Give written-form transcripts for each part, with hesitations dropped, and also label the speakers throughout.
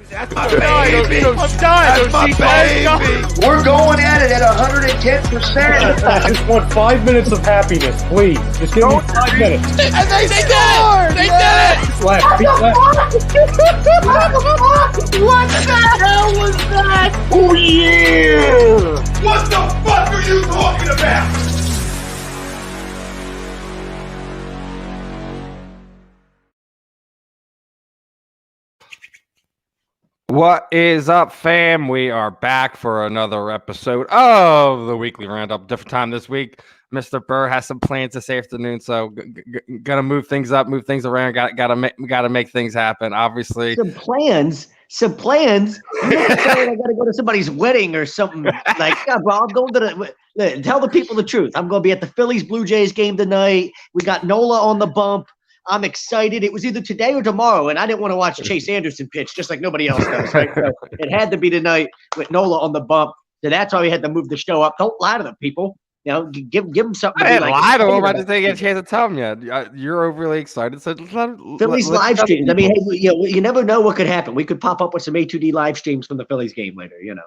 Speaker 1: That's my baby. I'm dying.
Speaker 2: That's my baby.
Speaker 3: We're going at it at 110%.
Speaker 4: I just want 5 minutes of happiness, please. Just give me 5 minutes.
Speaker 2: And they scored!
Speaker 1: They did it!
Speaker 4: Left.
Speaker 3: What the hell was that? Oh, yeah!
Speaker 2: What the fuck are you talking about?
Speaker 1: What is up, fam? We are back for another episode of the Weekly Roundup. Different time this week. Mr. Burr has some plans this afternoon, so gonna move things up, move things around. Gotta make things happen. Obviously,
Speaker 3: Some plans. You make it sound like I gotta go to somebody's wedding or something. Like, yeah, bro, I'm going to tell the people the truth. I'm gonna be at the Phillies Blue Jays game tonight. We got Nola on the bump. I'm excited. It was either today or tomorrow, and I didn't want to watch Chase Anderson pitch, just like nobody else does. Right? So it had to be tonight with Nola on the bump. So that's why we had to move the show up. Don't lie to the people. You know, give them something.
Speaker 1: I didn't lie to them. I just didn't get a chance to tell them yet. You're overly excited. So
Speaker 3: Phillies live streams. I mean, hey, you never know what could happen. We could pop up with some A2D live streams from the Phillies game later. You know.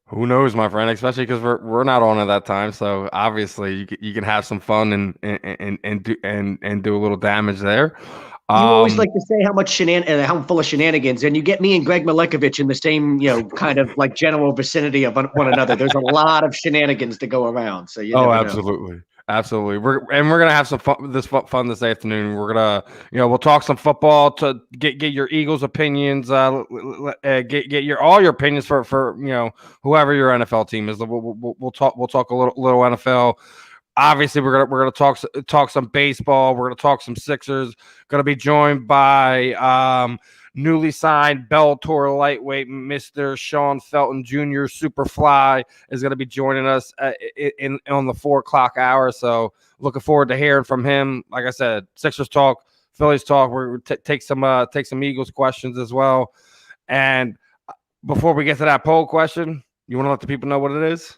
Speaker 1: Who knows, my friend? Especially because we're not on at that time, so obviously you can have some fun and do a little damage there.
Speaker 3: You always like to say how much how full of shenanigans, and you get me and Greg Milekovich in the same kind of like general vicinity of one another. There's a lot of shenanigans to go around. So
Speaker 1: absolutely. Absolutely. We're gonna have some fun this afternoon. We're gonna we'll talk some football to get your Eagles opinions, get your all your opinions for whoever your NFL team is. We'll talk a little NFL. Obviously, we're gonna talk some baseball. We're gonna talk some Sixers. Gonna be joined by newly signed Bellator lightweight Mr. Sean Felton Jr. SuperFly is going to be joining us on the 4 o'clock hour. So looking forward to hearing from him. Like I said, Sixers talk, Phillies talk. We're take some Eagles questions as well. And before we get to that poll question, you want to let the people know what it is?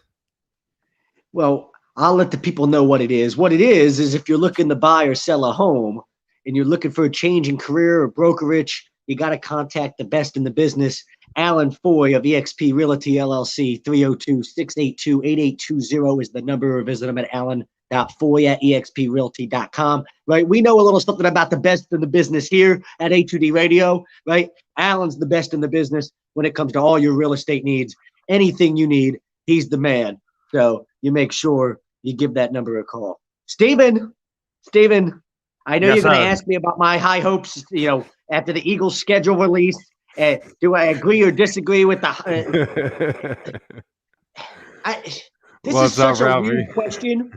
Speaker 3: Well, I'll let the people know what it is. What it is if you're looking to buy or sell a home and you're looking for a change in career or brokerage, you got to contact the best in the business, Alan Foy of eXp Realty LLC. 302-682-8820 is the number, or visit them at alan.foy@exprealty.com. Right? We know a little something about the best in the business here at A2D Radio. Right? Alan's the best in the business when it comes to all your real estate needs. Anything you need, he's the man. So you make sure you give that number a call. Steven, I know you're going to ask me about my high hopes, after the Eagles schedule release. Do I agree or disagree with the this is such a weird question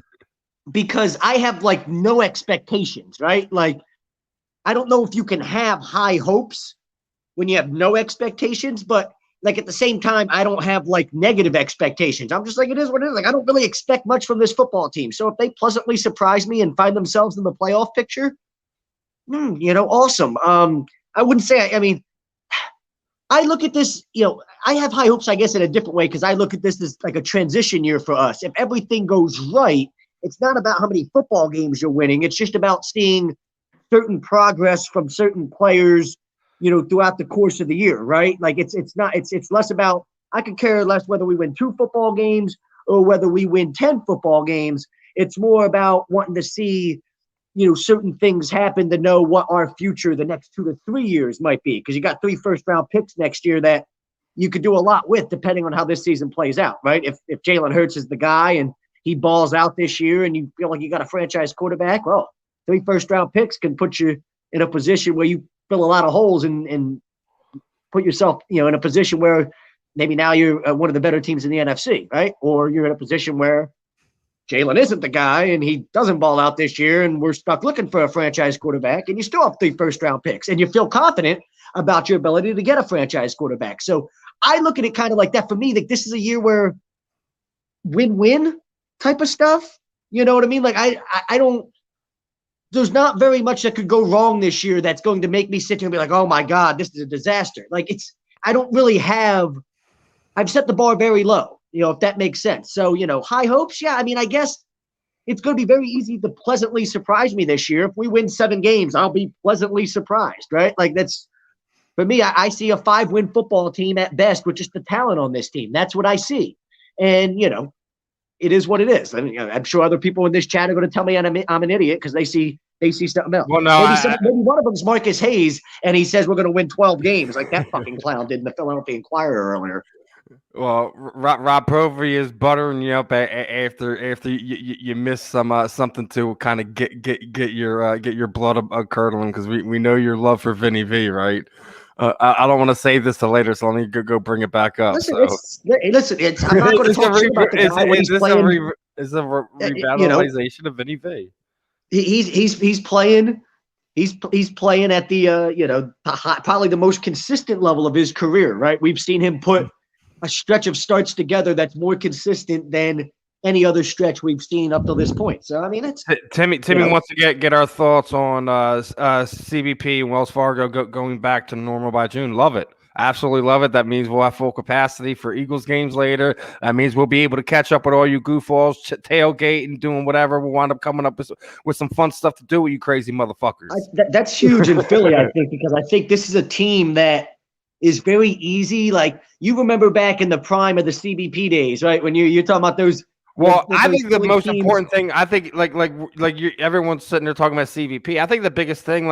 Speaker 3: because I have like no expectations, right? Like, I don't know if you can have high hopes when you have no expectations, but like at the same time, I don't have like negative expectations. I'm just like, it is what it is. Like, I don't really expect much from this football team. So if they pleasantly surprise me and find themselves in the playoff picture, awesome. I wouldn't say, I look at this, I have high hopes, I guess, in a different way, because I look at this as like a transition year for us. If everything goes right, it's not about how many football games you're winning. It's just about seeing certain progress from certain players, throughout the course of the year, right? Like it's less about, I could care less whether we win 2 football games or whether we win 10 football games. It's more about wanting to see, certain things happen to know what our future the next 2 to 3 years might be. Because you got 3 first-round picks next year that you could do a lot with depending on how this season plays out, right? If Jalen Hurts is the guy and he balls out this year and you feel like you got a franchise quarterback, well, 3 first-round picks can put you in a position where you fill a lot of holes and put yourself, in a position where maybe now you're one of the better teams in the NFC, right? Or you're in a position where Jalen isn't the guy and he doesn't ball out this year and we're stuck looking for a franchise quarterback and you still have 3 first-round picks and you feel confident about your ability to get a franchise quarterback. So I look at it kind of like that. For me, like, this is a year where win-win type of stuff. You know what I mean? Like, I don't – there's not very much that could go wrong this year that's going to make me sit here and be like, oh my God, this is a disaster. Like, I don't really have, I've set the bar very low, if that makes sense. So, high hopes. Yeah. I guess it's going to be very easy to pleasantly surprise me this year. If we win 7 games, I'll be pleasantly surprised, right? Like, that's For me, I see a 5-win football team at best with just the talent on this team. That's what I see. And, it is what it is. I mean, I'm sure other people in this chat are going to tell me I'm an idiot because they see something else.
Speaker 1: Well, no,
Speaker 3: maybe one of them is Marcus Hayes, and he says we're going to win 12 games like that fucking clown did in the Philadelphia Inquirer earlier.
Speaker 1: Well, Rob Provey is buttering you up after you miss something to kind of get your blood curdling, because we know your love for Vinny V, right? I don't want to save this to later, so let me go bring it back up.
Speaker 3: Listen, I'm not going to talk shit about the guy when he's playing.
Speaker 1: Is a revitalization of Vinny V.
Speaker 3: He's playing. He's playing at the probably the most consistent level of his career, right? We've seen him put a stretch of starts together that's more consistent than any other stretch we've seen up to this point. So I mean, it's
Speaker 1: Timmy wants to get our thoughts on CBP and Wells Fargo going back to normal by June. Love it. Absolutely love it. That means we'll have full capacity for Eagles games later. That means we'll be able to catch up with all you goofballs, tailgate and doing whatever. We'll wind up coming up with some fun stuff to do with you crazy motherfuckers.
Speaker 3: That's huge in Philly, I think, because I think this is a team that is very easy. Like, you remember back in the prime of the CBP days, right? When you're talking about those.
Speaker 1: Well, I think the most important thing, I think, everyone's sitting there talking about CVP. I think the biggest thing,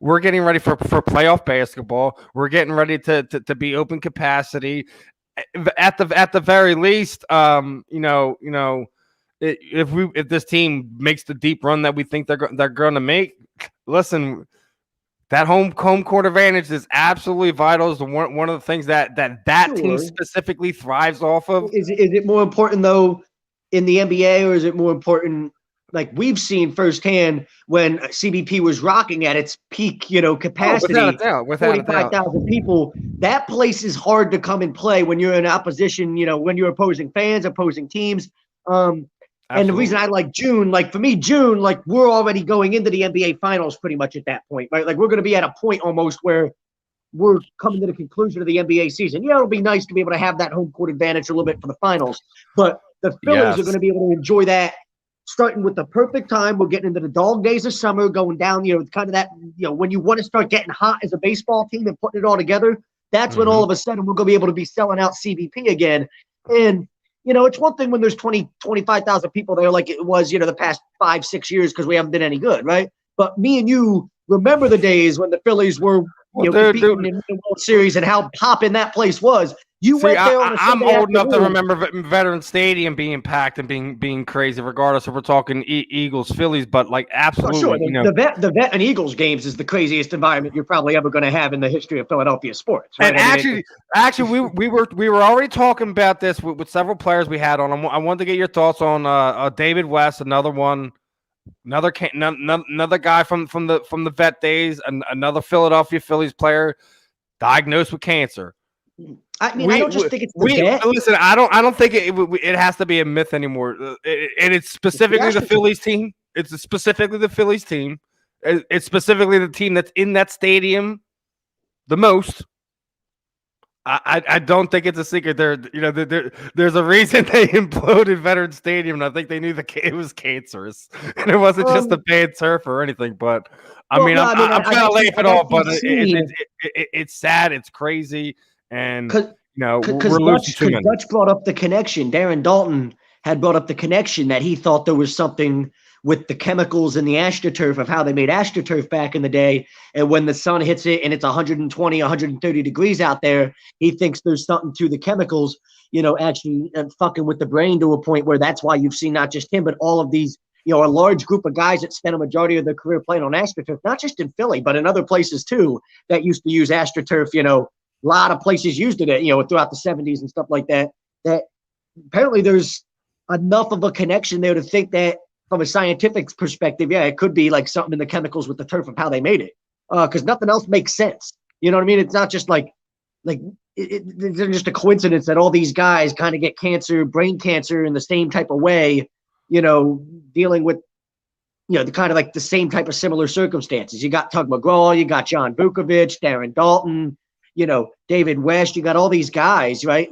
Speaker 1: we're getting ready for playoff basketball. We're getting ready to be open capacity. At the very least, if this team makes the deep run that we think they're going to make, listen. That home court advantage is absolutely vital. It's one of the things that team specifically thrives off of.
Speaker 3: Is it more important though in the NBA, or is it more important? Like, we've seen firsthand when CBP was rocking at its peak, capacity,
Speaker 1: without
Speaker 3: 45,000 people. That place is hard to come and play when you're in opposition. When you're opposing fans, opposing teams. And the reason I like June, for me, June, we're already going into the NBA Finals pretty much at that point, right? Like, we're going to be at a point almost where we're coming to the conclusion of the NBA season. Yeah, it'll be nice to be able to have that home court advantage a little bit for the finals, but the Phillies are going to be able to enjoy that starting with the perfect time. We're getting into the dog days of summer, going down, kind of that, when you want to start getting hot as a baseball team and putting it all together, that's when all of a sudden we're going to be able to be selling out CBP again. And it's one thing when there's 25,000 people there like it was, the past 5-6 years because we haven't been any good, right? But me and you remember the days when the Phillies were competing in the World Series and how popping that place was. Went there on a
Speaker 1: I'm
Speaker 3: Sunday
Speaker 1: old enough to
Speaker 3: afternoon.
Speaker 1: remember Veterans Stadium being packed and being crazy, regardless if we're talking Eagles, Phillies, but absolutely.
Speaker 3: Oh, sure. The Vet and Eagles games is the craziest environment you're probably ever going to have in the history of Philadelphia sports. Right?
Speaker 1: And actually, we were already talking about this with several players we had on. I wanted to get your thoughts on David West, another one. Another guy from the vet days, another Philadelphia Phillies player diagnosed with cancer.
Speaker 3: I mean, I don't just think it's the vet.
Speaker 1: Listen, I don't think it has to be a myth anymore. And it's specifically the Phillies team. It's specifically the Phillies team. It's specifically the team that's in that stadium the most. I don't think it's a secret. There's a reason they imploded Veterans Stadium, and I think they knew it was cancerous, and it wasn't just a bad turf or anything. But I'm kind of laughing off, but it's sad, it's crazy, and we're losing too many.
Speaker 3: Dutch brought up the connection. Darren Dalton had brought up the connection that he thought there was something with the chemicals in the AstroTurf of how they made AstroTurf back in the day. And when the sun hits it and it's 120, 130 degrees out there, he thinks there's something to the chemicals, actually fucking with the brain to a point where that's why you've seen not just him, but all of these, a large group of guys that spent a majority of their career playing on AstroTurf, not just in Philly, but in other places too, that used to use AstroTurf, a lot of places used it, throughout the 70s and stuff like that, that apparently there's enough of a connection there to think that, from a scientific perspective, it could be like something in the chemicals with the turf of how they made it, because nothing else makes sense. You know what I mean? It's not just it's just a coincidence that all these guys kind of get brain cancer in the same type of way, dealing with, the kind of like the same type of similar circumstances. You got Tug McGraw, you got John Vukovic, Darren Dalton, David West, you got all these guys, right?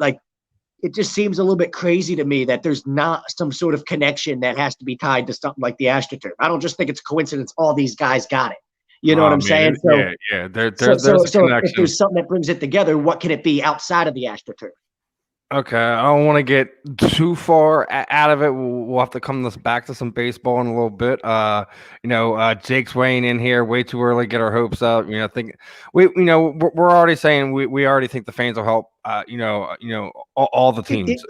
Speaker 3: It just seems a little bit crazy to me that there's not some sort of connection that has to be tied to something like the AstroTurf. I don't just think it's a coincidence all these guys got it. You know what I'm saying? So,
Speaker 1: yeah. There's a
Speaker 3: if
Speaker 1: connection.
Speaker 3: there's something that brings it together, what can it be outside of the AstroTurf?
Speaker 1: Okay, I don't want to get too far out of it. We'll have to come back to some baseball in a little bit. Jake's weighing in here way too early. Get our hopes up. I think we're already saying we already think the fans will help. All the teams.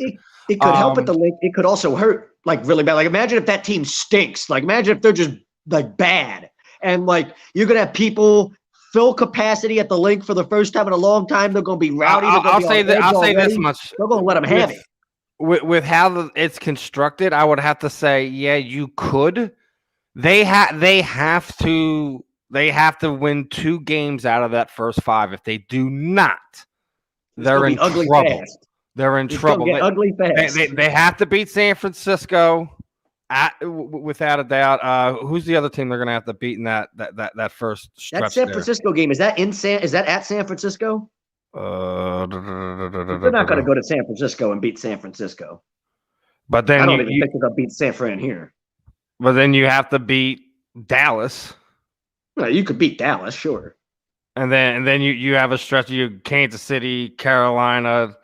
Speaker 3: It could help at the link. It could also hurt like really bad. Like imagine if that team stinks. Like imagine if they're just like bad and like you're gonna have people fill capacity at the link for the first time in a long time. They're going to be rowdy.
Speaker 1: I'll say this much.
Speaker 3: They're going to let them have it.
Speaker 1: With how it's constructed, I would have to say, yeah, you could. They have to win 2 games out of that first 5. If they do not, they're in trouble.
Speaker 3: Fast.
Speaker 1: They're in trouble.
Speaker 3: Get ugly fast.
Speaker 1: They have to beat San Francisco. Without a doubt, who's the other team they're going to have to beat in that first stretch?
Speaker 3: That San Francisco game is that at San Francisco? They're not going to go to San Francisco and beat San Francisco.
Speaker 1: But then
Speaker 3: I don't even think they're going to beat San Fran here.
Speaker 1: But then you have to beat Dallas.
Speaker 3: Well, you could beat Dallas, sure.
Speaker 1: And then you have a stretch of Kansas City, Carolina.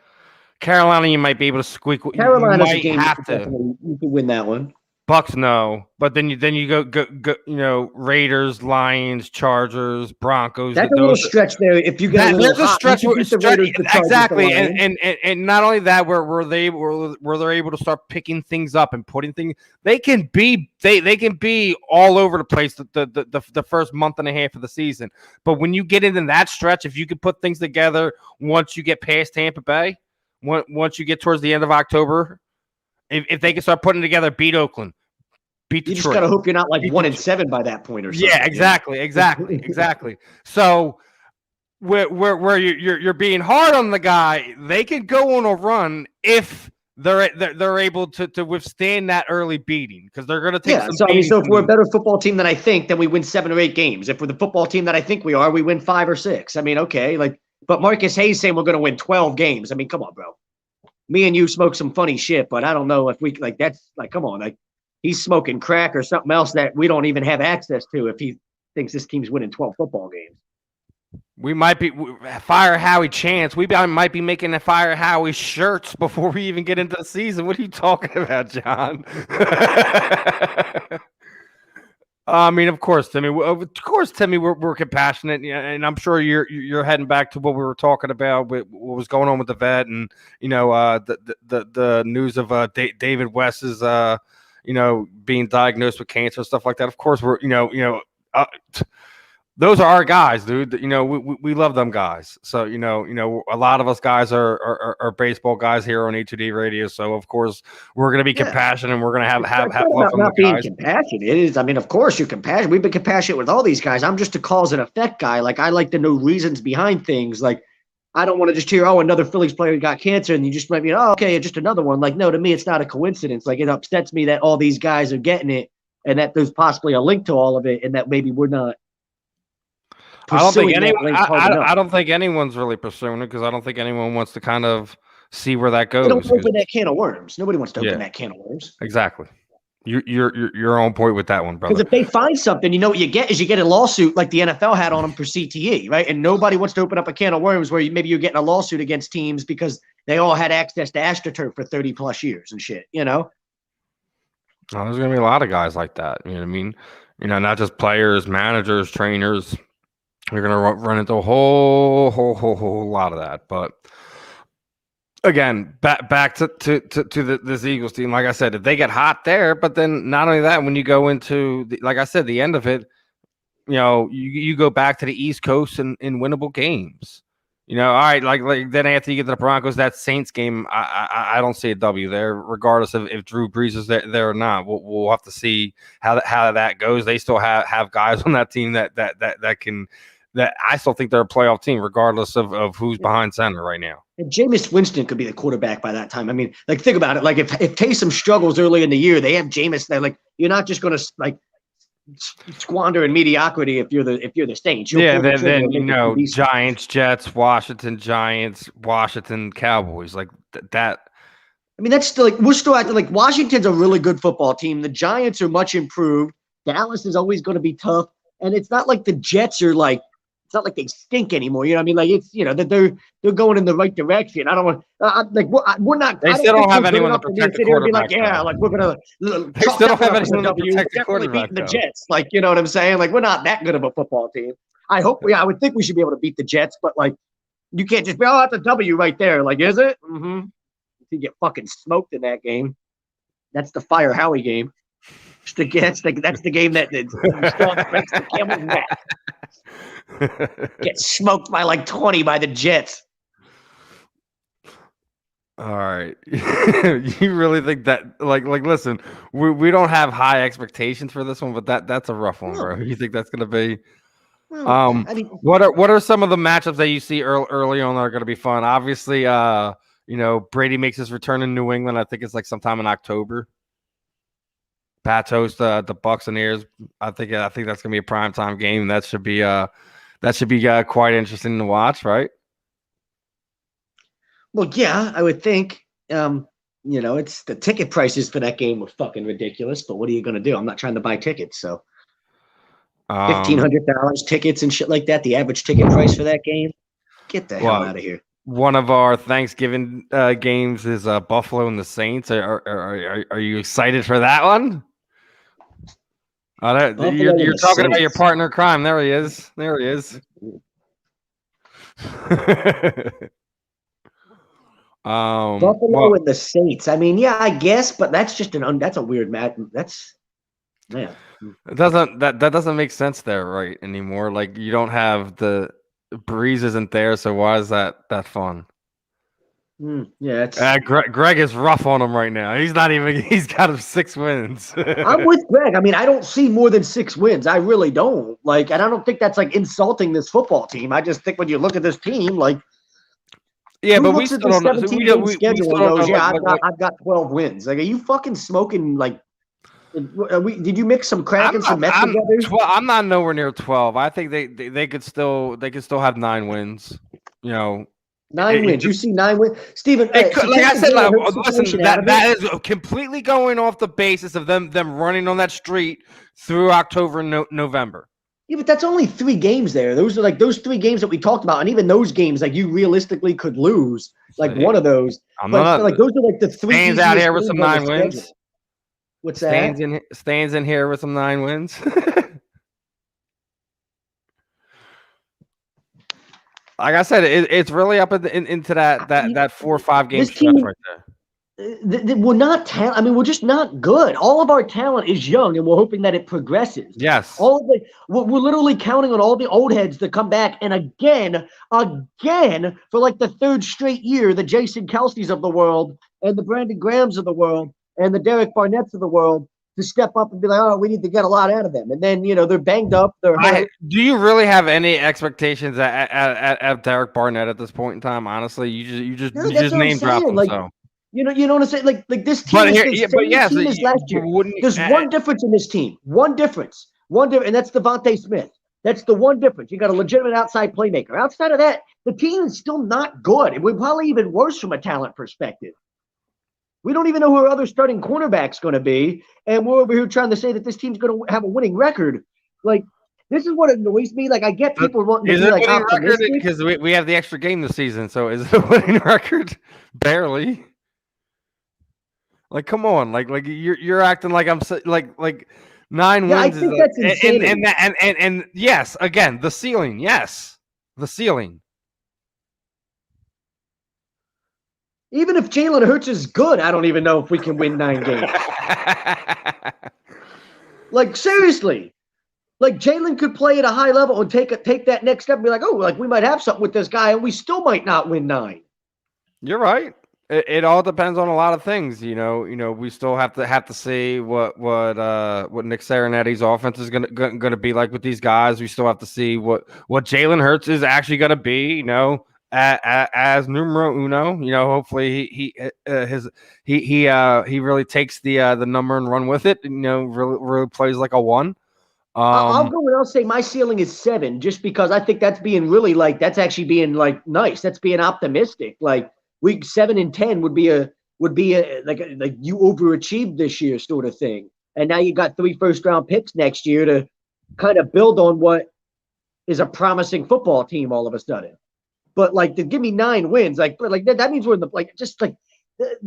Speaker 1: Carolina, you might be able to squeak.
Speaker 3: Carolina's a game you could win that one.
Speaker 1: Bucks, no, but then you go, Raiders, Lions, Chargers, Broncos.
Speaker 3: That's a little stretch there. If you get
Speaker 1: there's a stretch exactly, and not only that, where they're able to start picking things up and putting things. They can be all over the place the first month and a half of the season, but when you get into that stretch, if you can put things together once you get past Tampa Bay, once you get towards the end of October. If they can start putting together, beat Oakland, beat Detroit.
Speaker 3: You just gotta hope you're not like 1-7 by that point or something.
Speaker 1: Yeah, exactly. So where you're being hard on the guy, they can go on a run if they're able to withstand that early beating because they're going to take.
Speaker 3: Yeah, so if we're a better football team than I think, then we win 7 or 8 games. If we're the football team that I think we are, we win 5 or 6. I mean, okay, but Marcus Hayes saying we're going to win 12 games. I mean, come on, bro. Me and you smoke some funny shit, but I don't know if we that's come on, he's smoking crack or something else that we don't even have access to if he thinks this team's winning 12 football games.
Speaker 1: We might be Fire Howie chants. We might be making the Fire Howie shirts before we even get into the season. What are you talking about, John? I mean, of course, Timmy. We're compassionate, and I'm sure you're heading back to what we were talking about with what was going on with the vet, and the news of David West's being diagnosed with cancer and stuff like that. Of course, we're those are our guys, dude. We love them guys. So a lot of us guys are baseball guys here on A2D Radio. So of course we're going to be compassionate and we're going to have love from the guys.
Speaker 3: Compassionate. It is. I mean, of course you're compassionate. We've been compassionate with all these guys. I'm just a cause and effect guy. Like I like to know reasons behind things. Like I don't want to just hear, another Phillies player got cancer, and you just let me know, okay, just another one. Like no, to me it's not a coincidence. Like it upsets me that all these guys are getting it, and that there's possibly a link to all of it, and that maybe we're not.
Speaker 1: I don't think anyone's really pursuing it because I don't think anyone wants to kind of see where that goes.
Speaker 3: They don't open that can of worms. Nobody wants to open that can of worms.
Speaker 1: Exactly. You're on point with that one, brother.
Speaker 3: Because if they find something, what you get is you get a lawsuit like the NFL had on them for CTE, right? And nobody wants to open up a can of worms where maybe you're getting a lawsuit against teams because they all had access to AstroTurf for 30 plus years and shit.
Speaker 1: There's going to be a lot of guys like that. You know what I mean? Not just players, managers, trainers. You're going to run into a whole lot of that. But again, back to this Eagles team. Like I said, if they get hot there, but then not only that, when you go into, like I said, the end of it, you go back to the East Coast and winnable games. All right, like then after you get to the Broncos, that Saints game, I don't see a W there, regardless of if Drew Brees is there or not. We'll have to see how that goes. They still have guys on that team that can. That I still think they're a playoff team, regardless of who's behind center right now.
Speaker 3: And Jameis Winston could be the quarterback by that time. I mean, think about it. Like if Taysom struggles early in the year, they have Jameis there. Like you're not just going to squander in mediocrity if you're the Saints.
Speaker 1: Then Giants, Jets, Washington Giants, Washington Cowboys, like that.
Speaker 3: I mean, that's still we're still acting like Washington's a really good football team. The Giants are much improved. Dallas is always going to be tough. And it's not like the Jets are like, it's not like they stink anymore. You know what I mean? Like it's, they're going in the right direction. I don't want we're not.
Speaker 1: They still don't have anyone to protect the quarterback.
Speaker 3: Yeah, like we're gonna.
Speaker 1: They still don't have anyone to protect the quarterback.
Speaker 3: The Jets, like you know what I'm saying? Like we're not that good of a football team. I would think we should be able to beat the Jets, but like you can't just be, oh, that's a W right there. Like, is it? Mm-hmm. You get fucking smoked in that game. That's the Fire Howie game. That's the game that breaks the camel's back. Get smoked by like 20 by the Jets.
Speaker 1: All right. You really think that like listen, we don't have high expectations for this one, but that's a rough one, bro. You think that's gonna be what are some of the matchups that you see early on that are gonna be fun? Obviously, Brady makes his return in New England. I think it's like sometime in October. Pats host the Buccaneers. I think that's gonna be a primetime game. That should be quite interesting to watch, right?
Speaker 3: Well, yeah, I would think. It's the ticket prices for that game were fucking ridiculous. But what are you gonna do? I'm not trying to buy tickets, so $1,500 tickets and shit like that. The average ticket price for that game. Get the hell out of here.
Speaker 1: One of our Thanksgiving games is Buffalo and the Saints. Are you excited for that one? You're talking about your partner in crime. There he is.
Speaker 3: Buffalo and the Saints. I mean, yeah, I guess, but that's just that's a weird match. That's man.
Speaker 1: That doesn't make sense there right anymore. Like you don't have the Breeze isn't there, so why is that fun?
Speaker 3: Yeah,
Speaker 1: Greg is rough on him right now. He's got him 6 wins.
Speaker 3: I'm with Greg. I mean, I don't see more than 6 wins. I really don't. Like, and I don't think that's like insulting this football team. I just think when you look at this team, like,
Speaker 1: yeah, but we still don't know.
Speaker 3: I've got 12 wins. Like, are you fucking smoking? Like, did you mix some crack and some meth together?
Speaker 1: I'm not nowhere near 12. I think they could still have 9 wins.
Speaker 3: 9 wins. You see 9 wins, Steven.
Speaker 1: Like I said, listen, that is completely going off the basis of them running on that street through October and November.
Speaker 3: Yeah, but that's only 3 games there. Those are like those 3 games that we talked about, and even those games, like you realistically could lose like one of those. Like those are like the 3.
Speaker 1: Stands out here with some 9 wins.
Speaker 3: What's that?
Speaker 1: Stands in here with some 9 wins. Like I said, it's really up into that 4 or 5 game stretch right there.
Speaker 3: We're not talent. I mean, we're just not good. All of our talent is young, and we're hoping that it progresses.
Speaker 1: Yes.
Speaker 3: We're literally counting on all the old heads to come back, and again, for like the 3rd straight year, the Jason Kelce's of the world, and the Brandon Grahams of the world, and the Derek Barnett's of the world to step up and be like, oh, we need to get a lot out of them. And then, they're banged up. They're hurt.
Speaker 1: Do you really have any expectations at Derek Barnett at this point in time? Honestly, you just name drop him.
Speaker 3: Like,
Speaker 1: so.
Speaker 3: You know what I'm saying? Like this team is last year. There's one difference in this team. One difference, and that's Devontae Smith. That's the one difference. You got a legitimate outside playmaker. Outside of that, the team is still not good. And we're probably even worse from a talent perspective. We don't even know who our other starting cornerback's going to be, and we're over here trying to say that this team's going to have a winning record. Like, this is what annoys me. Like, I get people wanting to be like optimistic
Speaker 1: because we have the extra game this season. So is it a winning record? Barely. Like, come on. Like you're acting like I'm like 9 wins.
Speaker 3: I think that's insane.
Speaker 1: And yes, again, the ceiling. Yes, the ceiling.
Speaker 3: Even if Jalen Hurts is good, I don't even know if we can win 9 games. Like, seriously. Like, Jalen could play at a high level and take that next step and be like, oh, like, we might have something with this guy, and we still might not win 9.
Speaker 1: You're right. It all depends on a lot of things. We still have to see what Nick Sirianni's offense is gonna be like with these guys. We still have to see what Jalen Hurts is actually gonna be. As numero uno, hopefully he really takes the number and run with it. Really plays like a 1.
Speaker 3: I'll go and I'll say my ceiling is 7, just because I think that's being really that's actually being like nice. That's being optimistic. Like week 7 and 10 would be a like you overachieved this year sort of thing. And now you got 3 first-round picks next year to kind of build on what is a promising football team all of a sudden. But like to give me 9 wins, like that means we're in the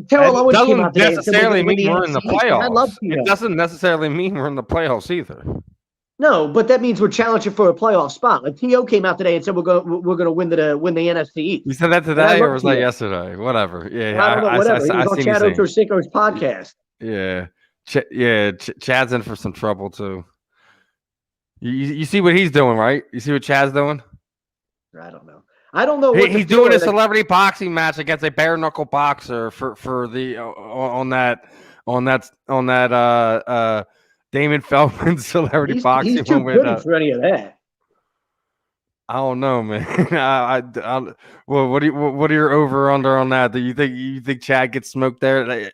Speaker 3: Terrell
Speaker 1: It
Speaker 3: Owens came
Speaker 1: doesn't
Speaker 3: out today and said
Speaker 1: necessarily
Speaker 3: we're
Speaker 1: mean we're in the
Speaker 3: NFC East, and I love
Speaker 1: playoffs. It
Speaker 3: Tebow.
Speaker 1: doesn't necessarily mean we're in the playoffs either.
Speaker 3: No, but that means we're challenging for a playoff spot. Like T.O. came out today and said we're going to win the NFC East.
Speaker 1: You said that today, or was that yesterday? Whatever. Yeah,
Speaker 3: I don't know. Whatever. He was on Chad Ochocinco's podcast.
Speaker 1: Yeah. Chad's in for some trouble too. You see what he's doing, right? You see what Chad's doing?
Speaker 3: I don't know.
Speaker 1: He's doing a celebrity boxing match against a bare knuckle boxer for the on that Damon Feldman celebrity boxing.
Speaker 3: He's too good for any of that.
Speaker 1: I don't know, man. Well, what are your over under on that? Do you think Chad gets smoked there?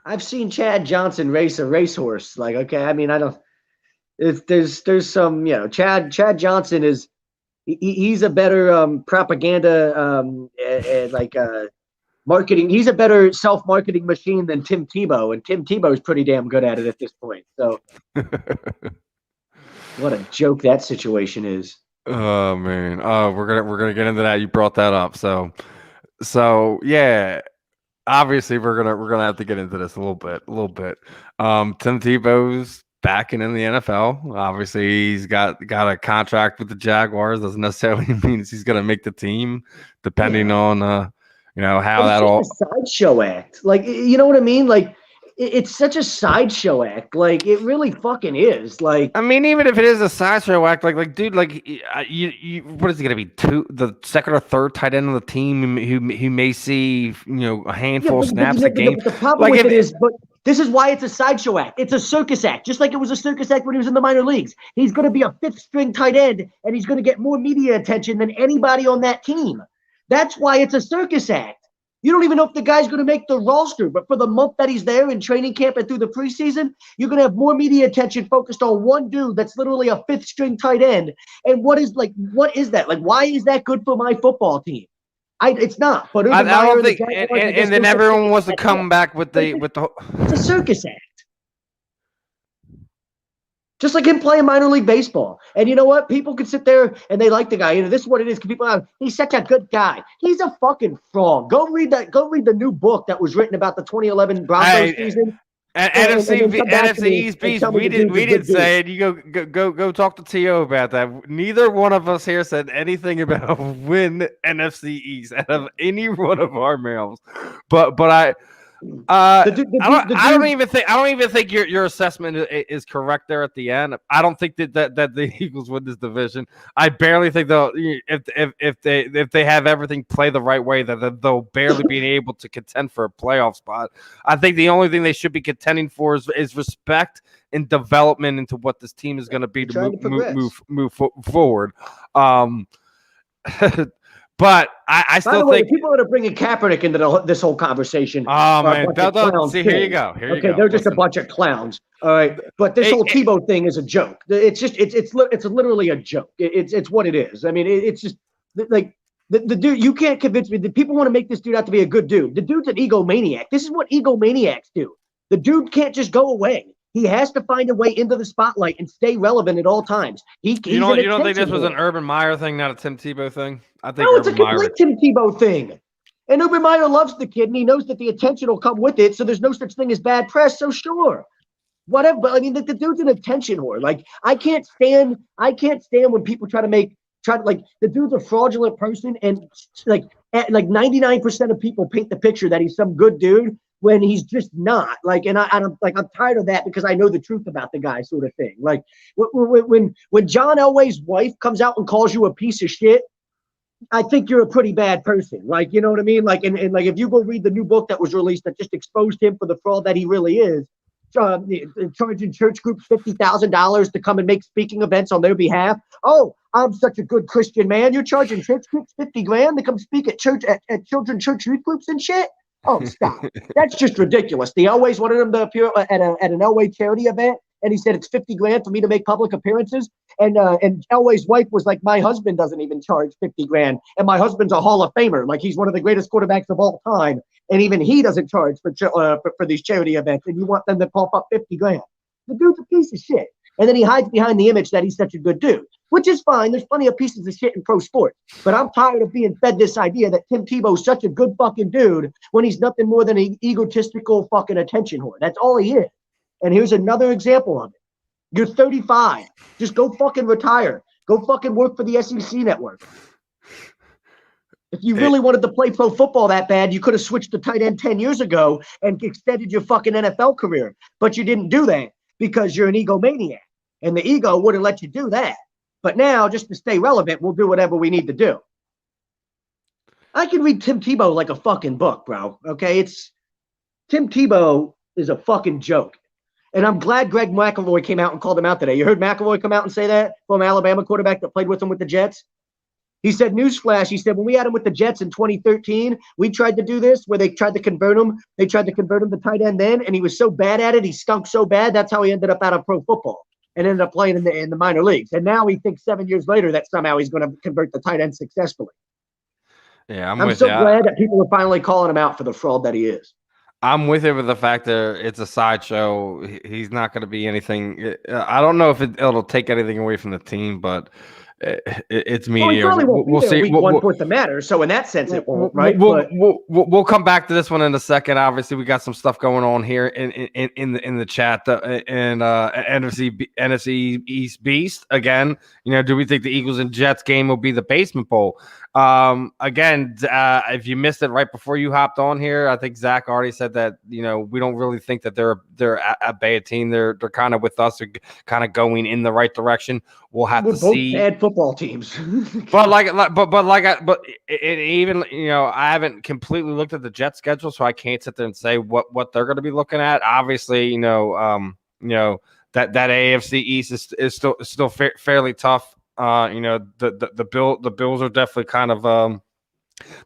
Speaker 3: I've seen Chad Johnson race a racehorse. Like, okay, I mean, I don't. There's some, Chad Johnson is. He's a better propaganda marketing. He's a better self-marketing machine than Tim Tebow, and Tim Tebow is pretty damn good at it at this point. So, what a joke that situation is.
Speaker 1: Oh man. We're gonna get into that. You brought that up. So yeah. Obviously, we're gonna have to get into this a little bit. Tim Tebow's back in the NFL. Obviously, he's got a contract with the Jaguars. Doesn't necessarily mean he's gonna make the team, depending on how that all.
Speaker 3: It's a sideshow act. Like, you know what I mean? Like, it's such a sideshow act. Like, it really fucking is. Like,
Speaker 1: I mean, even if it is a sideshow act, like, dude, like, you what is it gonna be? The second or third tight end of the team who may see a handful of snaps a game.
Speaker 3: The problem with it is, but this is why it's a sideshow act. It's a circus act, just like it was a circus act when he was in the minor leagues. He's going to be a 5th string tight end, and he's going to get more media attention than anybody on that team. That's why it's a circus act. You don't even know if the guy's going to make the roster, but for the month that he's there in training camp and through the preseason, you're going to have more media attention focused on one dude that's literally a 5th string tight end. And what is that? Like, why is that good for my football team? It's not. But
Speaker 1: I don't think, and then everyone wants to come back with the.
Speaker 3: It's a circus act. Just like him playing minor league baseball. And you know what? People can sit there and they like the guy. This is what it is. People he's such a good guy. He's a fucking fraud. Go read the new book that was written about the 2011 Broncos season.
Speaker 1: And NFC East beast, we didn't say it. You go talk to T.O. about that. Neither one of us here said anything about win NFC East out of any one of our mouths. But I don't even think your assessment is correct there at the end. I don't think that the Eagles win this division. I barely think they'll if they have everything play the right way that they'll barely be able to contend for a playoff spot. I think the only thing they should be contending for is respect and development into what this team is going to be to move forward. But I still think
Speaker 3: people that are bringing Kaepernick into this whole conversation.
Speaker 1: Oh man, see, here you go.
Speaker 3: They're just a bunch of clowns. All right, but this whole Tebow thing is a joke. It's literally a joke. It's what it is. I mean, it's just like the dude. You can't convince me that people want to make this dude out to be a good dude. The dude's an egomaniac. This is what egomaniacs do. The dude can't just go away. He has to find a way into the spotlight and stay relevant at all times. You don't
Speaker 1: think this was an Urban Meyer thing, not a Tim Tebow thing? I think
Speaker 3: it's a complete Tim Tebow thing. And Urban Meyer loves the kid, and he knows that the attention will come with it. So there's no such thing as bad press. So sure, whatever. But I mean, the dude's an attention whore. Like I can't stand when people try to the dude's a fraudulent person, and like 99% of people paint the picture that he's some good dude. When he's just not, like, and I'm tired of that because I know the truth about the guy, sort of thing. Like when John Elway's wife comes out and calls you a piece of shit, I think you're a pretty bad person. Like, you know what I mean? Like, and like if you go read the new book that was released that just exposed him for the fraud that he really is, charging church groups $50,000 to come and make speaking events on their behalf. Oh, I'm such a good Christian man. You're charging church groups $50,000 to come speak at children's church youth groups and shit. Oh, stop. That's just ridiculous. They always wanted him to appear at an Elway charity event, and he said it's $50,000 for me to make public appearances. And Elway's wife was like, my husband doesn't even charge $50,000, and my husband's a Hall of Famer. Like, he's one of the greatest quarterbacks of all time, and even he doesn't charge for these charity events, and you want them to cough up $50,000. The dude's a piece of shit. And then he hides behind the image that he's such a good dude, which is fine. There's plenty of pieces of shit in pro sports. But I'm tired of being fed this idea that Tim Tebow's such a good fucking dude when he's nothing more than an egotistical fucking attention whore. That's all he is. And here's another example of it. You're 35. Just go fucking retire. Go fucking work for the SEC network. If you really wanted to play pro football that bad, you could have switched to tight end 10 years ago and extended your fucking NFL career. But you didn't do that because you're an egomaniac. And the ego wouldn't let you do that. But now, just to stay relevant, we'll do whatever we need to do. I can read Tim Tebow like a fucking book, bro. Okay? Tim Tebow is a fucking joke. And I'm glad Greg McElroy came out and called him out today. You heard McElroy come out and say that from Alabama quarterback that played with him with the Jets? He said, newsflash, he said, when we had him with the Jets in 2013, we tried to do this where they tried to convert him. They tried to convert him to tight end then, and he was so bad at it. He stunk so bad. That's how he ended up out of pro football and ended up playing in the minor leagues. And now he thinks 7 years later that somehow he's going to convert the tight end successfully.
Speaker 1: Yeah,
Speaker 3: I'm so glad that people are finally calling him out for the fraud that he is.
Speaker 1: I'm with it with the fact that it's a sideshow. He's not going to be anything. I don't know if it'll take anything away from the team, but it's media.
Speaker 3: We'll see. Week one for the matter. So in that sense, it won't. Right.
Speaker 1: We'll come back to this one in a second. Obviously, we got some stuff going on here in the chat and NFC East Beast again. You know, do we think the Eagles and Jets game will be the basement bowl? Again, if you missed it right before you hopped on here, I think Zach already said that, you know, we don't really think that they're a bad team. They're kind of with us, they're kind of going in the right direction. We'll have to see.
Speaker 3: Both bad football teams.
Speaker 1: but even, you know, I haven't completely looked at the Jets schedule, so I can't sit there and say what they're going to be looking at. Obviously, you know, that AFC East is still fairly tough. You know, the Bills are definitely kind of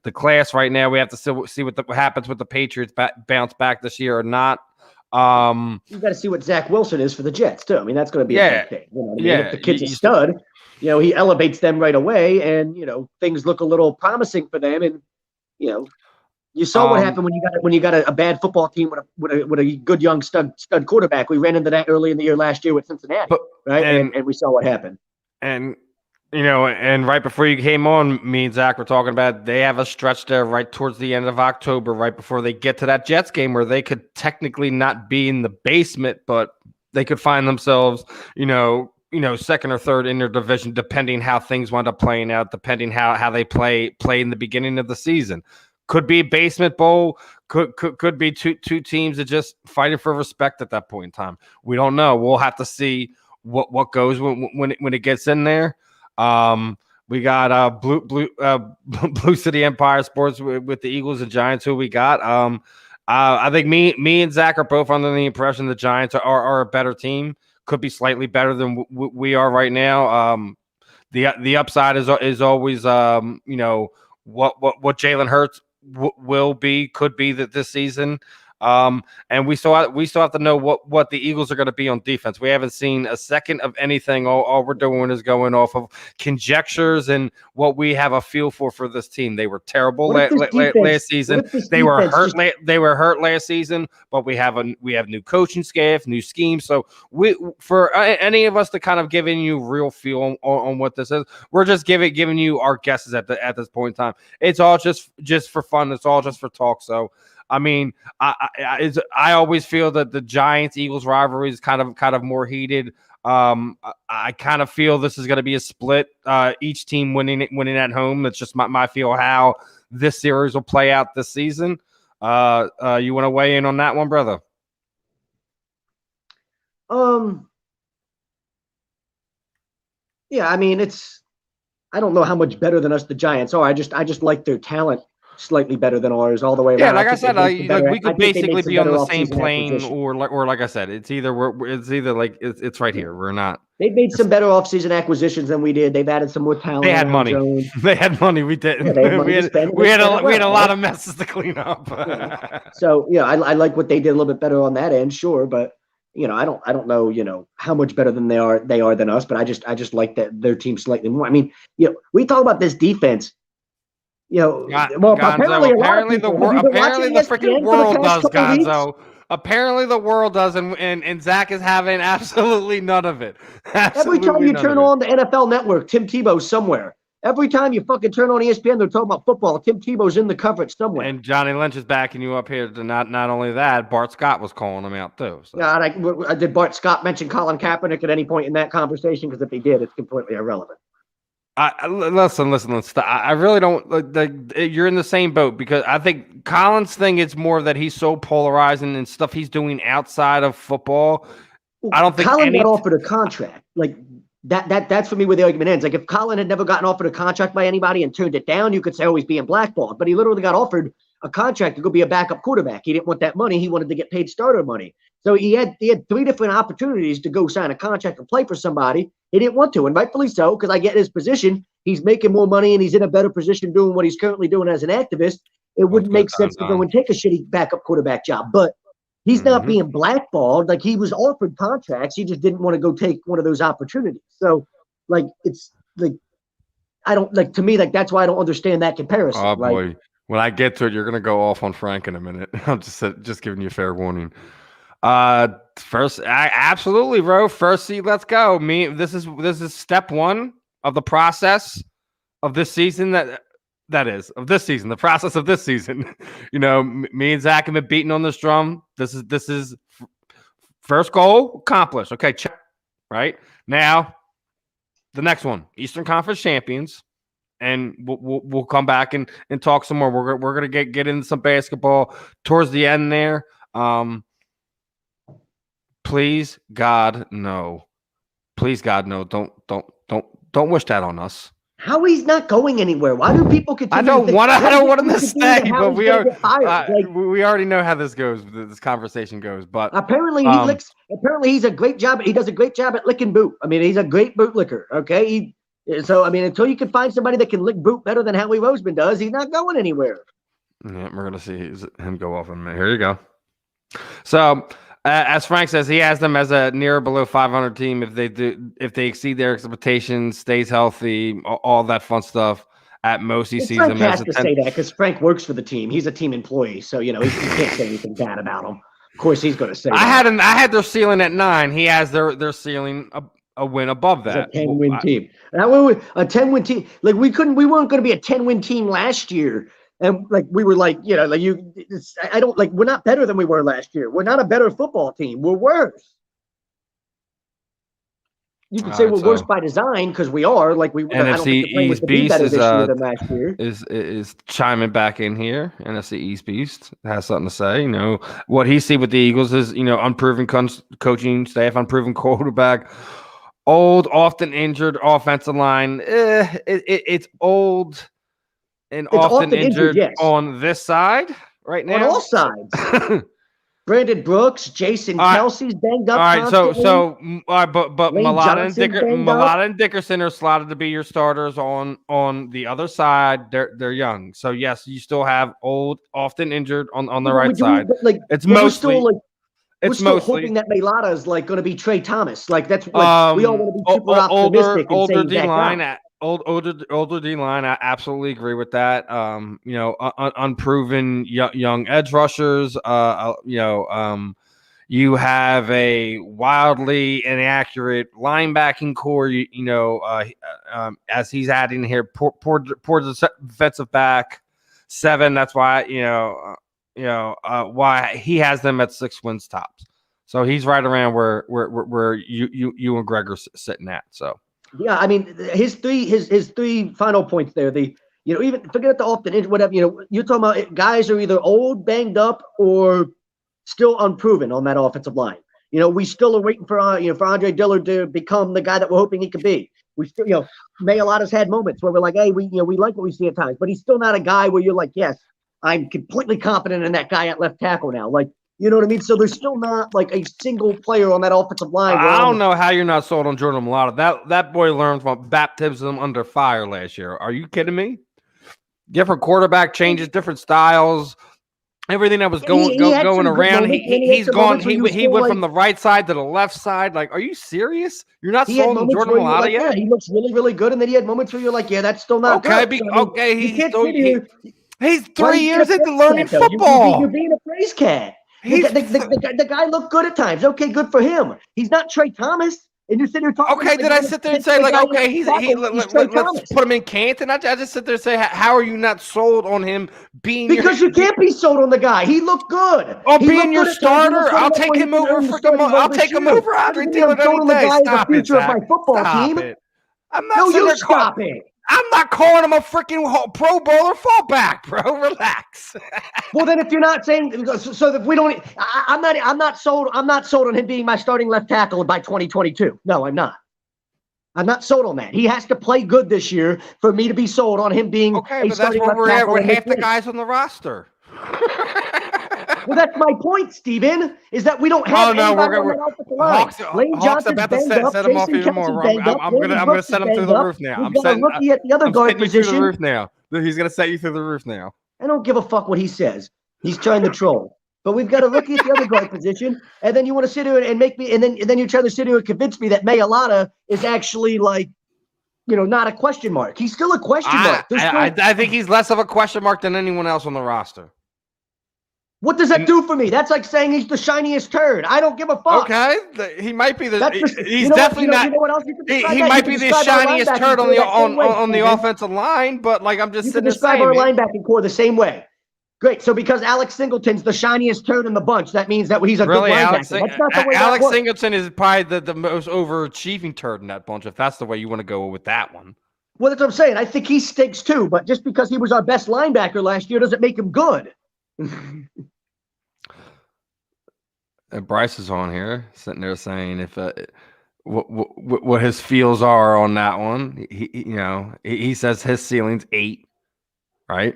Speaker 1: the class right now. We have to still see what happens with the Patriots bounce back this year or not.
Speaker 3: You got to see what Zach Wilson is for the Jets too. I mean, that's going to be a big thing. You know what I mean? If the kid's a stud, you know, he elevates them right away, and you know things look a little promising for them. And you know, you saw what happened when you got a bad football team with a good young stud quarterback. We ran into that early in the year last year with Cincinnati, right? And we saw what happened.
Speaker 1: And you know, and right before you came on, me and Zach were talking about they have a stretch there right towards the end of October, right before they get to that Jets game where they could technically not be in the basement, but they could find themselves, you know, second or third in their division, depending how things wind up playing out, depending how they play in the beginning of the season. Could be a basement bowl, could be two teams that just fighting for respect at that point in time. We don't know. We'll have to see what goes when it gets in there. We got Blue City Empire Sports with the Eagles and Giants. Who we got? I think me and Zach are both under the impression the Giants are a better team. Could be slightly better than we are right now. The upside is always you know what Jalen Hurts could be that this season. And we still have to know what the Eagles are going to be on defense. We haven't seen a second of anything. All we're doing is going off of conjectures and what we have a feel for this team. They were terrible last season. They were hurt. They were hurt last season. But we have new coaching staff, new schemes. So for any of us to kind of giving you real feel on what this is, we're just giving you our guesses at this point in time. It's all just for fun. It's all just for talk. So. I mean, I always feel that the Giants-Eagles rivalry is kind of more heated. I kind of feel this is going to be a split. Each team winning at home. It's just my feel how this series will play out this season. You want to weigh in on that one, brother?
Speaker 3: Yeah, I mean, I don't know how much better than us the Giants are. I just like their talent slightly better than ours all the way around.
Speaker 1: Yeah, like I said, we could basically be on the same plane, or like I said, it's either like it's right here. We're not.
Speaker 3: They've made some better offseason acquisitions than we did. They've added some more talent.
Speaker 1: They had money. They had money. We didn't. Yeah, we had a lot of messes to clean up.
Speaker 3: So yeah, I like what they did a little bit better on that end, sure, but you know, I don't know, you know, how much better than they are than us, but I just like that their team slightly more. I mean, you know, we talk about this defense. You know, well,
Speaker 1: Gonzo, apparently the freaking world does, Gonzo. Apparently the world does, and Zach is having absolutely none of it.
Speaker 3: Every time you turn on the NFL Network, Tim Tebow's somewhere. Every time you fucking turn on ESPN, they're talking about football. Tim Tebow's in the coverage somewhere.
Speaker 1: And Johnny Lynch is backing you up here. To not only that, Bart Scott was calling him out too. So.
Speaker 3: Yeah, did Bart Scott mention Colin Kaepernick at any point in that conversation? Because if he did, it's completely irrelevant.
Speaker 1: Listen. I really don't. You're in the same boat because I think Colin's thing is more that he's so polarizing and stuff he's doing outside of football. I don't think
Speaker 3: Colin got offered a contract. Like that's for me where the argument ends. Like if Colin had never gotten offered a contract by anybody and turned it down, you could say, oh, he's being blackballed. But he literally got offered a contract to go be a backup quarterback. He didn't want that money. He wanted to get paid starter money. So he had 3 different opportunities to go sign a contract and play for somebody. He didn't want to, and rightfully so, because I get his position. He's making more money and he's in a better position doing what he's currently doing as an activist. It wouldn't make sense to go and take a shitty backup quarterback job. But he's not being blackballed. Like he was offered contracts. He just didn't want to go take one of those opportunities. So like it's like I don't like to me, like that's why I don't understand that comparison.
Speaker 1: Oh boy. When I get to it, you're gonna go off on Frank in a minute. I'm just giving you a fair warning. Absolutely, bro. First seed, let's go. This is step 1 of the process of this season. That is of this season, the process of this season. You know, me and Zach have been beating on this drum. This is first goal accomplished. Okay, check. Right now, the next one, Eastern Conference champions, and we'll come back and talk some more. We're gonna get into some basketball towards the end there. Please, God, no. Please, God, no. Don't wish that on us.
Speaker 3: How he's not going anywhere? Why do people continue?
Speaker 1: I don't want him to stay, but we already know how this goes. This conversation goes, but
Speaker 3: apparently Apparently, he's a great job. He does a great job at licking boot. I mean, he's a great boot licker. Okay, so I mean, until you can find somebody that can lick boot better than Howie Roseman does, he's not going anywhere.
Speaker 1: Yeah, we're gonna see him go off in a minute. Here you go. So. As Frank says, he has them as a near or below 500 team if they exceed their expectations, stays healthy, all that fun stuff. At most, he sees them as a 10.
Speaker 3: Say that because Frank works for the team. He's a team employee, so you know he can't say anything bad about him. Of course, he's going to say.
Speaker 1: I had their ceiling at 9. He has their ceiling a win above that.
Speaker 3: It's a 10-win team. Now, a 10-win team. Like we weren't going to be a 10-win team last year. And like we were like, you know, like we're not better than we were last year. We're not a better football team. We're worse. You can say we're worse by design because we are. Like we
Speaker 1: NFC East Beast is chiming back in here. NFC East Beast has something to say. You know what he see with the Eagles is unproven coaching staff, unproven quarterback, old, often injured offensive line. It's old. And often injured yes. On this side right now.
Speaker 3: On all sides. Brandon Brooks, Jason Kelsey's banged up.
Speaker 1: All right, so but Mulata and Dickerson are slotted to be your starters on the other side. They're young. So yes, you still have old, often injured on the right side. It's mostly
Speaker 3: we're still hoping that Mulata is like going to be Trey Thomas. Like that's like we all want to be super optimistic.
Speaker 1: Older D line. Older D line, I absolutely agree with that. Unproven young edge rushers. You have a wildly inaccurate linebacking core. As he's adding here, poor defensive back 7. That's why why he has them at 6 wins tops. So he's right around where you and Greg are sitting at. So.
Speaker 3: Yeah, I mean his three final points there. Even forget the often injured, whatever. You're talking about guys are either old, banged up, or still unproven on that offensive line. We still are waiting for Andre Dillard to become the guy that we're hoping he could be. We still, Mailata's had moments where we're like, hey, we like what we see at times, but he's still not a guy where you're like, yes, I'm completely confident in that guy at left tackle now. Like. You know what I mean? So there's still not like a single player on that offensive line.
Speaker 1: I don't know how you're not sold on Jordan Mulata. That boy learned from baptism under fire last year. Are you kidding me? Different quarterback changes, different styles, everything that was going around. He's gone. He went from the right side to the left side. Like, are you serious? You're not sold on Jordan Mulata yet?
Speaker 3: Yeah, he looks really, really good. And then he had moments where you're like, yeah, that's still not good.
Speaker 1: Okay, he's 3 years into learning football.
Speaker 3: You're being a praise cat. The guy looked good at times. Okay, good for him. He's not Trey Thomas. And you're sitting here talking.
Speaker 1: Okay, did I sit there and say, like, okay, let's put him in Canton? I just sit there and say, how are you not sold on him being
Speaker 3: because you can't be sold on the guy. He looked good.
Speaker 1: Oh, being your starter? I'll take him over I'll take him over Andre Taylor any day. Stop it, Zach. Stop it. I'm not
Speaker 3: no, you stop it.
Speaker 1: I'm not calling him a freaking Pro Bowler fallback, bro. Relax.
Speaker 3: Well, then if you're not saying so, that we don't, I'm not sold. I'm not sold on him being my starting left tackle by 2022. No, I'm not. I'm not sold on that. He has to play good this year for me to be sold on him being
Speaker 1: okay. But that's where we're at. We're half the guys on the roster.
Speaker 3: Well, that's my point, Steven, is that we don't have anybody on the offensive line. Lane Johnson's
Speaker 1: about to
Speaker 3: banged up.
Speaker 1: set him off even more. I'm gonna set him through the roof now.
Speaker 3: I'm setting rookie at the other guard position.
Speaker 1: The roof now. He's gonna set you through the roof now.
Speaker 3: I don't give a fuck what he says. He's trying to troll. But we've got a rookie at the other guard position, and then you want to sit here and make me, and then you're trying to sit here and convince me that Mayalata is actually like, not a question mark. He's still a question mark.
Speaker 1: I think he's less of a question mark than anyone else on the roster.
Speaker 3: What does that do for me? That's like saying he's the shiniest turd. I don't give a fuck.
Speaker 1: Okay, he might be he's definitely not. He might be the shiniest turd on the offensive line, but like I'm just sitting there saying,
Speaker 3: describe our linebacking core the same way. Great. So because Alex Singleton's the shiniest turd in the bunch, that means that he's a good linebacker. That's not the way
Speaker 1: Alex Singleton is probably the most overachieving turd in that bunch. If that's the way you want to go with that one.
Speaker 3: Well, that's what I'm saying. I think he stinks too, but just because he was our best linebacker last year doesn't make him good.
Speaker 1: Bryce is on here, sitting there saying if what his feels are on that one. He says his ceiling's 8, right?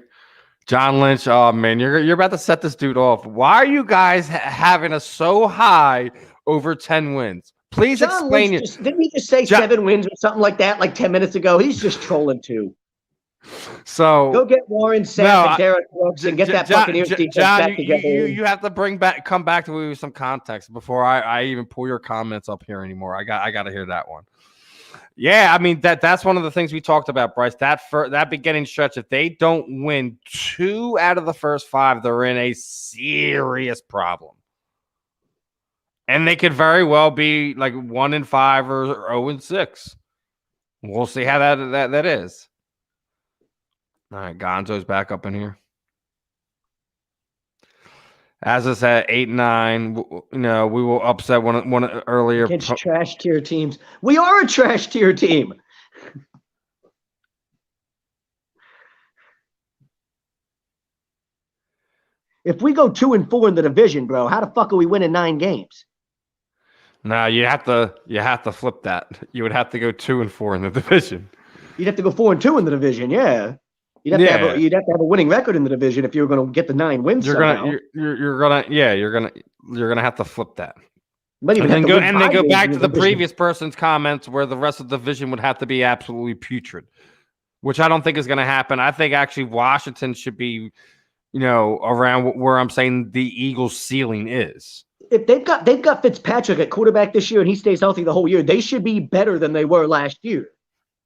Speaker 1: John Lynch, oh man, you're about to set this dude off. Why are you guys having us so high over 10 wins? Please explain it.
Speaker 3: Didn't he just say 7 wins or something like that like 10 minutes ago? He's just trolling too.
Speaker 1: So
Speaker 3: go get Warren Sapp and Derek Brooks and get that Buccaneers defense back together.
Speaker 1: You have to come back to me with some context before I even pull your comments up here anymore. I got to hear that one. Yeah, I mean that's one of the things we talked about, Bryce. That beginning stretch, if they don't win 2 out of the first 5, they're in a serious problem. And they could very well be like 1-5 or 0-6. We'll see how that is. All right, Gonzo's back up in here. As I said, 8-9. We will upset one earlier
Speaker 3: against trash tier teams. We are a trash tier team. If we go 2-4 in the division, bro, how the fuck are we winning 9 games?
Speaker 1: No, you have to flip that. You would have to go 2-4 in the division.
Speaker 3: You'd have to go 4-2 in the division, yeah. You'd have to have a winning record in the division if you were going to get the 9 wins. You're gonna have to flip that. And then go back to the previous person's comments where the rest of the division would have to be absolutely putrid, which I don't think is going to happen. I think actually Washington should be, around where I'm saying the Eagles' ceiling is. If they've got Fitzpatrick at quarterback this year and he stays healthy the whole year, they should be better than they were last year.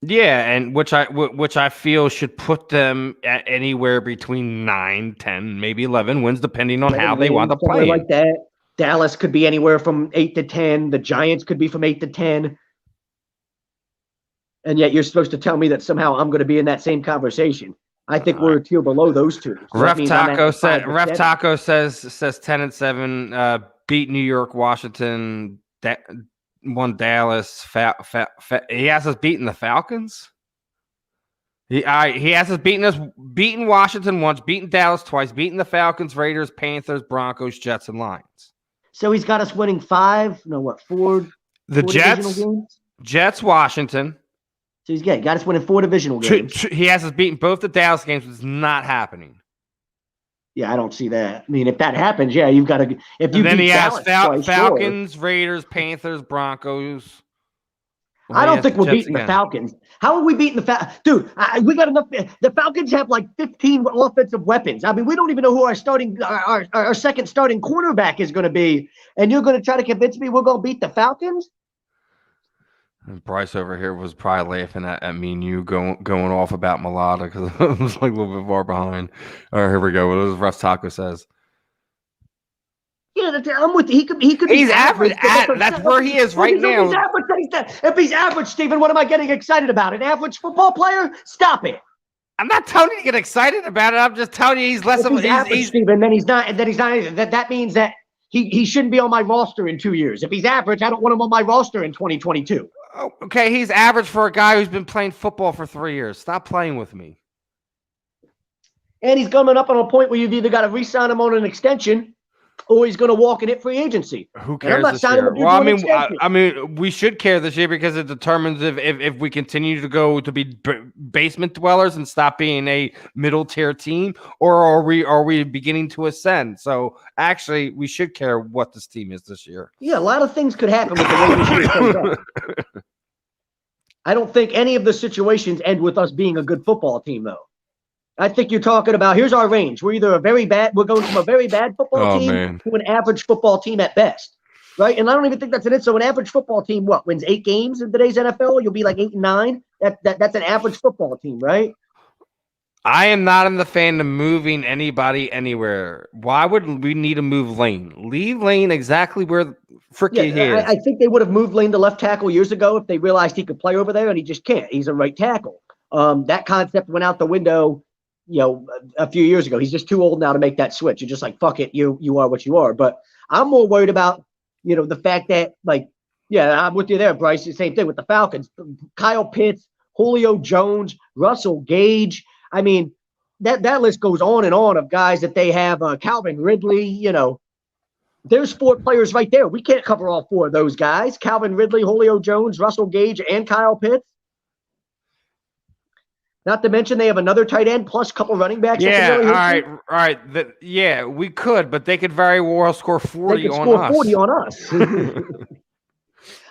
Speaker 3: Yeah, and which I feel should put them at anywhere between 9, 10, maybe 11 wins, depending on how they want to play. Like that. Dallas could be anywhere from 8 to 10. The Giants could be from 8 to 10. And yet you're supposed to tell me that somehow I'm going to be in that same conversation. I think we're a tier below those two. So Ref Taco says 10-7, beat New York, Washington, won Dallas. He has us beating the Falcons. He has us beating Washington once, beating Dallas twice, beating the Falcons, Raiders, Panthers, Broncos, Jets, and Lions. So he's got us winning 4? The Jets, Washington. So he's got us winning 4 divisional games. He has us beating both the Dallas games, which is not happening. Yeah, I don't see that. I mean, if that happens, yeah, you've got to. If you then he has Falcons, Raiders, Panthers, Broncos. Well, I don't think we're beating the Falcons. How are we beating the Falcons? Dude, we got enough. The Falcons have like 15 offensive weapons. I mean, we don't even know who our second starting quarterback is going to be. And you're going to try to convince me we're going to beat the Falcons? And Bryce over here was probably laughing at me and you going off about Mulata because it was like a little bit far behind. All right, here we go. What does Ref Taco says? Yeah, I'm with you. He could be
Speaker 1: He's average.
Speaker 3: but
Speaker 1: That's where he is right now.
Speaker 3: If he's average, Stephen, what am I getting excited about? An average football player? Stop it.
Speaker 1: I'm not telling you to get excited about it. I'm just telling you he's less
Speaker 3: if
Speaker 1: of
Speaker 3: he's average, Stephen, then he's not. That means that he shouldn't be on my roster in 2 years. If he's average, I don't want him on my roster in 2022.
Speaker 1: Oh, okay, he's average for a guy who's been playing football for 3 years. Stop playing with me.
Speaker 3: And he's coming up on a point where you've either got to re-sign him on an extension, or he's going to walk in it free agency.
Speaker 1: Who cares this year? Well, I mean, we should care this year because it determines if we continue to go to be basement dwellers and stop being a middle tier team, or are we beginning to ascend? So actually, we should care what this team is this year.
Speaker 3: Yeah, a lot of things could happen with the way this year plays out. I don't think any of the situations end with us being a good football team, though. I think you're talking about, here's our range. We're either we're going from a very bad football team to an average football team at best, right? And I don't even think that's an it. So an average football team, wins 8 games in today's NFL? You'll be like 8 and 9. That's an average football team, right?
Speaker 1: I am not in the fan of moving anybody anywhere. Why would we need to move Lane? Leave Lane exactly where freaking he is.
Speaker 3: I think they would have moved Lane to left tackle years ago if they realized he could play over there, and he just can't. He's a right tackle. That concept went out the window, a few years ago. He's just too old now to make that switch. You're just like, fuck it, you are what you are. But I'm more worried about, the fact that, I'm with you there, Bryce. The same thing with the Falcons. Kyle Pitts, Julio Jones, Russell Gage. I mean, that list goes on and on of guys that they have. Calvin Ridley, there's 4 players right there. We can't cover all 4 of those guys. Calvin Ridley, Julio Jones, Russell Gage, and Kyle Pitts. Not to mention they have another tight end plus a couple running backs.
Speaker 1: Yeah, all right. We could, but they could very well score 40 on us. They could score 40
Speaker 3: on us.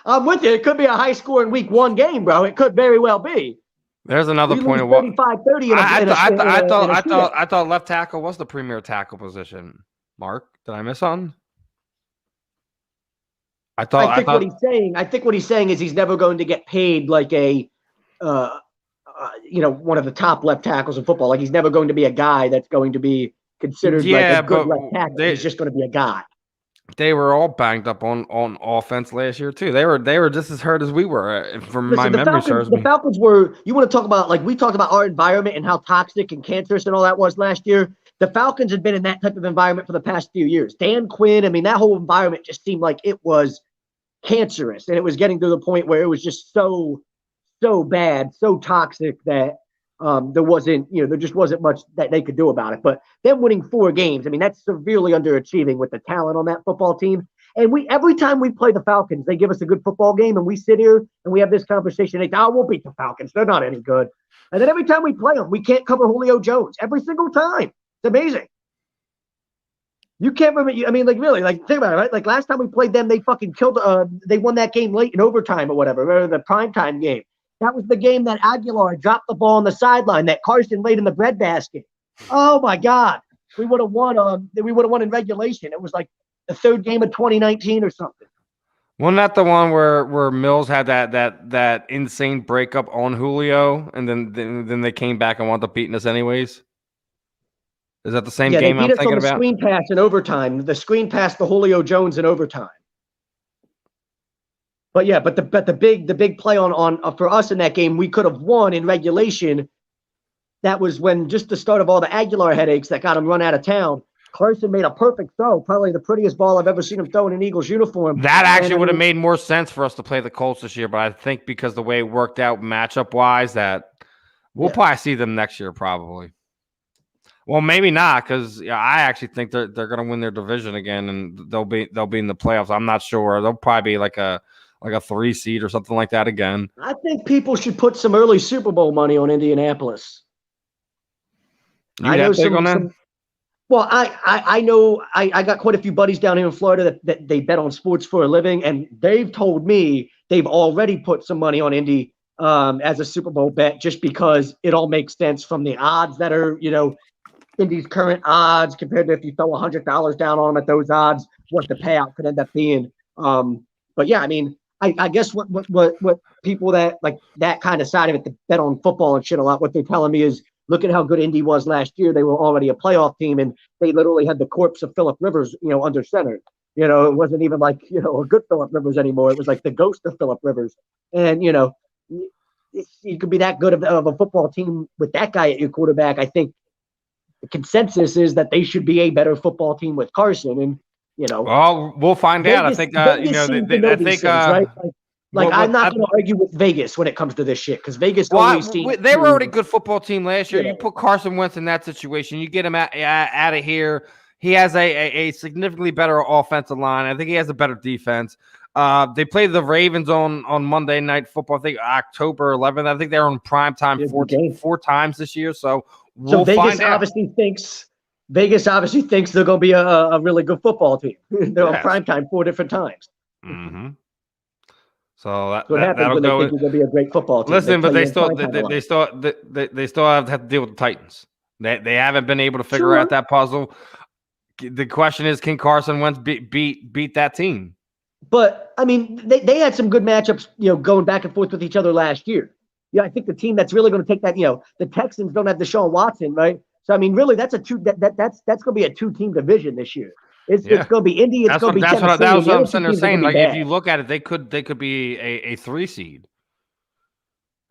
Speaker 3: I'm with you. It could be a high-scoring week 1 game, bro. It could very well be.
Speaker 1: There's another point of what 35-30. I thought left tackle was the premier tackle position. Mark, did I miss something? I think
Speaker 3: what he's saying is he's never going to get paid like a one of the top left tackles in football. Like, he's never going to be a guy that's going to be considered like a good left tackle. He's just going to be a guy.
Speaker 1: They were all banged up on offense last year too. They were just as hurt as we were. My memory serves me.
Speaker 3: The Falcons were. You want to talk about, we talked about our environment and how toxic and cancerous and all that was last year. The Falcons had been in that type of environment for the past few years. Dan Quinn. I mean, that whole environment just seemed like it was cancerous, and it was getting to the point where it was just so bad, so toxic that there just wasn't much that they could do about it. But them winning 4 games, I mean, that's severely underachieving with the talent on that football team. And every time we play the Falcons, they give us a good football game, and we sit here and we have this conversation. They say, we'll beat the Falcons. They're not any good. And then every time we play them, we can't cover Julio Jones every single time. It's amazing. You can't remember. I mean, really, think about it, right? Like, last time we played them, they fucking killed. They won that game late in overtime or whatever, or the primetime game. That was the game that Aguilar dropped the ball on the sideline that Carson laid in the breadbasket. Oh my God, we would have won. We would have won in regulation. It was like the 3rd game of 2019 or something.
Speaker 1: Wasn't that the one where Mills had that insane breakup on Julio, and then they came back and wound up beating us anyways? Is that the same game I'm thinking about?
Speaker 3: Screen pass in overtime. The screen pass to Julio Jones in overtime. But yeah, but the big play on for us in that game, we could have won in regulation. That was when just the start of all the Aguilar headaches that got him run out of town. Carson made a perfect throw, probably the prettiest ball I've ever seen him throw in an Eagles uniform.
Speaker 1: That actually would have made more sense for us to play the Colts this year, but I think because the way it worked out matchup wise, that we'll probably see them next year, probably. Well, maybe not, because I actually think they're going to win their division again, and they'll be in the playoffs. I'm not sure. They'll probably be like a 3 seed or something like that again.
Speaker 3: I think people should put some early Super Bowl money on Indianapolis.
Speaker 1: I know some.
Speaker 3: Well, I know I got quite a few buddies down here in Florida that they bet on sports for a living, and they've told me they've already put some money on Indy as a Super Bowl bet, just because it all makes sense from the odds that are, Indy's current odds compared to if you throw $100 down on them at those odds, what the payout could end up being. But yeah, I mean, I guess what people that like that kind of side of it that bet on football and shit a lot, what they're telling me is, look at how good Indy was last year. They were already a playoff team, and they literally had the corpse of Phillip Rivers, under center. You know, it wasn't even like, you know, a good Phillip Rivers anymore. It was like the ghost of Phillip Rivers. And, you know, you could be that good of a football team with that guy at your quarterback. I think the consensus is that they should be a better football team with Carson. And, you know,
Speaker 1: well, we'll find out. I think, you know, I think,
Speaker 3: right? Like I'm not going to argue with Vegas when it comes to this shit because Vegas always seems
Speaker 1: they were already a good football team last year.
Speaker 3: Yeah.
Speaker 1: You put Carson Wentz in that situation, you get him out of here. He has a significantly better offensive line. I think he has a better defense. They played the Ravens on Monday Night Football. I think October 11th. I think they're on prime time four times this year. So we'll
Speaker 3: Vegas
Speaker 1: find out.
Speaker 3: Vegas obviously thinks they're going to be a really good football team. They're on prime time 4 different times.
Speaker 1: Mm-hmm. So
Speaker 3: what happens when they think you're going to be a great football team.
Speaker 1: Listen, but they still have to deal with the Titans. They haven't been able to figure out that puzzle. The question is, can Carson Wentz beat that team?
Speaker 3: But I mean, they had some good matchups, you know, going back and forth with each other last year. Yeah, I think the team that's really going to take that, you know, the Texans don't have Deshaun Watson, right? So I mean, really, that's going to be a 2-team division this year. It's going to be Indy. It's going to be Tennessee.
Speaker 1: That's what I'm saying. Like, if you look at it, they could be a 3 seed.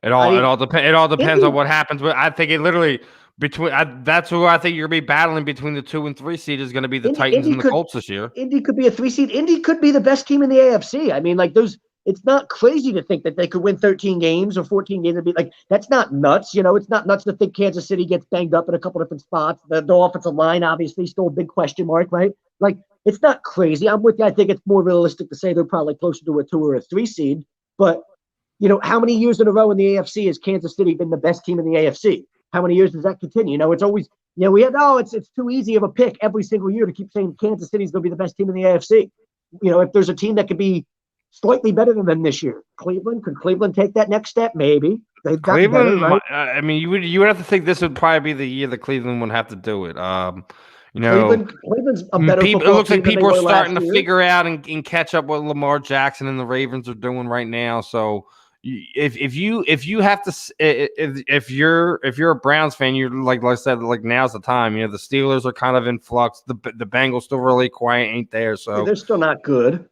Speaker 1: It all depends on what happens. But I think it literally that's who I think you're going to be battling between the 2 and 3 seed is going to be the Titans and the Colts this year.
Speaker 3: Indy could be a 3 seed. Indy could be the best team in the AFC. I mean, like it's not crazy to think that they could win 13 games or 14 games and be like, that's not nuts. You know, it's not nuts to think Kansas City gets banged up in a couple different spots. The offensive line, obviously, still a big question mark, right? Like, it's not crazy. I'm with you. I think it's more realistic to say they're probably closer to a 2 or a 3 seed. But, you know, how many years in a row in the AFC has Kansas City been the best team in the AFC? How many years does that continue? You know, it's always, you know, it's too easy of a pick every single year to keep saying Kansas City's going to be the best team in the AFC. You know, if there's a team that could be slightly better than them this year, could Cleveland take that next step? Maybe. They've got
Speaker 1: Cleveland,
Speaker 3: better, right?
Speaker 1: I mean, you would have to think this would probably be the year that Cleveland would have to do it. You know,
Speaker 3: Cleveland's a better
Speaker 1: it looks like
Speaker 3: people
Speaker 1: are starting to figure out and catch up what Lamar Jackson and the Ravens are doing right now. So if you're a Browns fan, you're like I said, like now's the time. You know, the Steelers are kind of in flux. The Bengals still really quiet, ain't there? So
Speaker 3: they're still not good.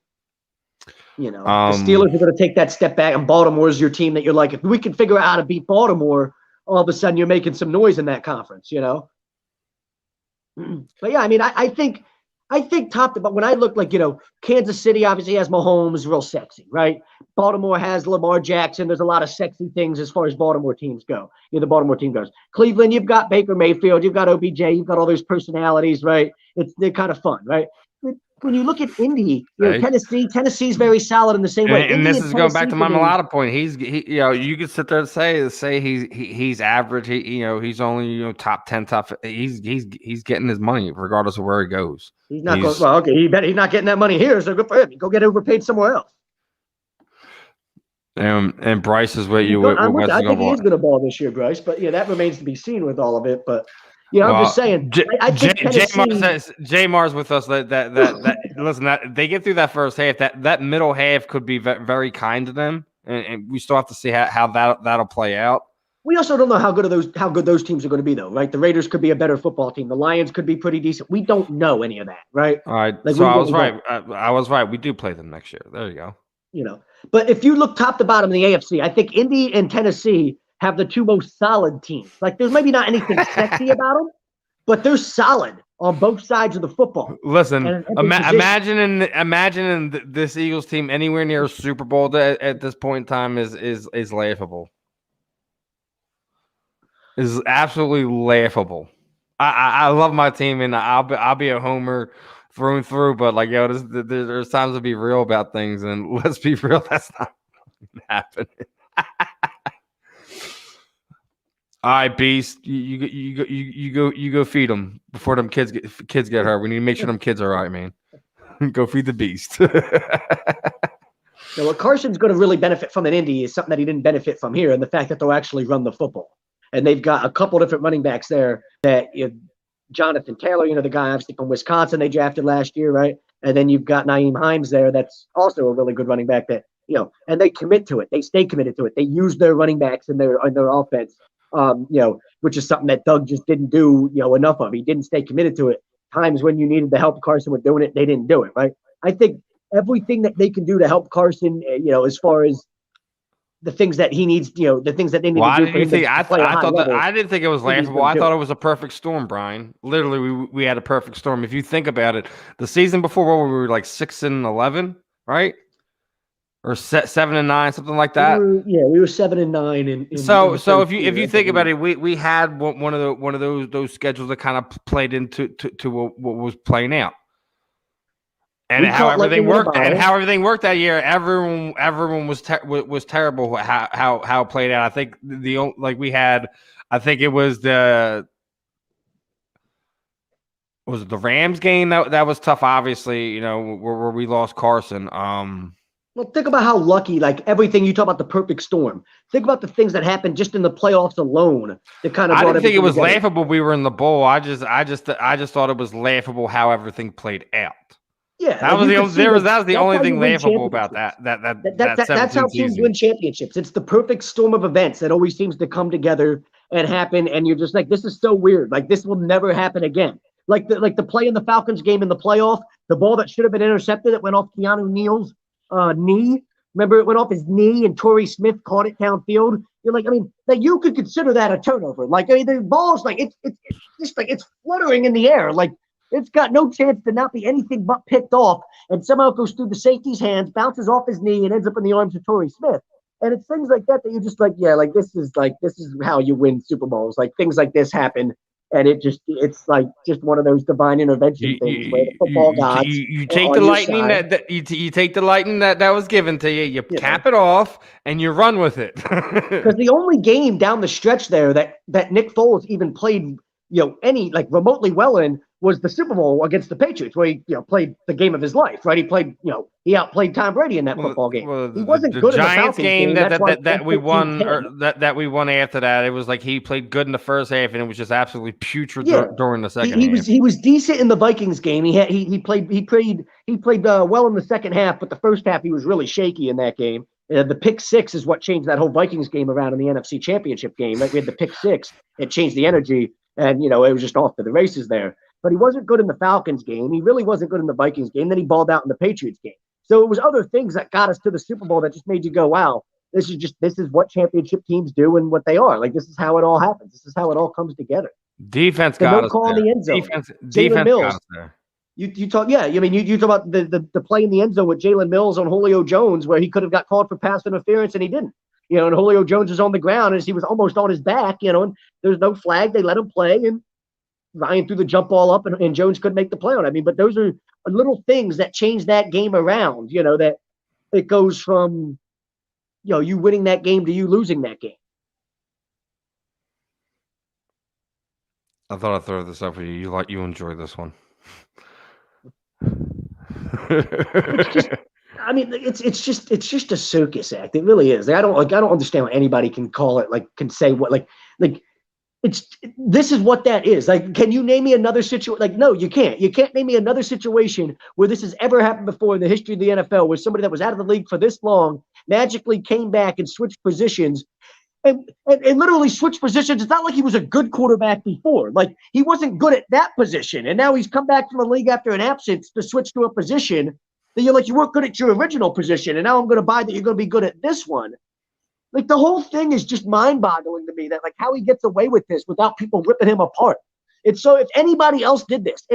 Speaker 3: You know, the Steelers are going to take that step back, and Baltimore is your team that you're like, if we can figure out how to beat Baltimore, all of a sudden you're making some noise in that conference. You know. But yeah, I mean, I think top to bottom, when I look like, you know, Kansas City obviously has Mahomes, real sexy, right? Baltimore has Lamar Jackson. There's a lot of sexy things as far as Baltimore teams go. You know, the Baltimore team goes. Cleveland, you've got Baker Mayfield, you've got OBJ, you've got all those personalities, right? They're kind of fun, right? But when you look at Indy, you know, Tennessee's very solid in the same way.
Speaker 1: And this is going back to my Mulata point. You know, you could sit there and say he's average. He's only, you know, top 10, he's getting his money regardless of where he goes.
Speaker 3: He's not going. Well, okay, he's not getting that money here, so good for him. Go get overpaid somewhere else.
Speaker 1: And Bryce is what you.
Speaker 3: I think he is going to ball this year, Bryce. But yeah, that remains to be seen with all of it. But. Yeah, I'm just saying. I think
Speaker 1: J Mar's with us. That listen, that they get through that first half. That middle half could be very kind to them, and we still have to see how that'll play out.
Speaker 3: We also don't know how good those teams are going to be, though, right? The Raiders could be a better football team. The Lions could be pretty decent. We don't know any of that, right?
Speaker 1: All right. Like, so I was right. I was right. We do play them next year. There you go.
Speaker 3: You know, but if you look top to bottom in the AFC, I think Indy and Tennessee have the 2 most solid teams. Like, there's maybe not anything sexy about them, but they're solid on both sides of the football.
Speaker 1: Listen, imagining this Eagles team anywhere near a Super Bowl at this point in time is laughable. Is absolutely laughable. I love my team, and I'll be a homer through and through. But like, yo, there's times to be real about things, and let's be real, that's not happening. All right, Beast, you go feed them before them kids get hurt. We need to make sure them kids are all right, man. Go feed the Beast.
Speaker 3: Now, what Carson's going to really benefit from in Indy is something that he didn't benefit from here, and the fact that they'll actually run the football. And they've got a couple different running backs there that Jonathan Taylor, you know, the guy obviously from Wisconsin they drafted last year, right? And then you've got Nyheim Hines there. That's also a really good running back that, you know, and they commit to it. They stay committed to it. They use their running backs in their offense, you know, which is something that Doug just didn't do, you know, enough of. He didn't stay committed to it. Times when you needed the help, Carson was doing it. They didn't do it, right? I think everything that they can do to help Carson, as far as the things that he needs, the things that they need to do for him to play at a high level.
Speaker 1: I didn't think it was
Speaker 3: I think he's
Speaker 1: laughable.
Speaker 3: gonna
Speaker 1: I
Speaker 3: do
Speaker 1: thought
Speaker 3: it.
Speaker 1: it was a perfect storm, Brian. Literally, we had a perfect storm. If you think about it, the season before we were like 6-11, right? Or 7-9, something like that.
Speaker 3: We were 7-9.
Speaker 1: So if you think about it, we had one of those schedules that kind of played into what was playing out. And how everything worked that year, everyone was terrible. How it played out. I think I think it was the Rams game that was tough. Obviously, where we lost Carson.
Speaker 3: Well, think about how lucky, like everything you talk about the perfect storm. Think about the things that happened just in the playoffs alone. That kind of
Speaker 1: I didn't think it was
Speaker 3: together.
Speaker 1: laughable. We were in the bowl. I just thought it was laughable how everything played out.
Speaker 3: Yeah,
Speaker 1: that was the only thing laughable about that.
Speaker 3: That's how teams win championships. It's the perfect storm of events that always seems to come together and happen, and you're just like, this is so weird. Like this will never happen again. Like the play in the Falcons game in the playoff, the ball that should have been intercepted that went off Keanu Neal's knee. Remember, it went off his knee, and Torrey Smith caught it downfield. You're like, like you could consider that a turnover. Like, the ball's like it's just like it's fluttering in the air. Like, it's got no chance to not be anything but picked off, and somehow goes through the safety's hands, bounces off his knee, and ends up in the arms of Torrey Smith. And it's things like that you're just like, yeah, like this is how you win Super Bowls. Like things like this happen, and it's like just one of those divine intervention things where the football gods.
Speaker 1: You take the lightning you take the lightning that was given to you. You cap it off and you run with it.
Speaker 3: Because the only game down the stretch there that Nick Foles even played, any like remotely well in was the Super Bowl against the Patriots, where he played the game of his life. Right, he played he outplayed Tom Brady in that football game. He wasn't good in the Falcons game
Speaker 1: that we won, or that we won after that. It was like he played good in the first half, and it was just absolutely putrid during the second half.
Speaker 3: He was decent in the Vikings game. He played well in the second half, but the first half he was really shaky in that game. The pick six is what changed that whole Vikings game around in the NFC Championship game. Like we had the pick six, it changed the energy, and it was just off to the races there. But he wasn't good in the Falcons game. He really wasn't good in the Vikings game. Then he balled out in the Patriots game. So it was other things that got us to the Super Bowl that just made you go, wow, this is what championship teams do and what they are. Like, this is how it all happens. This is how it all comes together.
Speaker 1: Defense got us there.
Speaker 3: In the end zone.
Speaker 1: Defense got us there.
Speaker 3: You talk, you talk about the play in the end zone with Jalen Mills on Julio Jones, where he could have got called for pass interference and he didn't. And Julio Jones was on the ground as he was almost on his back, and there's no flag. They let him play, and Ryan threw the jump ball up, and Jones couldn't make the play on it. But those are little things that change that game around, that it goes from, you winning that game to you losing that game.
Speaker 1: I thought I'd throw this up for you. You enjoy this one.
Speaker 3: It's just, it's just a circus act. It really is. I don't understand why anybody can call it, can say what, this is what that is. Like, can you name me another situation? Like, no, you can't. You can't name me another situation where this has ever happened before in the history of the NFL, where somebody that was out of the league for this long magically came back and switched positions and literally switched positions. It's not like he was a good quarterback before. Like, he wasn't good at that position, and now he's come back from the league after an absence to switch to a position that you weren't good at your original position, and now I'm going to buy that you're going to be good at this one. Like, the whole thing is just mind-boggling to me, that how he gets away with this without people ripping him apart. It's so, if anybody else did this,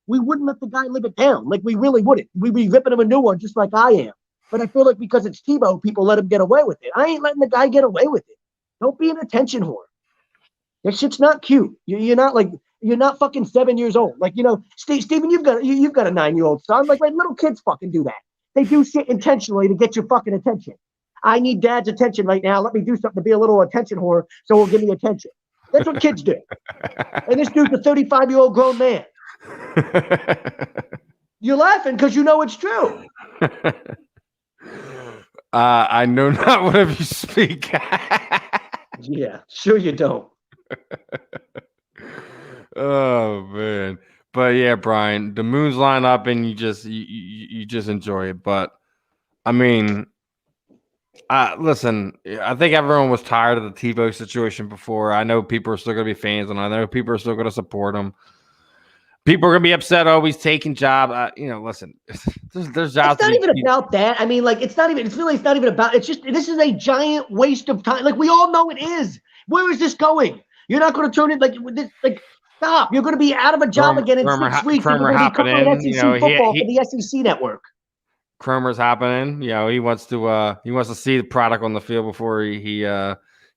Speaker 3: we wouldn't let the guy live it down. Like, we really wouldn't. We'd be ripping him a new one just like I am. But I feel like because it's Tebow, people let him get away with it. I ain't letting the guy get away with it. Don't be an attention whore. That shit's not cute. You're not fucking 7 years old. Steven, you've got a 9-year-old son. Like little kids fucking do that. They do shit intentionally to get your fucking attention. I need dad's attention right now. Let me do something to be a little attention whore so he'll give me attention. That's what kids do. And this dude's a 35-year-old grown man. You're laughing because you know it's true.
Speaker 1: I know not whatever you speak.
Speaker 3: Yeah, sure you don't.
Speaker 1: Oh, man. But yeah, Brian, the moons line up and you just enjoy it. But I mean, listen, I think everyone was tired of the Tebow situation before. I know people are still going to be fans, and I know people are still going to support him. People are gonna be upset. Oh, he's taking job. Listen, there's jobs.
Speaker 3: It's not even about that. I mean, like, it's not even. It's really. It's not even about. It's just. This is a giant waste of time. Like, we all know it is. Where is this going? You're not going to turn it like this. Like, stop. You're going to be out of a job again in 6 weeks. You're going to be covering SEC football for the SEC network.
Speaker 1: Cromer's hopping in. He wants to see the product on the field before he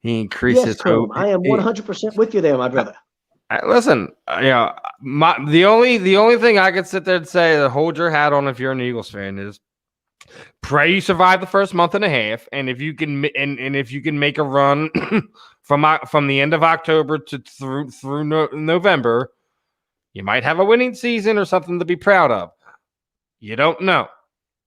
Speaker 1: increases.
Speaker 3: Yes, Chrome. I am 100% with you there, my brother.
Speaker 1: Listen, the only thing I could sit there and say to hold your hat on if you're an Eagles fan is pray you survive the first month and a half, and if you can if you can make a run from the end of October to through November, you might have a winning season or something to be proud of. You don't know.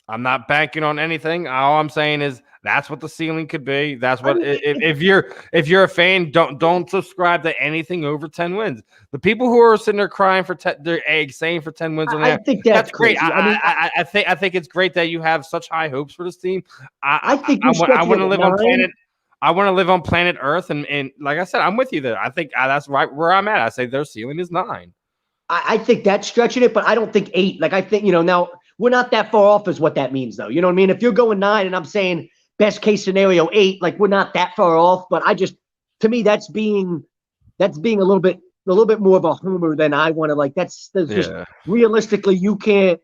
Speaker 1: I'm not banking on anything. All I'm saying is that's what the ceiling could be. That's what if you're a fan, don't subscribe to anything over 10 wins. The people who are sitting there crying for their eggs, saying for 10 wins,
Speaker 3: I think that's
Speaker 1: great.
Speaker 3: I
Speaker 1: think it's great that you have such high hopes for this team.
Speaker 3: I think
Speaker 1: I want to live on planet. I want to live on planet Earth, and like I said, I'm with you there. I think that's right where I'm at. I say their ceiling is 9.
Speaker 3: I think that's stretching it, but I don't think 8. Like, I think now we're not that far off, is what that means, though. You know what I mean? If you're going 9, and I'm saying best case scenario 8, like, we're not that far off. But to me, that's being a little bit more of a homer than I want to. Like, that's just realistically, you can't.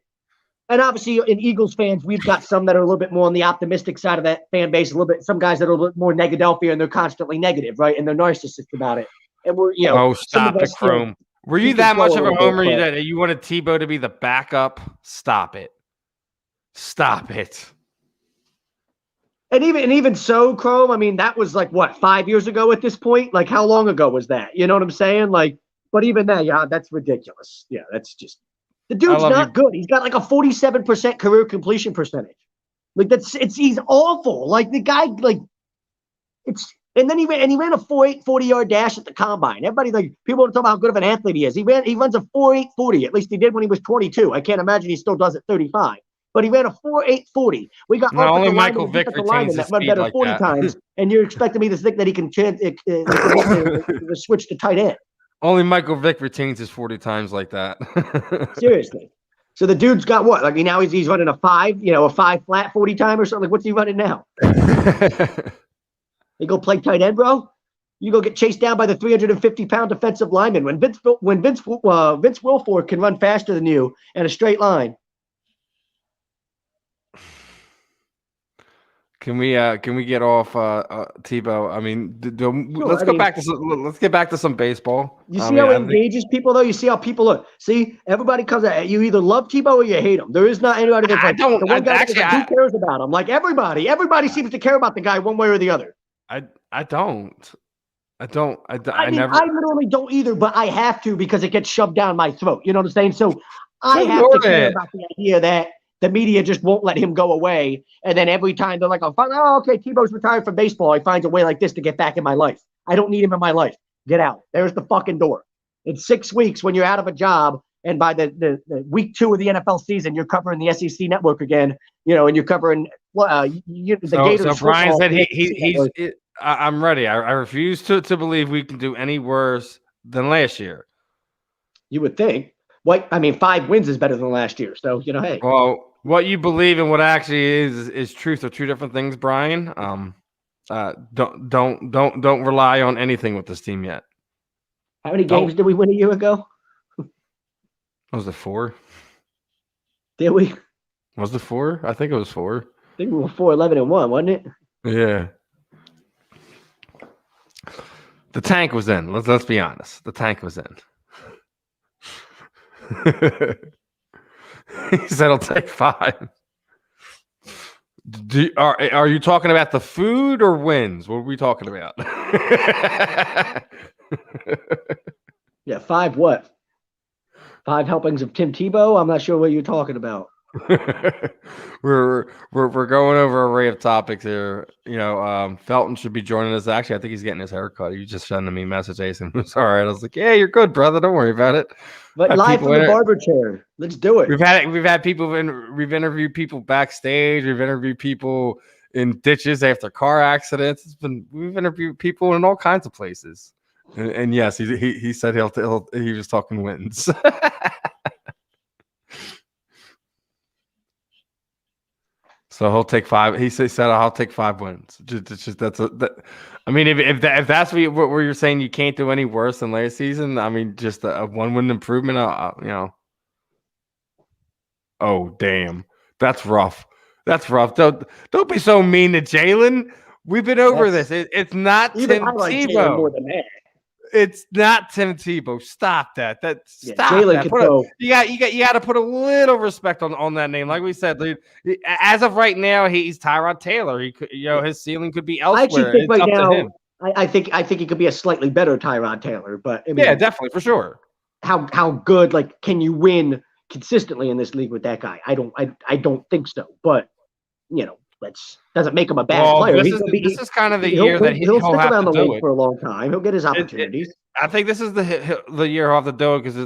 Speaker 3: And obviously, in Eagles fans, we've got some that are a little bit more on the optimistic side of that fan base. A little bit, some guys that are a little bit more Negadelphia, and they're constantly negative, right? And they're narcissists about it. And we're,
Speaker 1: stop it, Chrome. Were you that much of a homer that you wanted Tebow to be the backup? Stop it. Stop it.
Speaker 3: And even so, Chrome, I mean, that was like, what, 5 years ago at this point? Like, how long ago was that? You know what I'm saying? Like, but even that, that's ridiculous. Yeah, that's just – the dude's not good. He's got like a 47% career completion percentage. Like, he's awful. Like, the guy, like, and then he ran a 4.8 40-yard dash at the combine. Everybody, like, people want to talk about how good of an athlete he is. He runs a 4.8 40. At least he did when he was 22. I can't imagine he still does at 35. But he ran a 4.8 40. We got
Speaker 1: only Michael Vick retains his speed like
Speaker 3: 40
Speaker 1: that.
Speaker 3: times, and you're expecting me to think that he can switch to tight end.
Speaker 1: Only Michael Vick retains his 40 times like that.
Speaker 3: Seriously. So the dude's got what? Like, now he's running a 5, a 5 flat 40 time or something. Like, what's he running now? You go play tight end, bro? You go get chased down by the 350-pound defensive lineman. When Vince Wilfork can run faster than you in a straight line.
Speaker 1: Can we get off Tebow? I mean, let's get back to some baseball.
Speaker 3: You see how it engages people, though. You see how people look. See, everybody comes at you. Either love Tebow or you hate him. There is not anybody that's like, who cares about him? Like, everybody seems to care about the guy one way or the other.
Speaker 1: I don't. I
Speaker 3: literally don't either, but I have to because it gets shoved down my throat. You know what I'm saying? So I have to care about the idea that the media just won't let him go away. And then every time they're like, oh, okay, Tebow's retired from baseball. He finds a way like this to get back in my life. I don't need him in my life. Get out. There's the fucking door. In 6 weeks, when you're out of a job, and by the week 2 of the NFL season, you're covering the SEC network again, and you're covering the Gators.
Speaker 1: So Brian said I'm ready. I refuse to believe we can do any worse than last year.
Speaker 3: You would think. 5 wins is better than last year. So, hey.
Speaker 1: Well, what you believe and what actually is truth are 2 different things, Brian. Don't rely on anything with this team yet.
Speaker 3: How many games did we win a year ago?
Speaker 1: Was it 4?
Speaker 3: Did we?
Speaker 1: Was it 4? I think it was 4.
Speaker 3: I think we were 4-11-1, wasn't it?
Speaker 1: Yeah. The tank was in. Let's be honest. The tank was in. He said I'll take 5. Are you talking about the food or wins? What are we talking about?
Speaker 3: Yeah, 5 what? 5 helpings of Tim Tebow? I'm not sure what you're talking about.
Speaker 1: We're going over an array of topics here. Felton should be joining us. Actually, I think he's getting his haircut. He just sent me a message. Jason was all right. I was like, yeah, you're good, brother. Don't worry about it.
Speaker 3: But live from the barber chair. Let's do it.
Speaker 1: We've had people we've interviewed people backstage. We've interviewed people in ditches after car accidents. We've interviewed people in all kinds of places. And yes, he said he was talking wins. So he'll take 5. He said I'll take 5 wins. Just I mean, if that's what you're saying, you can't do any worse than last season. I mean, just a 1-win improvement. You know. Oh damn, that's rough. That's rough. Don't be so mean to Jalen. We've been over this. It's not
Speaker 3: Even
Speaker 1: Tim
Speaker 3: I like Jalen more
Speaker 1: Tebow.
Speaker 3: than that.
Speaker 1: It's not Tim Tebow. Stop that. Stop
Speaker 3: Jalen
Speaker 1: that.
Speaker 3: could go.
Speaker 1: You got to put a little respect on that name. Like we said, dude, as of right now, he's Tyrod Taylor. He could, his ceiling could be
Speaker 3: I actually
Speaker 1: elsewhere.
Speaker 3: think
Speaker 1: It's
Speaker 3: right
Speaker 1: up to
Speaker 3: now,
Speaker 1: him.
Speaker 3: I think he could be a slightly better Tyrod Taylor. But I mean,
Speaker 1: Yeah, definitely for sure.
Speaker 3: How good? Like, can you win consistently in this league with that guy? I don't think so. But doesn't make him a bad player.
Speaker 1: This is kind of the year that
Speaker 3: he'll stick
Speaker 1: have
Speaker 3: around
Speaker 1: to
Speaker 3: the
Speaker 1: do
Speaker 3: league
Speaker 1: it
Speaker 3: for a long time. He'll get his opportunities.
Speaker 1: I think this is the year he'll have to do it because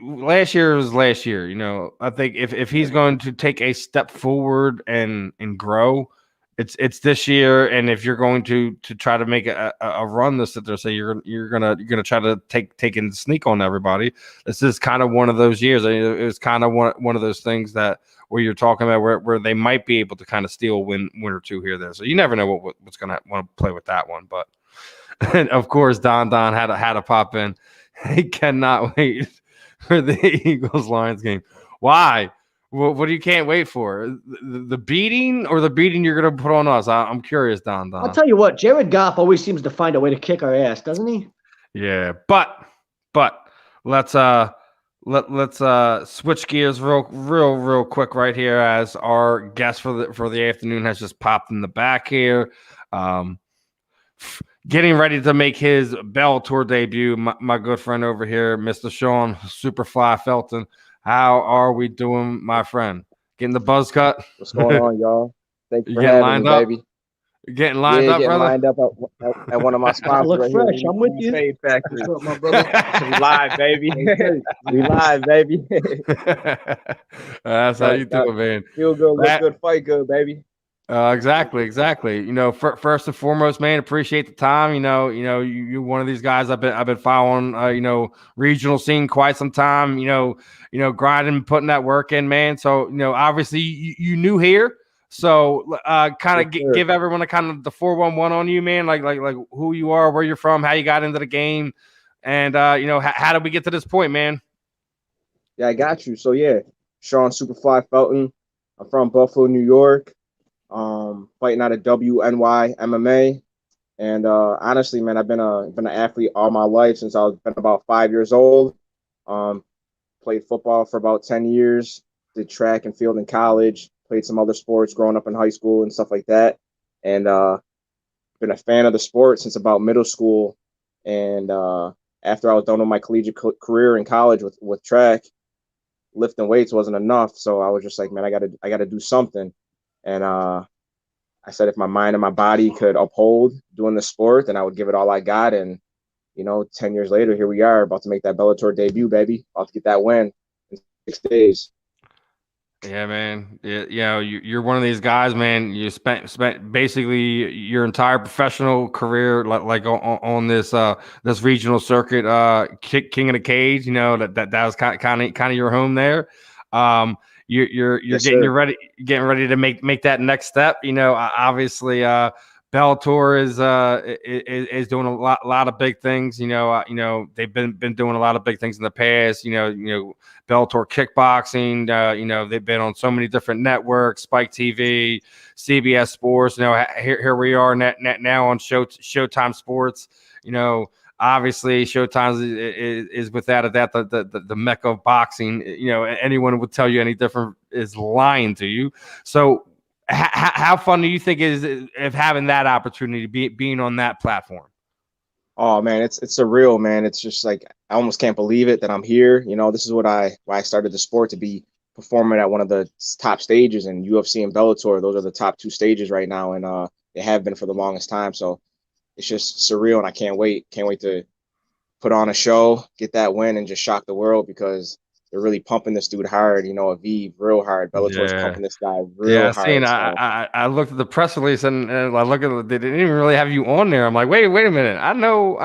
Speaker 1: last year was last year. You know, I think if he's going to take a step forward and grow, it's this year. And if you're going to try to make a run this, that they're saying you're gonna try to take and sneak on everybody. This is kind of one of those years. It was kind of one of those things that where you're talking about where they might be able to kind of steal a win or two here or there. So you never know what's gonna want to play with that one, but. And of course, Don had to pop in. He cannot wait for the Eagles Lions game. Why? What do you can't wait for? The beating or the beating you're going to put on us? I'm curious, Don.
Speaker 3: I'll tell you what, Jared Goff always seems to find a way to kick our ass, doesn't he?
Speaker 1: Yeah, but let's switch gears real quick right here as our guest for the afternoon has just popped in the back here. Getting ready to make his Bellator debut, my good friend over here, Mr. Sean SuperFly Felton. How are we doing, my friend? Getting the buzz cut?
Speaker 5: What's going on, y'all? Thank you for
Speaker 1: getting
Speaker 5: having me,
Speaker 1: up?
Speaker 5: baby.
Speaker 1: Getting lined up, brother?
Speaker 5: Lined up at one of my spots
Speaker 3: Look
Speaker 5: right
Speaker 3: fresh.
Speaker 5: here.
Speaker 3: I'm with you.
Speaker 5: Fade Factory. What's up, my brother? We live, baby. We live, baby.
Speaker 1: That's how you do it, man.
Speaker 5: Feel good, look good, fight good, baby.
Speaker 1: Exactly. You know, first and foremost, man, appreciate the time. You're one of these guys I've been following. Regional scene quite some time. Grinding, putting that work in, man. So obviously you new here. So kind of give everyone a kind of the 411 on you, man. Like who you are, where you're from, how you got into the game, and how did we get to this point, man?
Speaker 5: Yeah, I got you. So yeah, Sean SuperFly Felton. I'm from Buffalo, New York. Fighting out of WNY MMA, and honestly, man, I've been an athlete all my life since I've been about 5 years old. Played football for about 10 years, did track and field in college, played some other sports growing up in high school and stuff like that, and been a fan of the sport since about middle school. And after I was done with my collegiate career in college with track, lifting weights wasn't enough, so I was just like, man, I gotta do something. And I said if my mind and my body could uphold doing the sport, then I would give it all I got. And, 10 years later, here we are about to make that Bellator debut, baby. About to get that win in 6 days.
Speaker 1: Yeah, man. You're one of these guys, man. You spent basically your entire professional career like on this this regional circuit, king of the cage. That was kind of your home there. You're
Speaker 5: Yes,
Speaker 1: getting
Speaker 5: sir.
Speaker 1: getting ready to make that next step. Obviously, Bellator is doing a lot of big things. They've been doing a lot of big things in the past. Bellator kickboxing. They've been on so many different networks, Spike TV, CBS Sports. Here we are now on Showtime Sports. Obviously, Showtime is without a doubt the mecca of boxing. Anyone would tell you any different is lying to you. So, how fun do you think is of having that opportunity, being on that platform?
Speaker 5: Oh man, it's surreal, man. It's just like I almost can't believe it that I'm here. This is why I started the sport, to be performing at one of the top stages, and UFC and Bellator. Those are the top 2 stages right now, and they have been for the longest time. So it's just surreal, and I can't wait to put on a show, get that win, and just shock the world, because really pumping this dude hard. You know, Aviv real hard. Bellator's
Speaker 1: Yeah.
Speaker 5: pumping this guy
Speaker 1: Yeah,
Speaker 5: real hard. So.
Speaker 1: I looked at the press release and I look at they didn't even really have you on there. I'm like, wait a minute. I know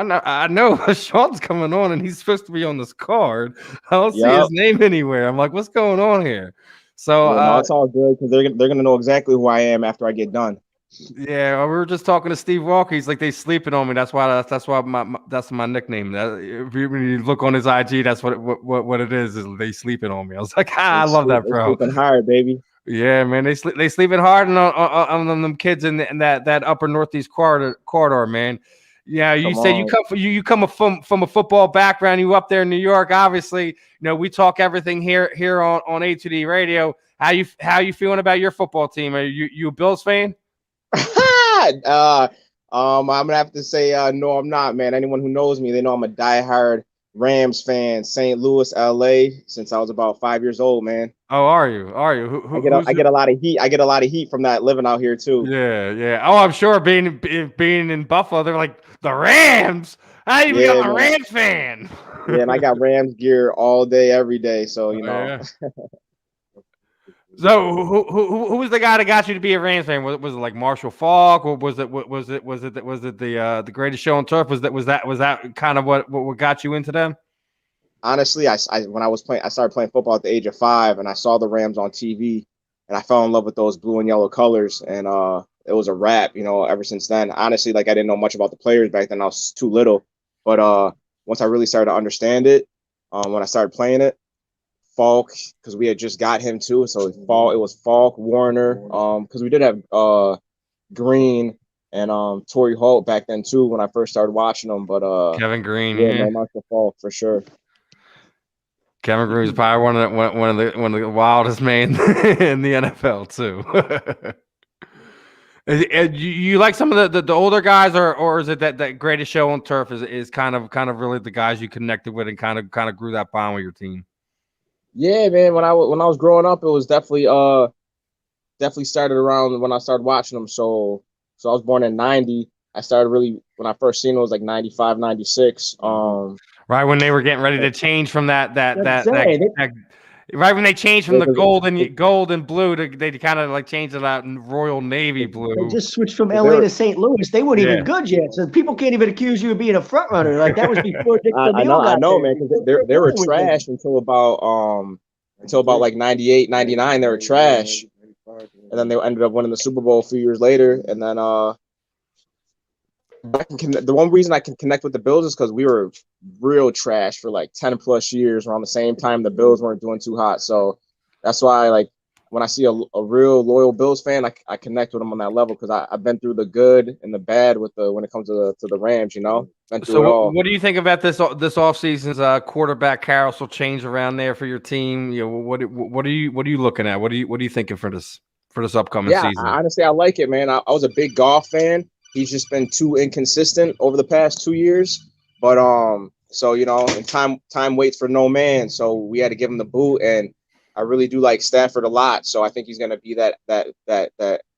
Speaker 1: Sean's coming on and he's supposed to be on this card. I don't see his name anywhere. I'm like, what's going on here? So
Speaker 5: yeah, no, it's all good because they're gonna know exactly who I am after I get done.
Speaker 1: Yeah, we were just talking to Steve Walker. He's like, they sleeping on me. That's why that's my nickname. When you look on his IG, that's what it is they sleeping on me. I was like, I love that, bro.
Speaker 5: Sleeping hard, baby.
Speaker 1: Yeah, man, they sleeping hard on them kids in that upper northeast corridor, man. Yeah, you come from a football background. You up there in New York, obviously. You know, we talk everything here on A2D Radio. How you feeling about your football team? Are you a Bills fan?
Speaker 5: I'm gonna have to say no, I'm not, man. Anyone who knows me, they know I'm a diehard Rams fan. St. Louis, LA, since I was about 5 years old, man.
Speaker 1: Oh, are you?
Speaker 5: I get a lot of heat. I get a lot of heat from that living out here too.
Speaker 1: Yeah. Oh, I'm sure being in Buffalo, they're like the Rams. How you become a Rams fan?
Speaker 5: Yeah, and I got Rams gear all day, every day. So you know.
Speaker 1: Yeah. So who was the guy that got you to be a Rams fan? Was it like Marshall Faulk, or was it the Greatest Show on Turf? Was that kind of what got you into them?
Speaker 5: Honestly, when I started playing football at the age of 5, and I saw the Rams on TV, and I fell in love with those blue and yellow colors, and it was a wrap. You know, ever since then. Honestly, like I didn't know much about the players back then. I was too little, but once I really started to understand it, when I started playing it. Falk, because we had just got him too. So it was Falk, Warner, because we did have Green and Torrey Holt back then too when I first started watching them. But
Speaker 1: Kevin Green,
Speaker 5: no, Marshall Falk for sure.
Speaker 1: Kevin Green is probably one of the wildest men in the NFL too. You like some of the older guys, or is it that Greatest Show on Turf is kind of really the guys you connected with and kind of grew that bond with your team?
Speaker 5: Yeah, man. When I was growing up, it was definitely started around when I started watching them. So I was born in 90. I started really when I first seen it was like 95, 96.
Speaker 1: Right when they were getting ready to change from that right when they changed from the gold and blue they kind of like changed it out in Royal Navy blue.
Speaker 3: They just switched from LA to St. Louis. They weren't even good yet, so people can't even accuse you of being a front runner. Like that was before Dick
Speaker 5: I know, man. Because they were trash until about like 98, 99. They were trash, and then they ended up winning the Super Bowl a few years later. And then the one reason I can connect with the Bills is because we were real trash for like 10 plus years around the same time the Bills weren't doing too hot. So that's why, like, when I see a real loyal Bills fan, I connect with them on that level because I've been through the good and the bad when it comes to the Rams, you know.
Speaker 1: So what do you think about this offseason's quarterback carousel change around there for your team? You know, what are you looking at? What are you thinking for this upcoming season?
Speaker 5: Honestly, I like it, man. I was a big Goff fan. He's just been too inconsistent over the past 2 years. But so you know, and time waits for no man. So we had to give him the boot, and I really do like Stafford a lot. So I think he's gonna be that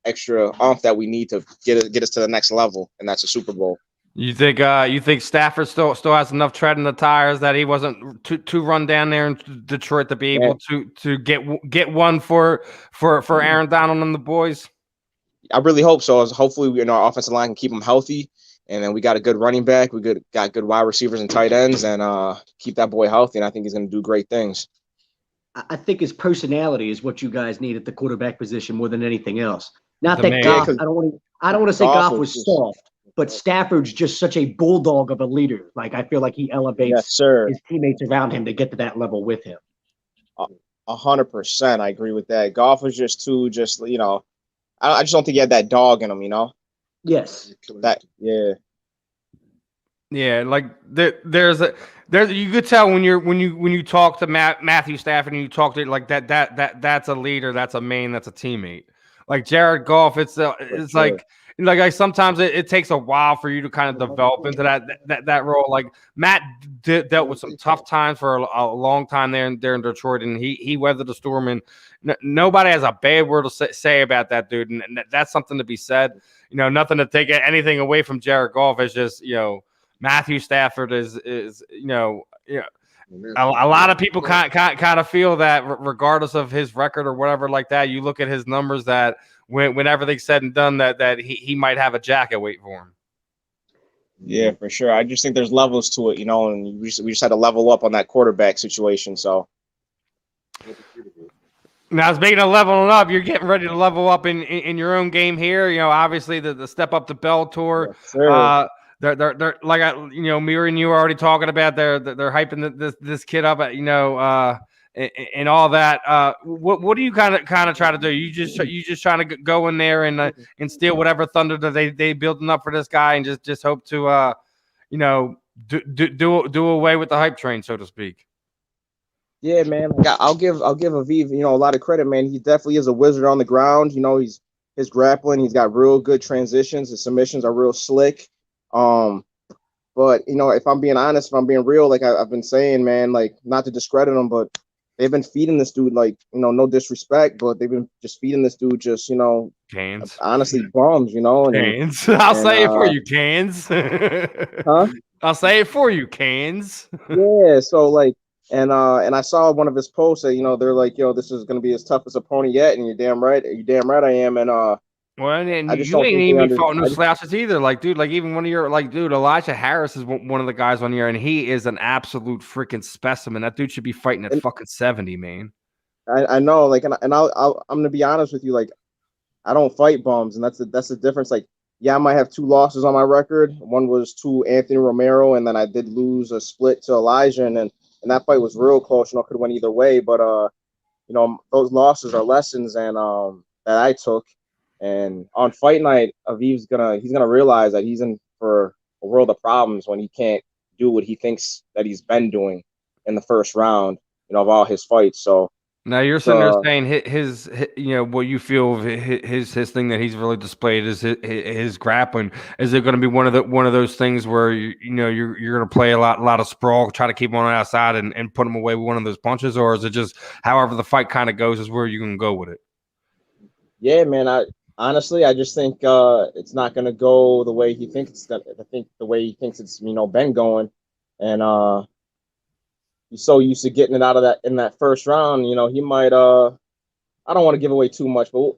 Speaker 5: extra oomph that we need to get us to the next level, and that's a Super Bowl.
Speaker 1: You think Stafford still has enough tread in the tires that he wasn't too run down there in Detroit to be able to get one for Aaron Donald and the boys?
Speaker 5: I really hope so. Hopefully, our offensive line can keep him healthy, and then we got a good running back. We got good wide receivers and tight ends, and keep that boy healthy. And I think he's going to do great things.
Speaker 3: I think his personality is what you guys need at the quarterback position more than anything else. Not that Goff. I don't want to say Goff was soft, but Stafford's just such a bulldog of a leader. Like I feel like he elevates his teammates around him to get to that level with him.
Speaker 5: 100%, I agree with that. Goff was just too, you know. I just don't think he had that dog in him, you know.
Speaker 3: Yes.
Speaker 1: Yeah, like there's you could tell when you talk to Matthew Stafford and you talk to like that's a leader, that's a man, that's a teammate. Like Jared Goff, it's like sometimes it takes a while for you to kind of develop into that role. Like Matt dealt with some tough times for a long time there in Detroit, and he weathered the storm. And nobody has a bad word to say about that dude, and that's something to be said. You know, nothing to take anything away from Jared Goff. It's just, you know, Matthew Stafford is you know. A lot of people kind of feel that regardless of his record or whatever like that, you look at his numbers that when everything's said and done, that he might have a jacket wait for him.
Speaker 5: Yeah, for sure. I just think there's levels to it, and we just had to level up on that quarterback situation. So
Speaker 1: now, speaking of leveling up, you're getting ready to level up in your own game here. Obviously the step up to Bellator.
Speaker 5: yes,
Speaker 1: They're like me and you are already talking about. They're hyping this kid up, and all that. What do you kind of try to do? You just trying to go in there and steal whatever thunder that they building up for this guy, and just hope to do away with the hype train, so to speak.
Speaker 5: yeah, man. I'll give Aviv a lot of credit, man. He definitely is a wizard on the ground. His grappling. He's got real good transitions. His submissions are real slick. But if I'm being honest, if I'm being real, like I've been saying, man, like not to discredit him, but they've been feeding this dude, like, no disrespect, but they've been just feeding this dude just,
Speaker 1: Cans.
Speaker 5: honestly bums,
Speaker 1: Cans. I'll say it for you, Cans.
Speaker 5: Huh?
Speaker 1: I'll say it for you, Cans.
Speaker 5: Yeah. So like, and I saw one of his posts that, they're like, yo, this is going to be his toughest opponent yet. And you're damn right I am. And,
Speaker 1: well, and
Speaker 5: I just
Speaker 1: you
Speaker 5: don't
Speaker 1: ain't
Speaker 5: think
Speaker 1: even
Speaker 5: they
Speaker 1: fought no
Speaker 5: under-
Speaker 1: slouches either. Like, dude, like even one of your dude, Elijah Harris is one of the guys on here, and he is an absolute freaking specimen. That dude should be fighting at fucking 70, man.
Speaker 5: I know, like, and I'm gonna be honest with you, like, I don't fight bums, and that's the difference. Like, yeah, I might have 2 losses on my record. One was to Anthony Romero, and then I did lose a split to Elijah, and that fight was real close. Could have went either way, but those losses are lessons, and that I took. And on fight night, Aviv's gonna realize that he's in for a world of problems when he can't do what he thinks that he's been doing in the first round, of all his fights. So
Speaker 1: now you're sitting there saying his what you feel his thing that he's really displayed is his grappling. Is it going to be one of those things where you're going to play a lot of sprawl, try to keep him on the outside and put him away with one of those punches, or is it just however the fight kind of goes is where you can go with it?
Speaker 5: Yeah, man. Honestly, I just think it's not going to go the way he thinks it's going to. I think the way he thinks it's, been going. And he's so used to getting it out of that in that first round, he might, I don't want to give away too much, but,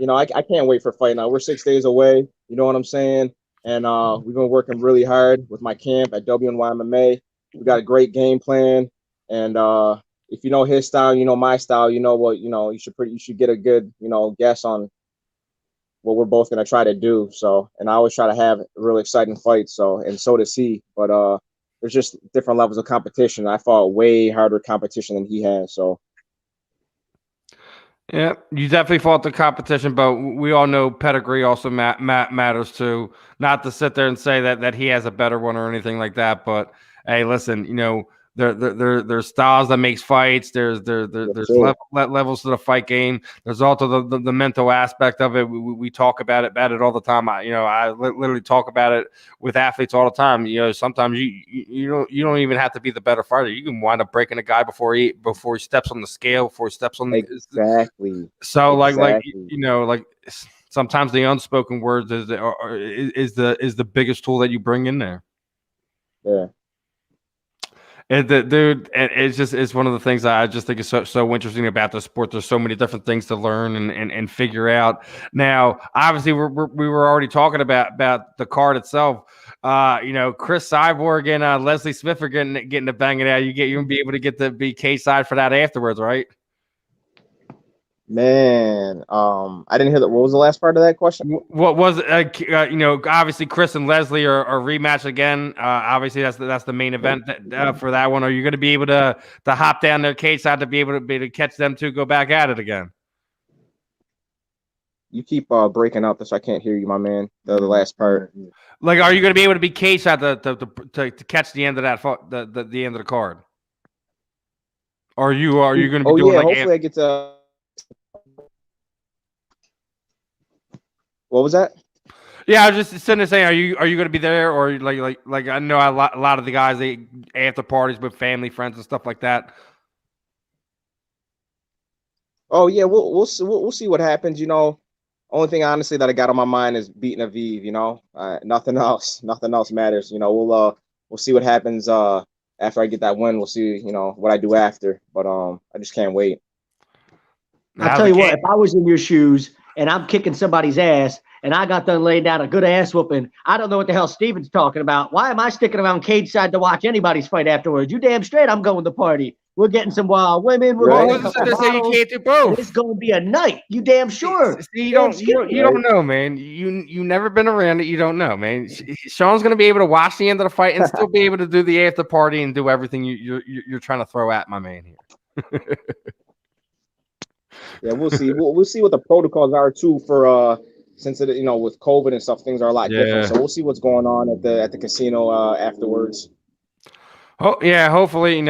Speaker 5: I can't wait for fight now. We're 6 days away. You know what I'm saying? And we've been working really hard with my camp at WNY MMA. We got a great game plan. And if you know his style, my style, you should get a good, guess on what we're both going to try to do. So, and I always try to have really exciting fights. So, and so does he, but there's just different levels of competition. I fought way harder competition than he has. So,
Speaker 1: yeah, you definitely fought the competition, but we all know pedigree also matters too. Not to sit there and say that he has a better one or anything like that, but hey, listen, there's styles that makes fights. There's levels to the fight game. There's also the mental aspect of it. We talk about it all the time. I literally talk about it with athletes all the time. Sometimes you don't even have to be the better fighter. You can wind up breaking a guy before he steps on the scale, before he steps on
Speaker 5: exactly.
Speaker 1: So
Speaker 5: exactly.
Speaker 1: like sometimes the unspoken words is the biggest tool that you bring in there.
Speaker 5: Yeah.
Speaker 1: And dude, it's one of the things I just think is so interesting about the sport. There's so many different things to learn and figure out. Now, obviously, we were already talking about the card itself. Chris Cyborg and Leslie Smith are getting to bang it out. You'll be able to get to be K-side for that afterwards, right?
Speaker 5: Man, I didn't hear that. What was the last part of that question?
Speaker 1: What was it? Obviously Chris and Leslie are rematch again. Obviously that's the main event for that one. Are you going to be able to hop down their cage side to be able to catch them to go back at it again?
Speaker 5: You keep breaking up, so I can't hear you, my man. The last part.
Speaker 1: Like, are you going to be able to be cage side to catch the end of that the end of the card? Or are you going to be doing
Speaker 5: hopefully I get to. What was that?
Speaker 1: Yeah, I was just sitting there saying, are you going to be there, or like I know a lot of the guys, they after parties with family, friends, and stuff like that.
Speaker 5: Oh yeah, we'll see what happens. Only thing honestly that I got on my mind is beating Aviv. Nothing else matters. We'll see what happens at after I get that win, we'll see, what I do after. But I just can't wait.
Speaker 3: I'll tell you what, if I was in your shoes and I'm kicking somebody's ass and I got done laying down a good ass whooping, I don't know what the hell Steven's talking about. Why am I sticking around cage side to watch anybody's fight afterwards? You damn straight I'm going to party. We're getting some wild women. We're getting a couple
Speaker 1: say you can't do both.
Speaker 3: It's going to be a night. You damn sure.
Speaker 1: See, you don't know, man. You never been around it. You don't know, man. Sean's going to be able to watch the end of the fight and still be able to do the after party and do everything you're trying to throw at my man here.
Speaker 5: Yeah, we'll see. We'll see what the protocols are too for since it, with COVID and stuff, things are a lot different. So we'll see what's going on at the casino afterwards.
Speaker 1: Oh yeah, hopefully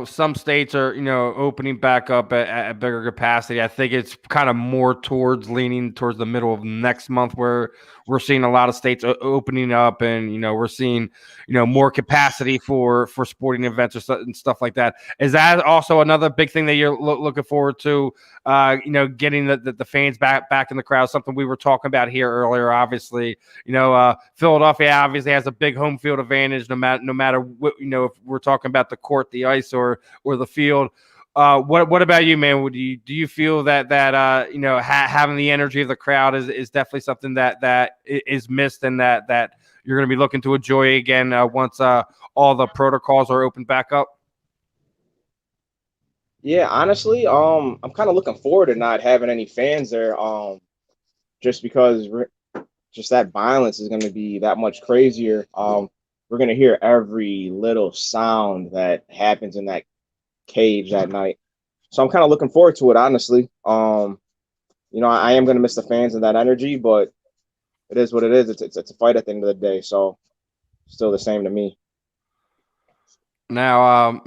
Speaker 1: some states are opening back up at bigger capacity. I think it's kind of more leaning towards the middle of next month where we're seeing a lot of states opening up, and we're seeing more capacity for sporting events and stuff like that. Is that also another big thing that you're looking forward to? Getting the fans back in the crowd, something we were talking about here earlier. Obviously, Philadelphia obviously has a big home field advantage, no matter what, if we're talking about the court, the ice, or the field. What about you, man? Do you feel that having the energy of the crowd is definitely something that is missed, and that you're going to be looking to enjoy again once all the protocols are opened back up?
Speaker 5: Yeah, honestly, I'm kind of looking forward to not having any fans there, just because just that violence is going to be that much crazier. We're going to hear every little sound that happens in that cage that night. So I'm kind of looking forward to it, honestly. I am going to miss the fans and that energy, but it is what it is. It's a fight at the end of the day, so still the same to me.
Speaker 1: Now,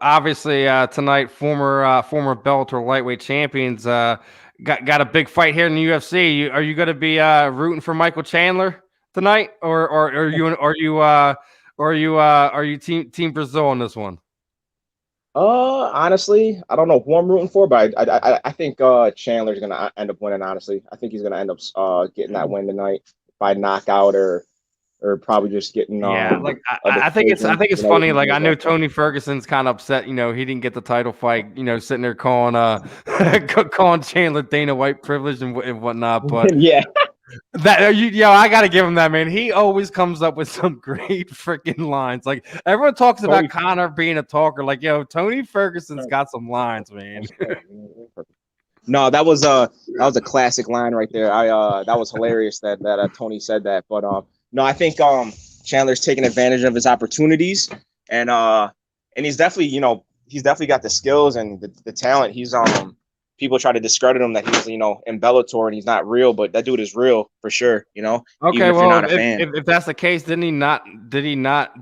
Speaker 1: obviously tonight, former Bellator lightweight champions got a big fight here in the UFC. Are you going to be rooting for Michael Chandler tonight, or are you team Brazil on this one?
Speaker 5: Honestly, I don't know who I'm rooting for, but I think Chandler's going to end up winning. Honestly, I think he's going to end up getting that win tonight by knockout or probably just getting
Speaker 1: I think it's funny. Like, I know Tony Ferguson's kind of upset, he didn't get the title fight, sitting there calling calling Chandler Dana White privilege and whatnot, but
Speaker 5: yeah.
Speaker 1: I gotta give him that, man. He always comes up with some great freaking lines. Like, everyone talks about Conor being a talker. Like, Tony Ferguson's got some lines, man.
Speaker 5: No, that was a classic line right there. That was hilarious that Tony said that. But no, I think Chandler's taking advantage of his opportunities, and he's definitely got the skills and the talent. He's people try to discredit him that he's in Bellator and he's not real, but that dude is real for sure.
Speaker 1: Okay, well, if that's the case, did he not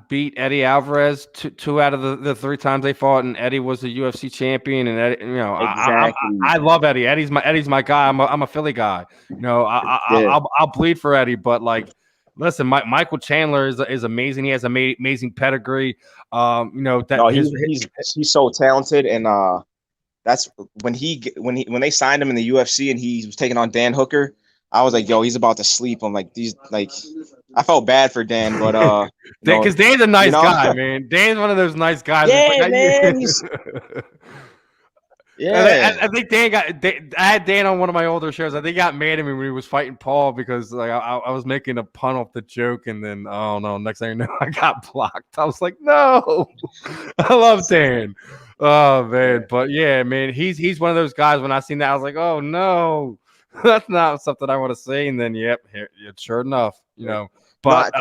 Speaker 1: beat Eddie Alvarez two out of the three times they fought, and Eddie was a UFC champion, and Eddie,
Speaker 5: exactly.
Speaker 1: I love Eddie. Eddie's my guy. I'm a Philly guy. I'll bleed for Eddie, but like, listen, Michael Chandler is amazing. He has amazing pedigree.
Speaker 5: He's so talented, and that's when they signed him in the UFC and he was taking on Dan Hooker. I was like, yo, he's about to sleep. I'm like, I felt bad for Dan, but
Speaker 1: because Dan's a nice guy, man. Dan's one of those nice guys.
Speaker 5: Yeah, man.
Speaker 1: Yeah, I think I had Dan on one of my older shows. I think he got mad at me when he was fighting Paul because like I was making a pun off the joke, and then next thing you know, I got blocked. I was like, no, I love Dan. Oh man, but yeah, man, he's one of those guys. When I seen that, I was like, oh no, that's not something I want to see. And then, sure enough, But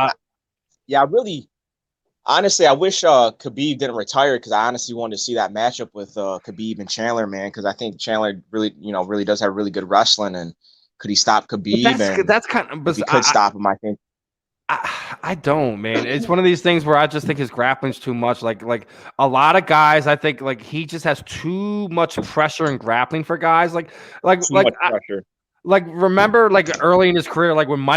Speaker 5: honestly, I wish Khabib didn't retire, because I honestly wanted to see that matchup with Khabib and Chandler, man, because I think Chandler really does have really good wrestling, and could he stop Khabib?
Speaker 1: That's kind of, but
Speaker 5: he could stop him, I think.
Speaker 1: I don't, man. It's one of these things where I just think his grappling's too much. Like a lot of guys, I think like he just has too much pressure in grappling for guys. Like
Speaker 5: pressure.
Speaker 1: Remember, like early in his career, like when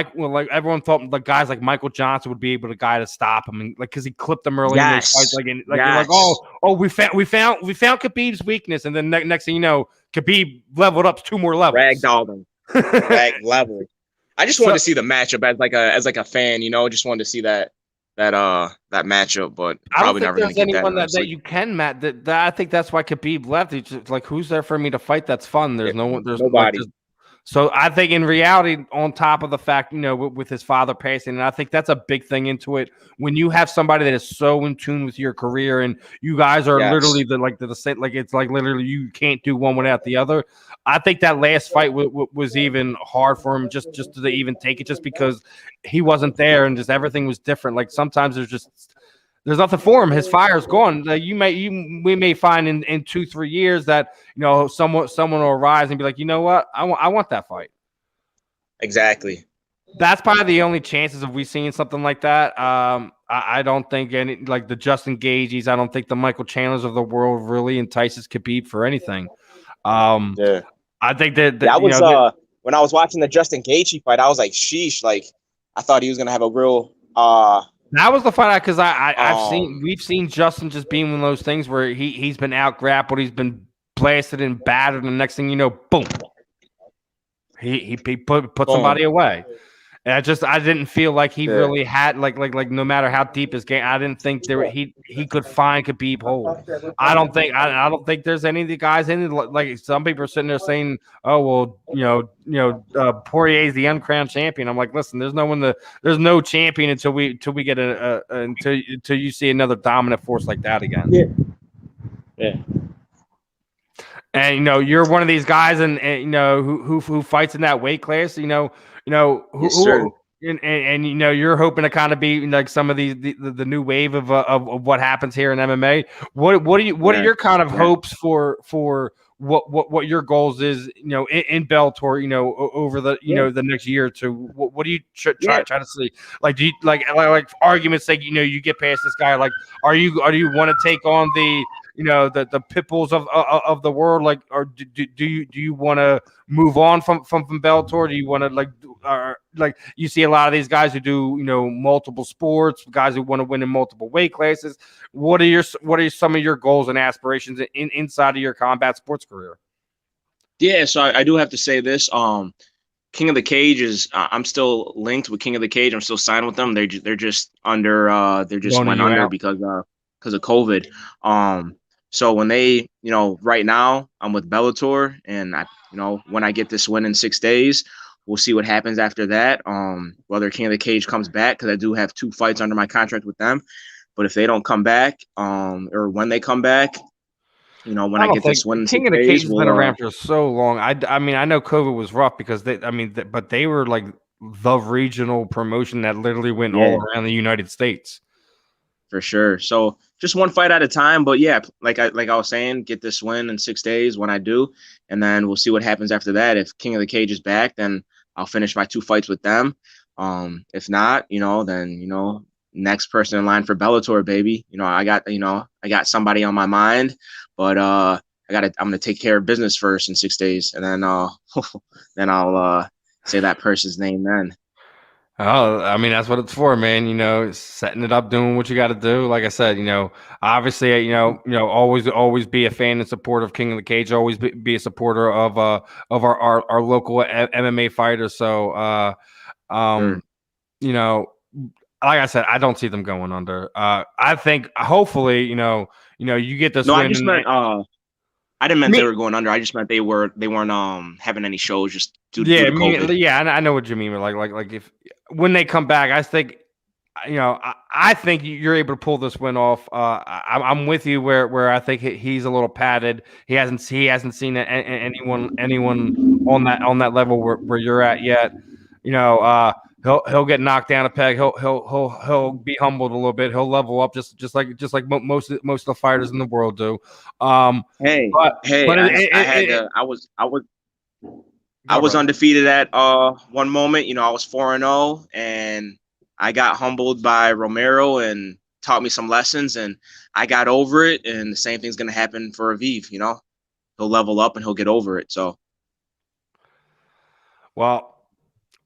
Speaker 1: everyone thought like guys like Michael Johnson would be able to stop him, and like because he clipped them early in his fights. We found Khabib's weakness, and then next thing you know, Khabib leveled up 2 more levels.
Speaker 5: Ragdolled him. Rag level. I just wanted to see the matchup as like a fan, just wanted to see that that matchup, but
Speaker 1: I don't
Speaker 5: probably
Speaker 1: think
Speaker 5: never going to
Speaker 1: there's
Speaker 5: get that.
Speaker 1: anyone that
Speaker 5: Honestly.
Speaker 1: you can match. That I think that's why Khabib left. It's just like, who's there for me to fight? That's fun. There's no one. There's like,
Speaker 5: Nobody.
Speaker 1: so I think in reality, on top of the fact, with his father passing, and I think that's a big thing into it. When you have somebody that is so in tune with your career, and you guys are literally the same, like it's like literally you can't do one without the other. I think that last fight was even hard for him just to even take it, just because he wasn't there and just everything was different. Like sometimes there's nothing for him. His fire's gone. We may find in 2-3 years that someone will arise and be like, you know what, I want that fight.
Speaker 5: Exactly.
Speaker 1: That's probably the only chances of we seeing something like that. I don't think any like the Justin Gaethjes. I don't think the Michael Chandlers of the world really entices Khabib for anything.
Speaker 5: Yeah.
Speaker 1: I think that
Speaker 5: I was when I was watching the Justin Gaethje fight, I was like, sheesh. Like I thought he was gonna have a real
Speaker 1: that was the fight because we've seen Justin just being one of those things where he's been out grappled, he's been blasted and battered, and the next thing you know, boom, he put somebody away. And I didn't feel like he really had like no matter how deep his game, I didn't think he could find Khabib hold. I don't think there's any of the guys in it. Like some people are sitting there saying, oh well, Poirier is the uncrowned champion. I'm like, listen, there's no champion until we get until you see another dominant force like that again.
Speaker 5: Yeah.
Speaker 1: And you're one of these guys, and who fights in that weight class. You're hoping to kind of be like some of the new wave of what happens here in MMA. What are your kind of hopes for what your goals is? In Bellator, over the the next year or two. What do you try to see? Like, do you like arguments sake? You get past this guy. Like, are you want to take on the the pit bulls of the world, like, or do you want to move on from Bellator? Do you want to like you see a lot of these guys who do multiple sports, guys who want to win in multiple weight classes. What are some of your goals and aspirations inside of your combat sports career?
Speaker 5: Yeah, so I do have to say this. King of the Cage is I'm still linked with King of the Cage. I'm still signed with them. They're just under went under because of COVID. So when they, right now I'm with Bellator, and when I get this win in 6 days, we'll see what happens after that. Whether King of the Cage comes back, because I do have 2 fights under my contract with them. But if they don't come back, or when they come back, when I get this win in 6 days,
Speaker 1: King of the Cage has been around for so long. I mean, I know COVID was rough because but they were like the regional promotion that literally went all around the United States.
Speaker 5: For sure. So just one fight at a time. But yeah, like I was saying, get this win in 6 days when I do, and then we'll see what happens after that. If King of the Cage is back, then I'll finish my 2 fights with them. If not, then next person in line for Bellator, baby. I got somebody on my mind, but I'm gonna take care of business first in 6 days, and then I'll say that person's name then.
Speaker 1: Oh, I mean, that's what it's for, man. Setting it up, doing what you got to do. Like I said, obviously, always be a fan and supporter of King of the Cage. Always be a supporter of our local MMA fighters. So, like I said, I don't see them going under. I think hopefully, you get this.
Speaker 5: No,
Speaker 1: win
Speaker 5: I just meant. I didn't mean they were going under. I just meant they weren't having any shows just due to COVID.
Speaker 1: I know what you mean. Like if when they come back, I think I think you're able to pull this win off. I'm with you where I think he's a little padded. He hasn't seen anyone on that level where you're at yet. He'll get knocked down a peg. He'll be humbled a little bit. He'll level up just like most of the fighters in the world do. I
Speaker 5: was undefeated at one moment. I was 4-0, and I got humbled by Romero and taught me some lessons, and I got over it. And the same thing's gonna happen for Aviv. He'll level up and he'll get over it. So,
Speaker 1: well.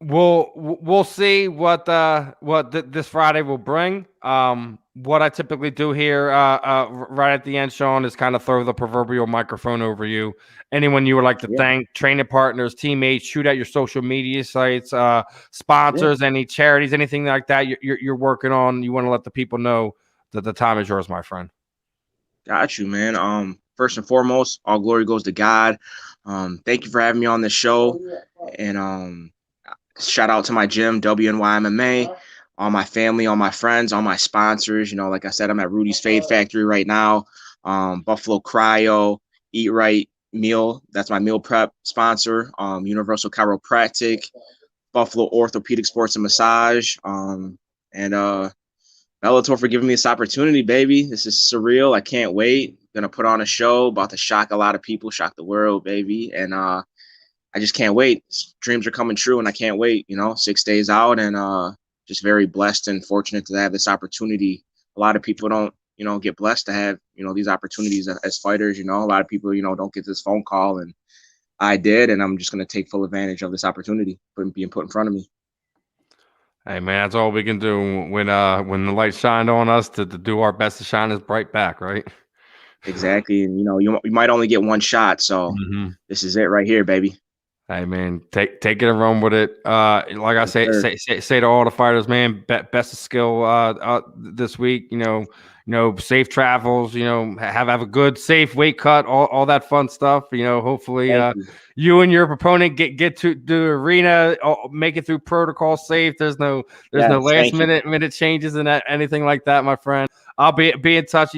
Speaker 1: We'll see what this Friday will bring. What I typically do here right at the end, Sean, is kind of throw the proverbial microphone over you. Anyone you would like to thank, training partners, teammates, shoot at your social media sites, sponsors, any charities, anything like that you're working on. You want to let the people know that the time is yours, my friend.
Speaker 5: Got you, man. First and foremost, all glory goes to God. Thank you for having me on this show. And shout out to my gym, WNY MMA, all my family, all my friends, all my sponsors. You know, like I said, I'm at Rudy's Fade Factory right now. Buffalo Cryo, Eat Right Meal. That's my meal prep sponsor. Universal Chiropractic, Buffalo Orthopedic Sports and Massage. And Bellator for giving me this opportunity, baby. This is surreal. I can't wait. Gonna put on a show, about to shock a lot of people, shock the world, baby. And I just can't wait. Dreams are coming true, and I can't wait. 6 days out, and just very blessed and fortunate to have this opportunity. A lot of people don't, get blessed to have, these opportunities as fighters. A lot of people, don't get this phone call, and I did, and I'm just going to take full advantage of this opportunity being put in front of me.
Speaker 1: Hey man, that's all we can do when the light shined on us to do our best to shine us bright back, right?
Speaker 5: Exactly, and you might only get one shot, so this is it right here, baby.
Speaker 1: Hey man, take it and run with it. Like I say to all the fighters, man, best of skill this week. Safe travels. Have a good, safe weight cut. All that fun stuff. Hopefully, you and your opponent get to the arena, make it through protocol safe. There's no last minute changes and anything like that, my friend. I'll be in touch.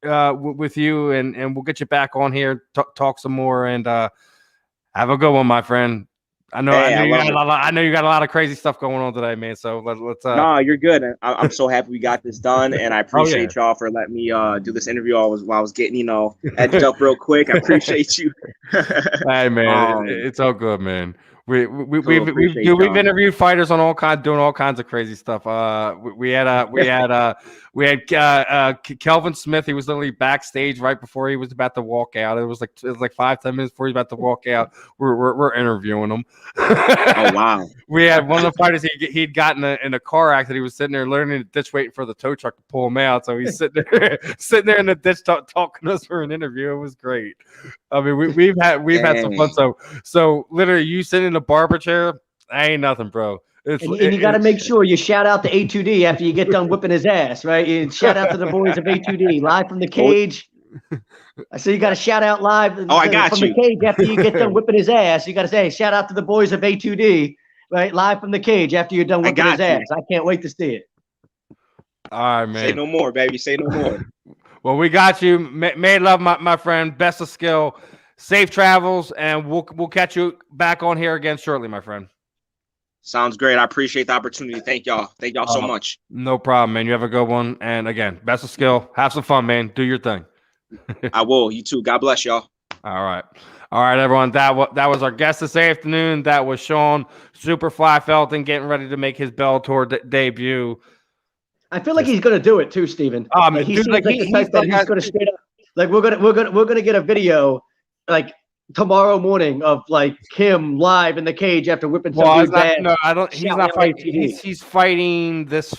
Speaker 1: With you, and we'll get you back on here, talk some more, and have a good one, my friend. I know you got a lot of crazy stuff going on today, man. So let's.
Speaker 5: No, you're good. I'm so happy we got this done, and I appreciate y'all for letting me do this interview. While I was getting edged up real quick. I appreciate you.
Speaker 1: Hey man, it's all good, man. We've interviewed fighters on doing all kinds of crazy stuff. We had Kelvin Smith. He was literally backstage right before he was about to walk out. It was like 5-10 minutes before he was about to walk out. We're interviewing him.
Speaker 5: Oh wow!
Speaker 1: We had one of the fighters. He'd gotten in a car accident. He was sitting there learning the ditch, waiting for the tow truck to pull him out. So he's sitting there in the ditch talking to us for an interview. It was great. I mean, we've had some fun. So literally, you sitting in a barber chair, ain't nothing, bro.
Speaker 3: And you got to make sure you shout out to A2D after you get done whipping his ass, right? And shout out to the boys of A2D live from the cage. So you got to shout out live from the cage after you get done whipping his ass. You got to say, shout out to the boys of A2D, right? Live from the cage after you're done whipping his ass. I can't wait to see it.
Speaker 1: All right, man.
Speaker 5: Say no more, baby. Say no more.
Speaker 1: Well, we got you. Made love, my friend. Best of skill. Safe travels, and we'll catch you back on here again shortly, my friend.
Speaker 5: Sounds great. I appreciate the opportunity. Thank y'all. Thank y'all so much.
Speaker 1: No problem, man. You have a good one. And again, best of skill. Have some fun, man. Do your thing.
Speaker 5: I will. You too. God bless y'all.
Speaker 1: All right, everyone. That was our guest this afternoon. That was Sean SuperFly Felton getting ready to make his Bellator debut.
Speaker 3: I feel like he's gonna do it too, Steven. He's going to straight up. Like we're gonna get a video like tomorrow morning of like him live in the cage after whipping some dude's ass.
Speaker 1: No, I don't. He's not fighting. He's fighting this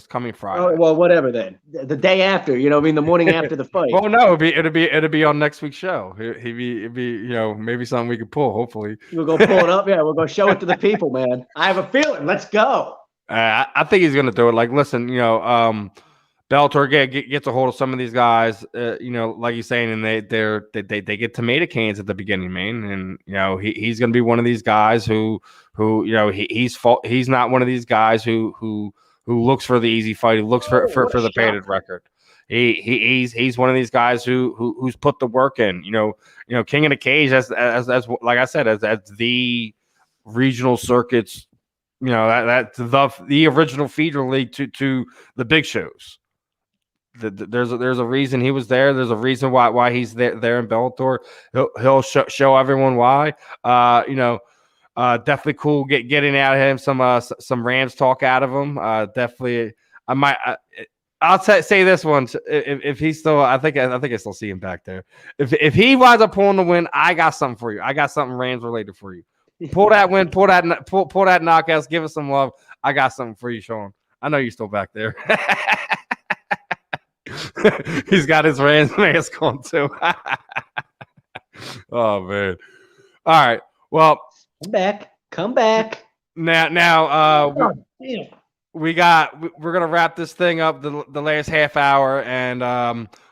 Speaker 1: coming Friday.
Speaker 3: Oh, well, whatever then. The day after, the morning after the fight.
Speaker 1: Well, no, it'll be on next week's show. It'd be maybe something we could pull. Hopefully,
Speaker 3: we'll go pull it up. Yeah, we'll go show it to the people, man. I have a feeling. Let's go.
Speaker 1: I think he's gonna do it. Like, listen, Bellator gets a hold of some of these guys, like he's saying, and they get tomato cans at the beginning, man. And he's going to be one of these guys who he's not one of these guys who looks for the easy fight. He looks for the painted record. He's one of these guys who's put the work in. King of the Cage as like I said, as the regional circuits. That's the original feeder league to the big shows. There's a reason he was there. There's a reason why he's there in Bellator. He'll show everyone why. Definitely cool getting out of him some Rams talk out of him. Definitely, I'll say this one. If he's still, I think I still see him back there. If he winds up pulling the win, I got something for you. I got something Rams related for you. pull that win, pull that knockouts, give us some love. I got something for you, Sean. I know you're still back there. He's got his Rams mask on too. Oh man. All right. Well,
Speaker 3: come back.
Speaker 1: Now
Speaker 3: Damn.
Speaker 1: we're gonna wrap this thing up the last half hour, and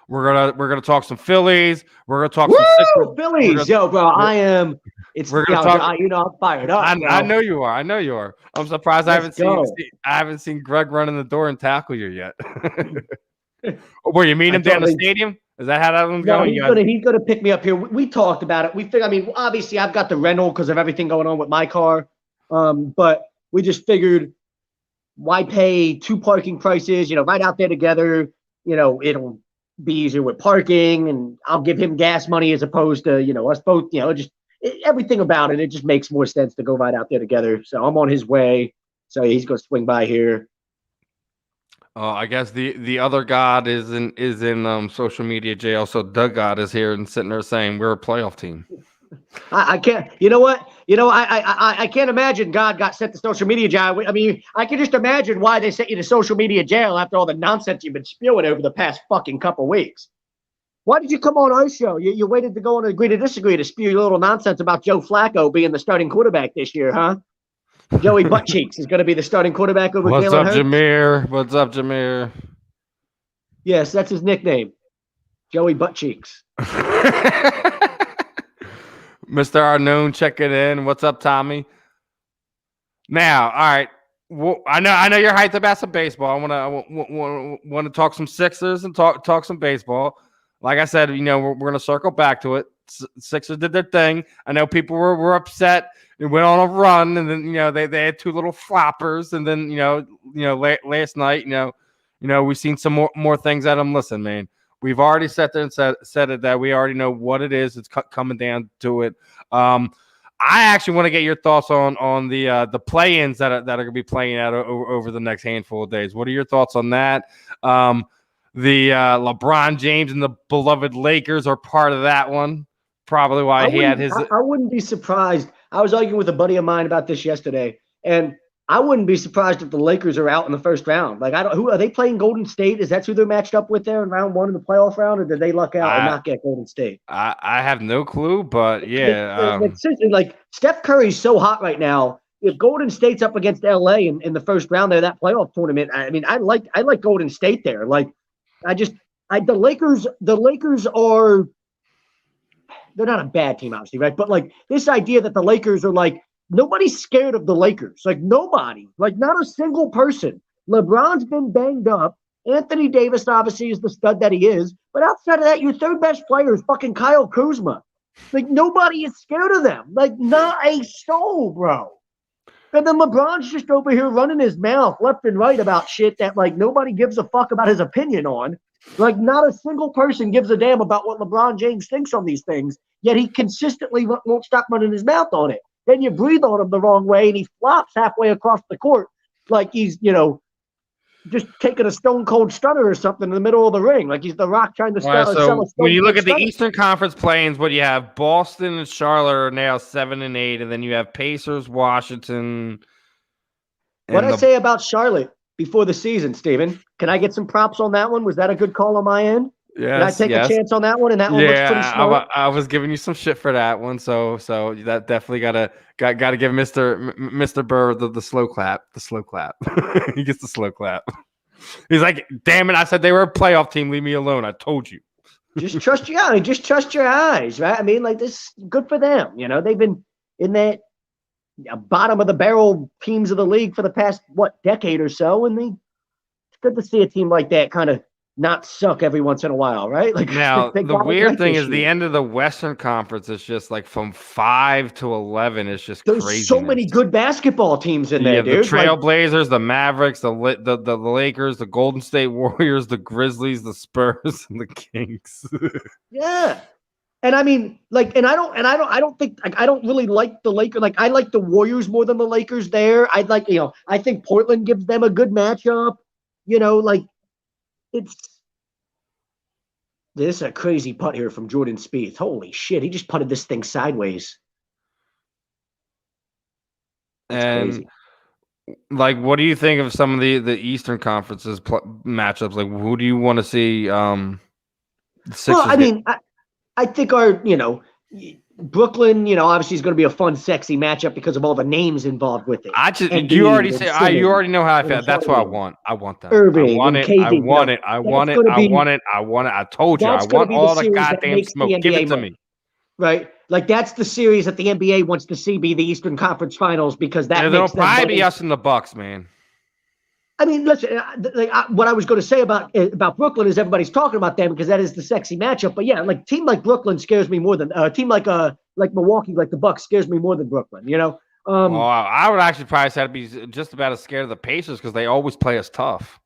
Speaker 1: we're gonna talk some Phillies. We're gonna talk some Sixers.
Speaker 3: Phillies, yo, bro. I am. It's
Speaker 1: we're gonna talk.
Speaker 3: I'm fired up.
Speaker 1: I know you are. I know you are. I'm surprised I haven't seen Greg run in the door and tackle you yet. Were you meeting him down the stadium? Is that how that one's going?
Speaker 3: He's gonna pick me up here. We talked about it. We figured. I mean, obviously, I've got the rental because of everything going on with my car. But we just figured, why pay 2 parking prices? Right out there together. It'll be easier with parking, and I'll give him gas money as opposed to us both. Everything about it. It just makes more sense to go right out there together. So I'm on his way. So he's gonna swing by here.
Speaker 1: I guess the other God is in social media jail. So Doug God is here and sitting there saying we're a playoff team.
Speaker 3: I can't. You know what? I can't imagine God got sent to social media jail. I mean, I can just imagine why they sent you to social media jail after all the nonsense you've been spewing over the past fucking couple weeks. Why did you come on our show? You waited to go on Agree to Disagree to spew your little nonsense about Joe Flacco being the starting quarterback this year, huh? Joey Buttcheeks is going to be the starting quarterback over Jalen Hurts.
Speaker 1: What's up, Jameer?
Speaker 3: Yes, that's his nickname, Joey Buttcheeks.
Speaker 1: Mr. Unknown checking in. What's up, Tommy? Now, all right. Well, I know you're hyped about some baseball. I want to talk some Sixers and talk some baseball. Like I said, we're going to circle back to it. Sixers did their thing. I know people were upset. It went on a run, and then they had 2 little floppers, and then last night we've seen some more things at them. Listen, man, we've already sat there and said it that we already know what it is. It's coming down to it. I actually want to get your thoughts on the play-ins that are going to be playing out over the next handful of days. What are your thoughts on that? The LeBron James and the beloved Lakers are part of that one. Probably why he had his.
Speaker 3: I wouldn't be surprised. I was arguing with a buddy of mine about this yesterday, and I wouldn't be surprised if the Lakers are out in the first round. Like, who are they playing? Golden State? Is that who they're matched up with there in round 1 in the playoff round, or did they luck out and not get Golden State?
Speaker 1: I have no clue, but yeah.
Speaker 3: Seriously, like Steph Curry's so hot right now. If Golden State's up against LA in the first round of that playoff tournament, I mean, I like Golden State there. Like, the Lakers are. They're not a bad team, obviously, right? But like this idea that the Lakers are like, nobody's scared of the Lakers. Like nobody, like not a single person. LeBron's been banged up. Anthony Davis obviously is the stud that he is. But outside of that, your third best player is fucking Kyle Kuzma. Like nobody is scared of them. Like not a soul, bro. And then LeBron's just over here running his mouth left and right about shit that like nobody gives a fuck about his opinion on. Like not a single person gives a damn about what LeBron James thinks on these things, yet he consistently won't stop running his mouth on it. Then you breathe on him the wrong way, and he flops halfway across the court like he's, just taking a stone cold stunner or something in the middle of the ring, like he's The Rock trying to sell a stone.
Speaker 1: When you look at the Eastern Conference play-ins, what you have Boston and Charlotte are now 7 and 8, and then you have Pacers, Washington.
Speaker 3: What did I say about Charlotte before the season, Steven? Can I get some props on that one? Was that a good call on my end?
Speaker 1: Yes,
Speaker 3: Did I take a chance on that one? And that one looks pretty smart.
Speaker 1: I was giving you some shit for that one, so that definitely gotta give Mr. Burr the slow clap. The slow clap. He gets the slow clap. He's like, damn it! I said they were a playoff team. Leave me alone. I told you.
Speaker 3: Just trust your eyes. Just trust your eyes, right? I mean, like this, good for them. They've been in that bottom of the barrel teams of the league for the past decade or so, and it's good to see a team like that kind of not suck every once in a while, right? Like
Speaker 1: now, the weird thing is the end of the Western Conference is just like from 5 to 11. It's just crazy.
Speaker 3: There's so many good basketball teams in there, dude.
Speaker 1: The Trailblazers, the Mavericks, the Lakers, the Golden State Warriors, the Grizzlies, the Spurs, and the Kings.
Speaker 3: Yeah. And I mean, like, I don't think I don't really like the Lakers. Like, I like the Warriors more than the Lakers there. I think Portland gives them a good matchup. This is a crazy putt here from Jordan Spieth. Holy shit, he just putted this thing sideways. That's
Speaker 1: And
Speaker 3: crazy.
Speaker 1: like, what do you think of some of the Eastern Conferences matchups? Like, who do you want to see? The Sixers
Speaker 3: Well, I mean, I think Brooklyn, obviously is going to be a fun, sexy matchup because of all the names involved with it.
Speaker 1: you already
Speaker 3: Embiid
Speaker 1: say
Speaker 3: and
Speaker 1: you already
Speaker 3: Simmons
Speaker 1: know how I
Speaker 3: and
Speaker 1: feel. That's what I
Speaker 3: Harden,
Speaker 1: want. I want them. I
Speaker 3: Irving
Speaker 1: want
Speaker 3: and
Speaker 1: it. I
Speaker 3: KD.
Speaker 1: want it. I want it. I want it. I want it. I told you. I
Speaker 3: That's going to
Speaker 1: want
Speaker 3: be the
Speaker 1: all the
Speaker 3: series that
Speaker 1: goddamn
Speaker 3: makes the
Speaker 1: smoke. Give
Speaker 3: NBA
Speaker 1: it to
Speaker 3: money,
Speaker 1: me.
Speaker 3: right? Like that's the series that the NBA wants to see be the Eastern Conference Finals because that
Speaker 1: It'll
Speaker 3: makes them
Speaker 1: probably
Speaker 3: money.
Speaker 1: be us and the Bucks, man.
Speaker 3: I mean, listen. What I was going to say about Brooklyn is everybody's talking about them because that is the sexy matchup. But yeah, like team like Brooklyn scares me more than a team like Milwaukee, like the Bucks, scares me more than Brooklyn.
Speaker 1: Well, I would actually probably say I'd be just about as scared of the Pacers because they always play us tough.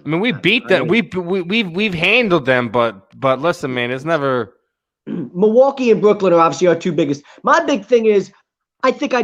Speaker 1: I mean, we beat them. We've handled them, but listen, man, it's never.
Speaker 3: Milwaukee and Brooklyn are obviously our two biggest. My big thing is, I think I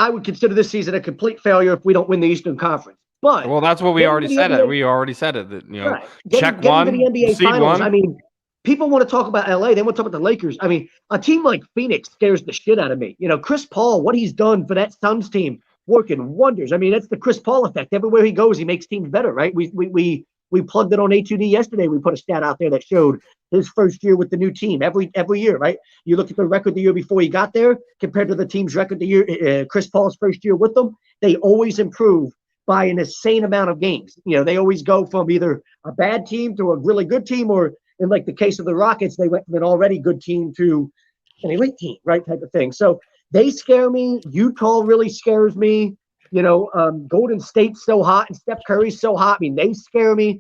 Speaker 3: would consider this season a complete failure if we don't win the Eastern Conference. But
Speaker 1: Well, that's what we already said. We already said it. That
Speaker 3: right.
Speaker 1: Check
Speaker 3: getting
Speaker 1: one,
Speaker 3: to the NBA
Speaker 1: seed
Speaker 3: Finals.
Speaker 1: one.
Speaker 3: I mean, people want to talk about LA. They want to talk about the Lakers. I mean, a team like Phoenix scares the shit out of me. Chris Paul, what he's done for that Suns team, working wonders. I mean, that's the Chris Paul effect. Everywhere he goes, he makes teams better, right? We plugged it on A2D yesterday. We put a stat out there that showed his first year with the new team every year, right? You look at the record the year before he got there compared to the team's record the year Chris Paul's first year with them. They always improve by an insane amount of games. They always go from either a bad team to a really good team, or in like the case of the Rockets, they went from an already good team to an elite team, right? Type of thing. So they scare me. Utah really scares me. Golden State's so hot and Steph Curry's so hot. I mean, they scare me.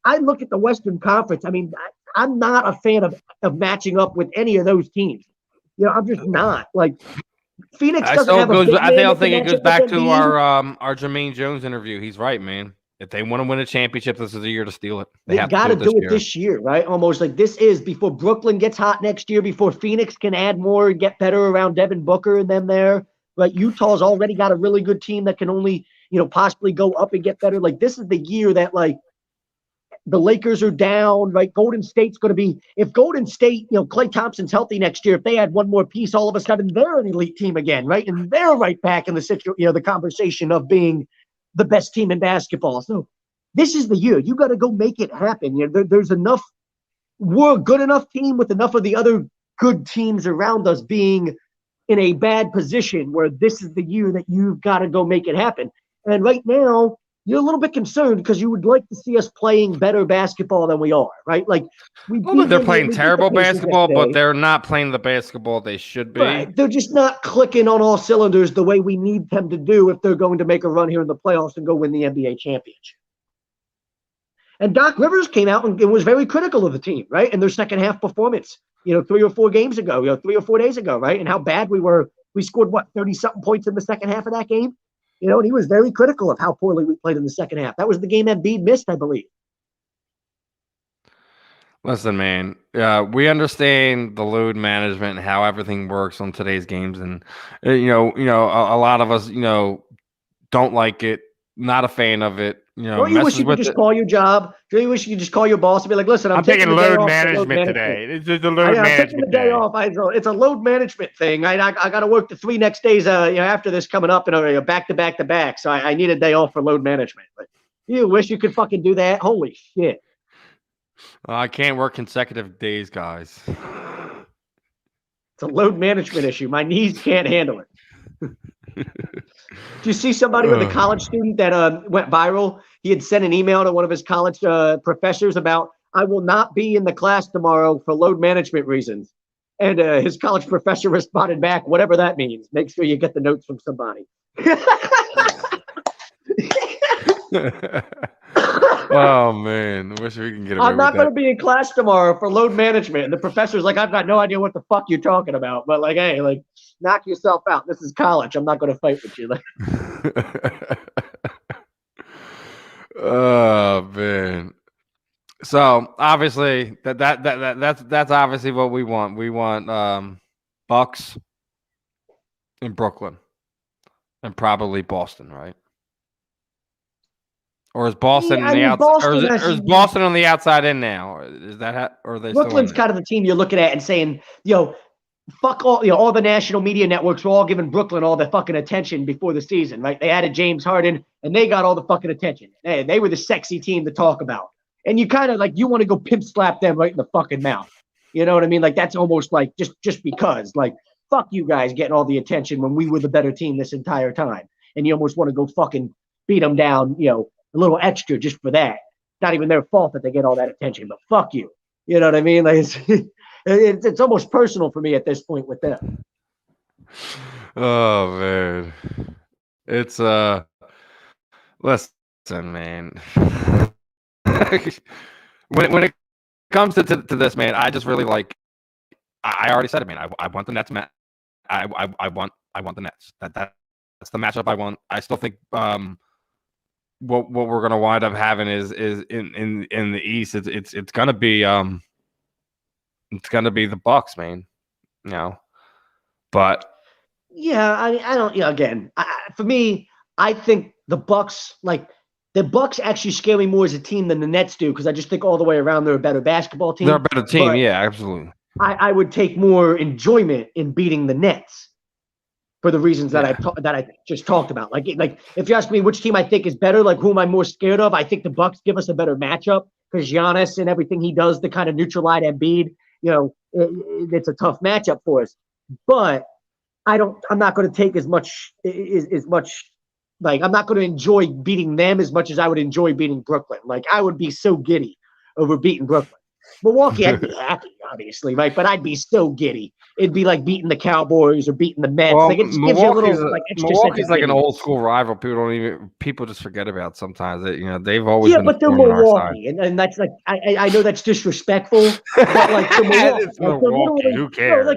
Speaker 3: I look at the Western Conference. I mean, I'm not a fan of matching up with any of those teams. I'm just not. Like Phoenix doesn't have a big man.
Speaker 1: I think it goes back to our Jermaine Jones interview. He's right, man. If they want to win a championship, this is the year to steal it. They have
Speaker 3: got to do it
Speaker 1: year.
Speaker 3: this year, right? Almost like this is before Brooklyn gets hot next year, before Phoenix can add more and get better around Devin Booker and them there. Right? Utah's already got a really good team that can only, possibly go up and get better. Like this is the year that like the Lakers are down, right? Golden State's going to be, if Golden State, Klay Thompson's healthy next year, if they add one more piece, all of a sudden they're an elite team again, right? And they're right back in the conversation of being the best team in basketball. So this is the year. You got to go make it happen. There's enough. We're a good enough team with enough of the other good teams around us being in a bad position where this is the year that you've got to go make it happen. And right now, you're a little bit concerned because you would like to see us playing better basketball than we are, right? Like
Speaker 1: they're playing terrible basketball, but they're not playing the basketball they should be.
Speaker 3: Right. They're just not clicking on all cylinders the way we need them to do if they're going to make a run here in the playoffs and go win the NBA championship. And Doc Rivers came out and was very critical of the team, right? And their second half performance, 3 or 4 games ago, 3 or 4 days ago, right? And how bad we were. We scored, 30-something points in the second half of that game? And he was very critical of how poorly we played in the second half. That was the game Embiid missed, I believe.
Speaker 1: Listen, man, we understand the load management and how everything works on today's games. And, a lot of us, don't like it, not a fan of it.
Speaker 3: Don't you wish you could just call your job? Do you wish you could just call your boss and be like, listen, I'm taking
Speaker 1: load management today. It's a load management. I'm taking the
Speaker 3: day off. It's a load management thing. I got to work the 3 next days after this coming up and back to back to back. So I need a day off for load management. But you wish you could fucking do that? Holy shit.
Speaker 1: I can't work consecutive days, guys.
Speaker 3: It's a load management issue. My knees can't handle it. Did you see somebody with a college student that went viral? He had sent an email to one of his college professors about, I will not be in the class tomorrow for load management reasons. And his college professor responded back, whatever that means. Make sure you get the notes from somebody.
Speaker 1: Oh, man. I wish we can get away
Speaker 3: I'm not
Speaker 1: with
Speaker 3: going to be in class tomorrow for load management. And the professor's like, I've got no idea what the fuck you're talking about. But like, hey, like, knock yourself out. This is college. I'm not going to fight with you.
Speaker 1: Oh, man. So obviously that's obviously what we want. We want Bucks in Brooklyn and probably Boston, right? Or is Boston on the outside? Or is Boston on the outside in now? Is that or are they?
Speaker 3: Brooklyn's kind of the team you're looking at and saying, fuck all the national media networks were all giving Brooklyn all the fucking attention before the season, right? They added James Harden and they got all the fucking attention. They were the sexy team to talk about. And you kind of like, you want to go pimp slap them right in the fucking mouth. You know what I mean? Like, that's almost like just because, like, fuck you guys getting all the attention when we were the better team this entire time. And you almost want to go fucking beat them down, a little extra just for that. Not even their fault that they get all that attention, but fuck you. You know what I mean? Like, it's almost personal for me at this point with them.
Speaker 1: Oh man, it's listen, man. when it comes to this, man, I just really like. I already said it, man. I want the Nets, man. I want the Nets. That's the matchup I want. I still think what we're gonna wind up having is in the East. It's gonna be the Bucks, man. But
Speaker 3: yeah, I don't. Again, for me, I think the Bucks actually scare me more as a team than the Nets do because I just think all the way around they're a better basketball team.
Speaker 1: They're a better team,
Speaker 3: but
Speaker 1: yeah, absolutely.
Speaker 3: I would take more enjoyment in beating the Nets for the reasons that I just talked about. Like if you ask me which team I think is better, like who am I more scared of, I think the Bucks give us a better matchup because Giannis and everything he does to kind of neutralize Embiid, it's a tough matchup for us. But I'm not going to take as much like I'm not going to enjoy beating them as much as I would enjoy beating Brooklyn. Like I would be so giddy over beating Brooklyn. Milwaukee, I'd be happy, obviously, right? But I'd be so giddy. It'd be like beating the Cowboys or beating the Mets.
Speaker 1: Well,
Speaker 3: like it just gives you a little like extra.
Speaker 1: Milwaukee's like an old school rival. People just forget about sometimes. That they've always been
Speaker 3: but they're Milwaukee, and that's like I know that's disrespectful, but like the
Speaker 1: Milwaukee, who cares?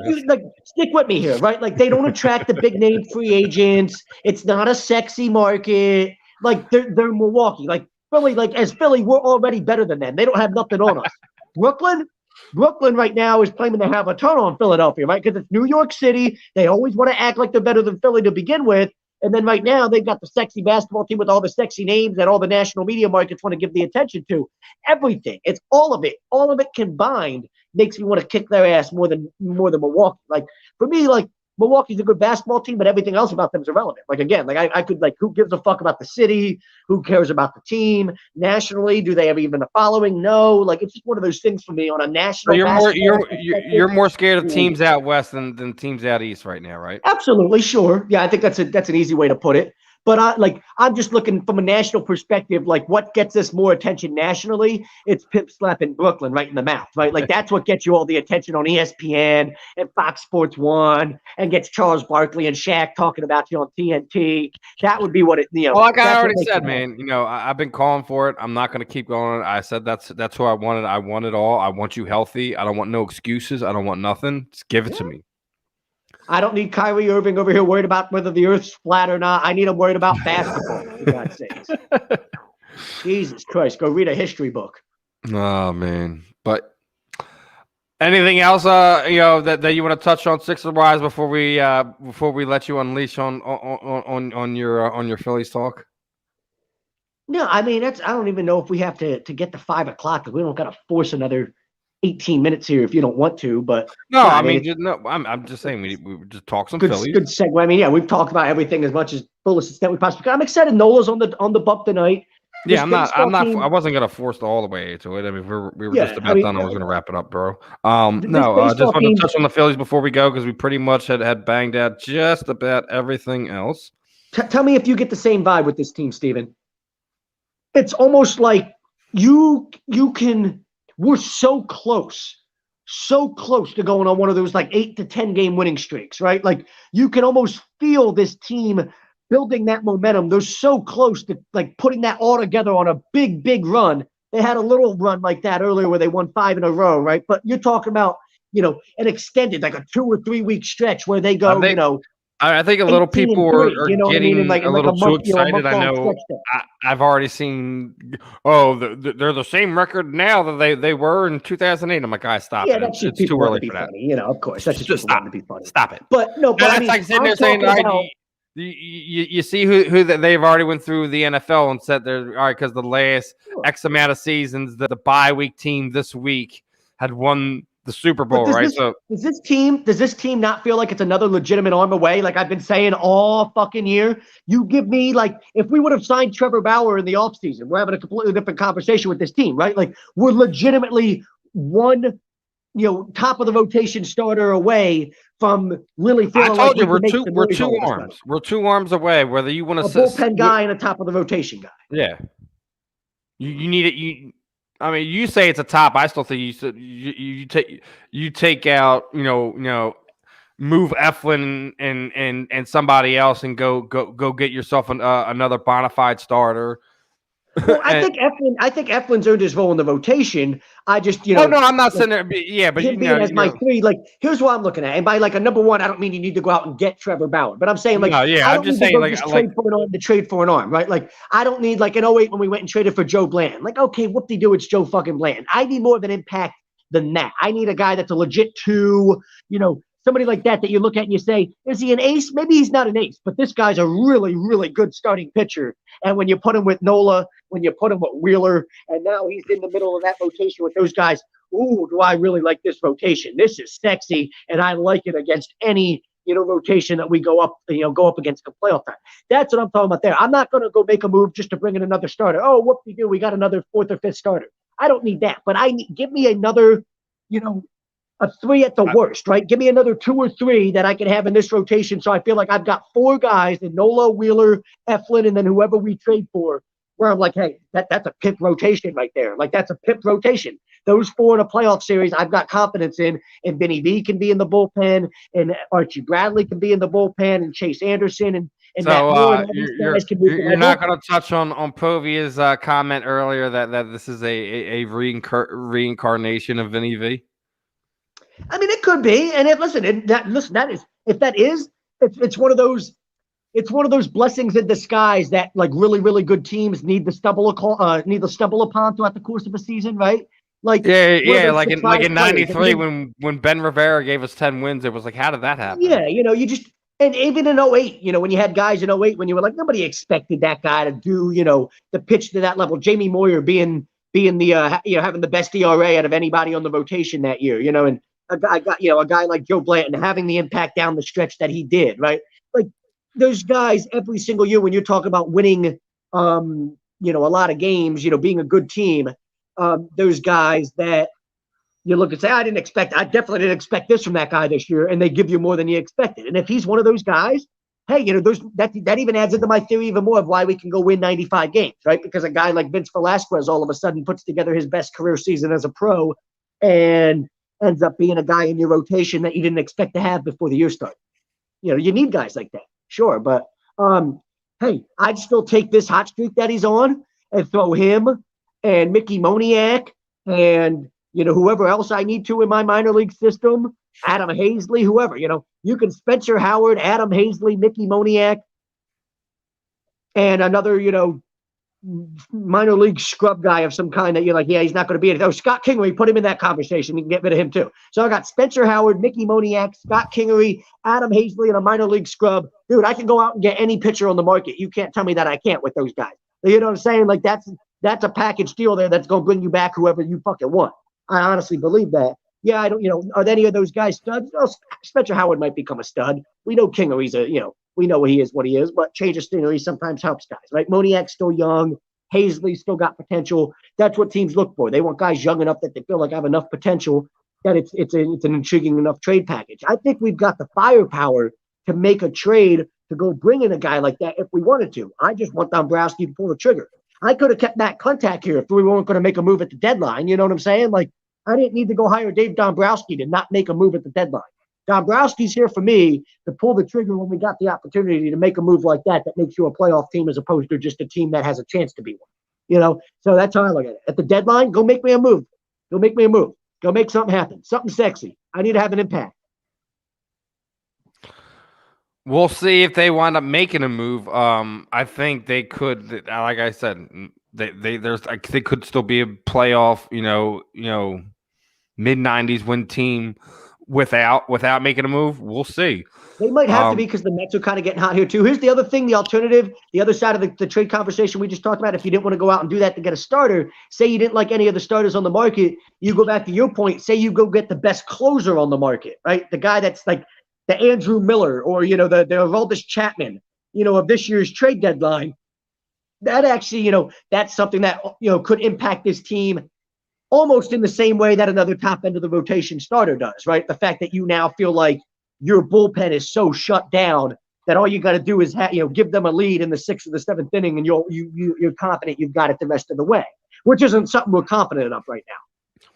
Speaker 3: Stick with me here, right? Like they don't attract the big name free agents. It's not a sexy market. Like they're Milwaukee. Like Philly, like as Philly, we're already better than them. They don't have nothing on us. Brooklyn right now is claiming to have a ton on Philadelphia, right? Because it's New York City. They always want to act like they're better than Philly to begin with. And then right now they've got the sexy basketball team with all the sexy names that all the national media markets want to give the attention to. Everything. It's all of it. All of it combined makes me want to kick their ass more than Milwaukee. Like for me, like Milwaukee's a good basketball team, but everything else about them is irrelevant. Like again, like I could like who gives a fuck about the city? Who cares about the team nationally? Do they have even a following? No. Like it's just one of those things for me on a national.
Speaker 1: So you're more scared of teams out west than teams out east right now, right?
Speaker 3: Absolutely, sure. Yeah, I think that's an easy way to put it. But I'm just looking from a national perspective, like what gets us more attention nationally? It's pimp slapping Brooklyn right in the mouth, right? Like that's what gets you all the attention on ESPN and Fox Sports 1 and gets Charles Barkley and Shaq talking about you on TNT. That would be what it,
Speaker 1: Well, like I already said, man, I've been calling for it. I'm not going to keep going. I said that's who I wanted. I want it all. I want you healthy. I don't want no excuses. I don't want nothing. Just give it to me.
Speaker 3: I don't need Kyrie Irving over here worried about whether the earth's flat or not. I need him worried about basketball, for God's sakes. Jesus Christ, go read a history book.
Speaker 1: Oh, man. But anything else, that you want to touch on Sixers-wise before we let you unleash on your Phillies talk?
Speaker 3: No, I mean, I don't even know if we have to get to 5 o'clock because we don't got to force another 18 minutes here if you don't want to, but
Speaker 1: no, I'm just saying we just talk some Phillies.
Speaker 3: Good segue. I mean, yeah, we've talked about everything as much as fullest extent we possibly can. I'm excited. Nola's on the bump tonight.
Speaker 1: Yeah, I wasn't gonna force it all the way to it. I mean, we were just about done. I was gonna wrap it up, bro. I just want to touch on the Phillies before we go because we pretty much had banged out just about everything else.
Speaker 3: Tell me if you get the same vibe with this team, Steven. It's almost like you can. We're so close to going on one of those like 8 to 10 game winning streaks, right? Like you can almost feel this team building that momentum. They're so close to like putting that all together on a big, big run. They had a little run like that earlier where they won 5 in a row, right? But you're talking about, an extended, like a 2 or 3 week stretch where they go,
Speaker 1: I think a little people are getting a little too excited. I know I've already seen, they're the same record now that they were in 2008. I'm like, guys, stop it.
Speaker 3: That's
Speaker 1: It's too early for that.
Speaker 3: Funny. Of course. That's just
Speaker 1: stop.
Speaker 3: to be funny.
Speaker 1: Stop it.
Speaker 3: But no, but I mean,
Speaker 1: like sitting there saying, you see who they've already went through the NFL and said they're all right because the last X amount of seasons, the bye week team this week had won the Super
Speaker 3: But
Speaker 1: Bowl, right? So
Speaker 3: does this team not feel like it's another legitimate arm away? Like I've been saying all fucking year. You give me like if we would have signed Trevor Bauer in the offseason, we're having a completely different conversation with this team, right? Like we're legitimately one, top of the rotation starter away from really feeling
Speaker 1: I
Speaker 3: like
Speaker 1: told you
Speaker 3: we can make some
Speaker 1: we're
Speaker 3: noise
Speaker 1: two
Speaker 3: all of a sudden.
Speaker 1: arms. We're 2 arms away. Whether you want
Speaker 3: A
Speaker 1: to
Speaker 3: bullpen guy and a top of the rotation guy.
Speaker 1: yeah, you need it. I mean, you say it's a top. I still think you take out move Eflin and somebody else and go get yourself another bona fide starter.
Speaker 3: Well, I think Eflin's earned his role in the rotation. I just,
Speaker 1: Oh no, I'm not saying that. Yeah, but
Speaker 3: him being as my three. Like, here's what I'm looking at. And by like a number one, I don't mean you need to go out and get Trevor Bauer, but I'm saying like,
Speaker 1: no, yeah,
Speaker 3: I
Speaker 1: I'm
Speaker 3: don't
Speaker 1: just
Speaker 3: need
Speaker 1: saying
Speaker 3: to go
Speaker 1: like
Speaker 3: just trade for an arm to trade for an arm, right? Like, I don't need like in 08 when we went and traded for Joe Bland. Like, okay, whoop-de-doo, it's Joe fucking Bland. I need more of an impact than that. I need a guy that's a legit two, somebody like that you look at and you say, is he an ace? Maybe he's not an ace, but this guy's a really, really good starting pitcher. And when you put him with Nola, when you put him with Wheeler, and now he's in the middle of that rotation with those guys, ooh, do I really like this rotation? This is sexy, and I like it against any rotation that we go up against the playoff time. That's what I'm talking about there. I'm not going to go make a move just to bring in another starter. Oh, whoop-de-doo, we got another fourth or fifth starter. I don't need that, but give me another, a three at the worst, right? Give me another 2 or 3 that I can have in this rotation. So I feel like I've got 4 guys in Nola, Wheeler, Eflin, and then whoever we trade for, where I'm like, hey, that's a PIP rotation right there. Like that's a PIP rotation. Those 4 in a playoff series, I've got confidence in. And Benny V can be in the bullpen, and Archie Bradley can be in the bullpen, and Chase Anderson and
Speaker 1: so
Speaker 3: Matt Moore and all these guys can be.
Speaker 1: You're not going to touch on Povia's comment earlier that this is a reincarnation of Vinny V.
Speaker 3: I mean, it could be, and it's one of those. It's one of those blessings in disguise that like really, really good teams need to stumble upon throughout the course of a season, right? Like
Speaker 1: like in '93 when Ben Rivera gave us 10 wins, it was like, how did that happen?
Speaker 3: Yeah, you just and even in 08, when you had guys in 08 when you were like nobody expected that guy to do the pitch to that level. Jamie Moyer being the having the best ERA out of anybody on the rotation that year, and a guy like Joe Blanton having the impact down the stretch that he did, right? Like those guys every single year when you're talking about winning, a lot of games, being a good team, those guys that you look and say, I definitely didn't expect this from that guy this year, and they give you more than you expected. And if he's one of those guys, hey, that even adds into my theory even more of why we can go win 95 games, right? Because a guy like Vince Velasquez all of a sudden puts together his best career season as a pro and ends up being a guy in your rotation that you didn't expect to have before the year started. You need guys like that, sure. But, hey, I'd still take this hot streak that he's on and throw him and Mickey Moniak and, whoever else I need to in my minor league system, Adam Hazley, whoever, you can Spencer Howard, Adam Hazley, Mickey Moniak, and another, minor league scrub guy of some kind that you're like, yeah, he's not going to be it. Oh, Scott Kingery, put him in that conversation. We can get rid of him too. So I got Spencer Howard, Mickey Moniak, Scott Kingery, Adam Hazley, and a minor league scrub. Dude, I can go out and get any pitcher on the market. You can't tell me that I can't with those guys. You know what I'm saying? Like that's a package deal there that's going to bring you back whoever you fucking want. I honestly believe that. Yeah, I don't, are any of those guys studs? Well, Spencer Howard might become a stud. We know Kingery's we know he is what he is, but change of scenery sometimes helps guys, right? Moniak's still young. Hazley still got potential. That's what teams look for. They want guys young enough that they feel like have enough potential that it's an intriguing enough trade package. I think we've got the firepower to make a trade to go bring in a guy like that if we wanted to. I just want Dombrowski to pull the trigger. I could have kept Matt Klentak here if we weren't going to make a move at the deadline. You know what I'm saying? Like, I didn't need to go hire Dave Dombrowski to not make a move at the deadline. Dombrowski's here for me to pull the trigger when we got the opportunity to make a move like that makes you a playoff team as opposed to just a team that has a chance to be one. So that's how I look at it. At the deadline, go make me a move. Go make me a move. Go make something happen. Something sexy. I need to have an impact.
Speaker 1: We'll see if they wind up making a move. I think they could. Like I said, they could still be a playoff. Mid-90s win team without making a move. We'll see.
Speaker 3: They might have to be because the Mets are kind of getting hot here too. Here's the other thing, the alternative, the other side of the trade conversation we just talked about. If you didn't want to go out and do that to get a starter, say you didn't like any of the starters on the market, you go back to your point, say you go get the best closer on the market, right? The guy that's like the Andrew Miller or, the Aroldis Chapman, of this year's trade deadline. That actually, that's something that, could impact this team almost in the same way that another top end of the rotation starter does, right? The fact that you now feel like your bullpen is so shut down that all you got to do is give them a lead in the 6th or the 7th inning, and you're confident you've got it the rest of the way, which isn't something we're confident enough right now.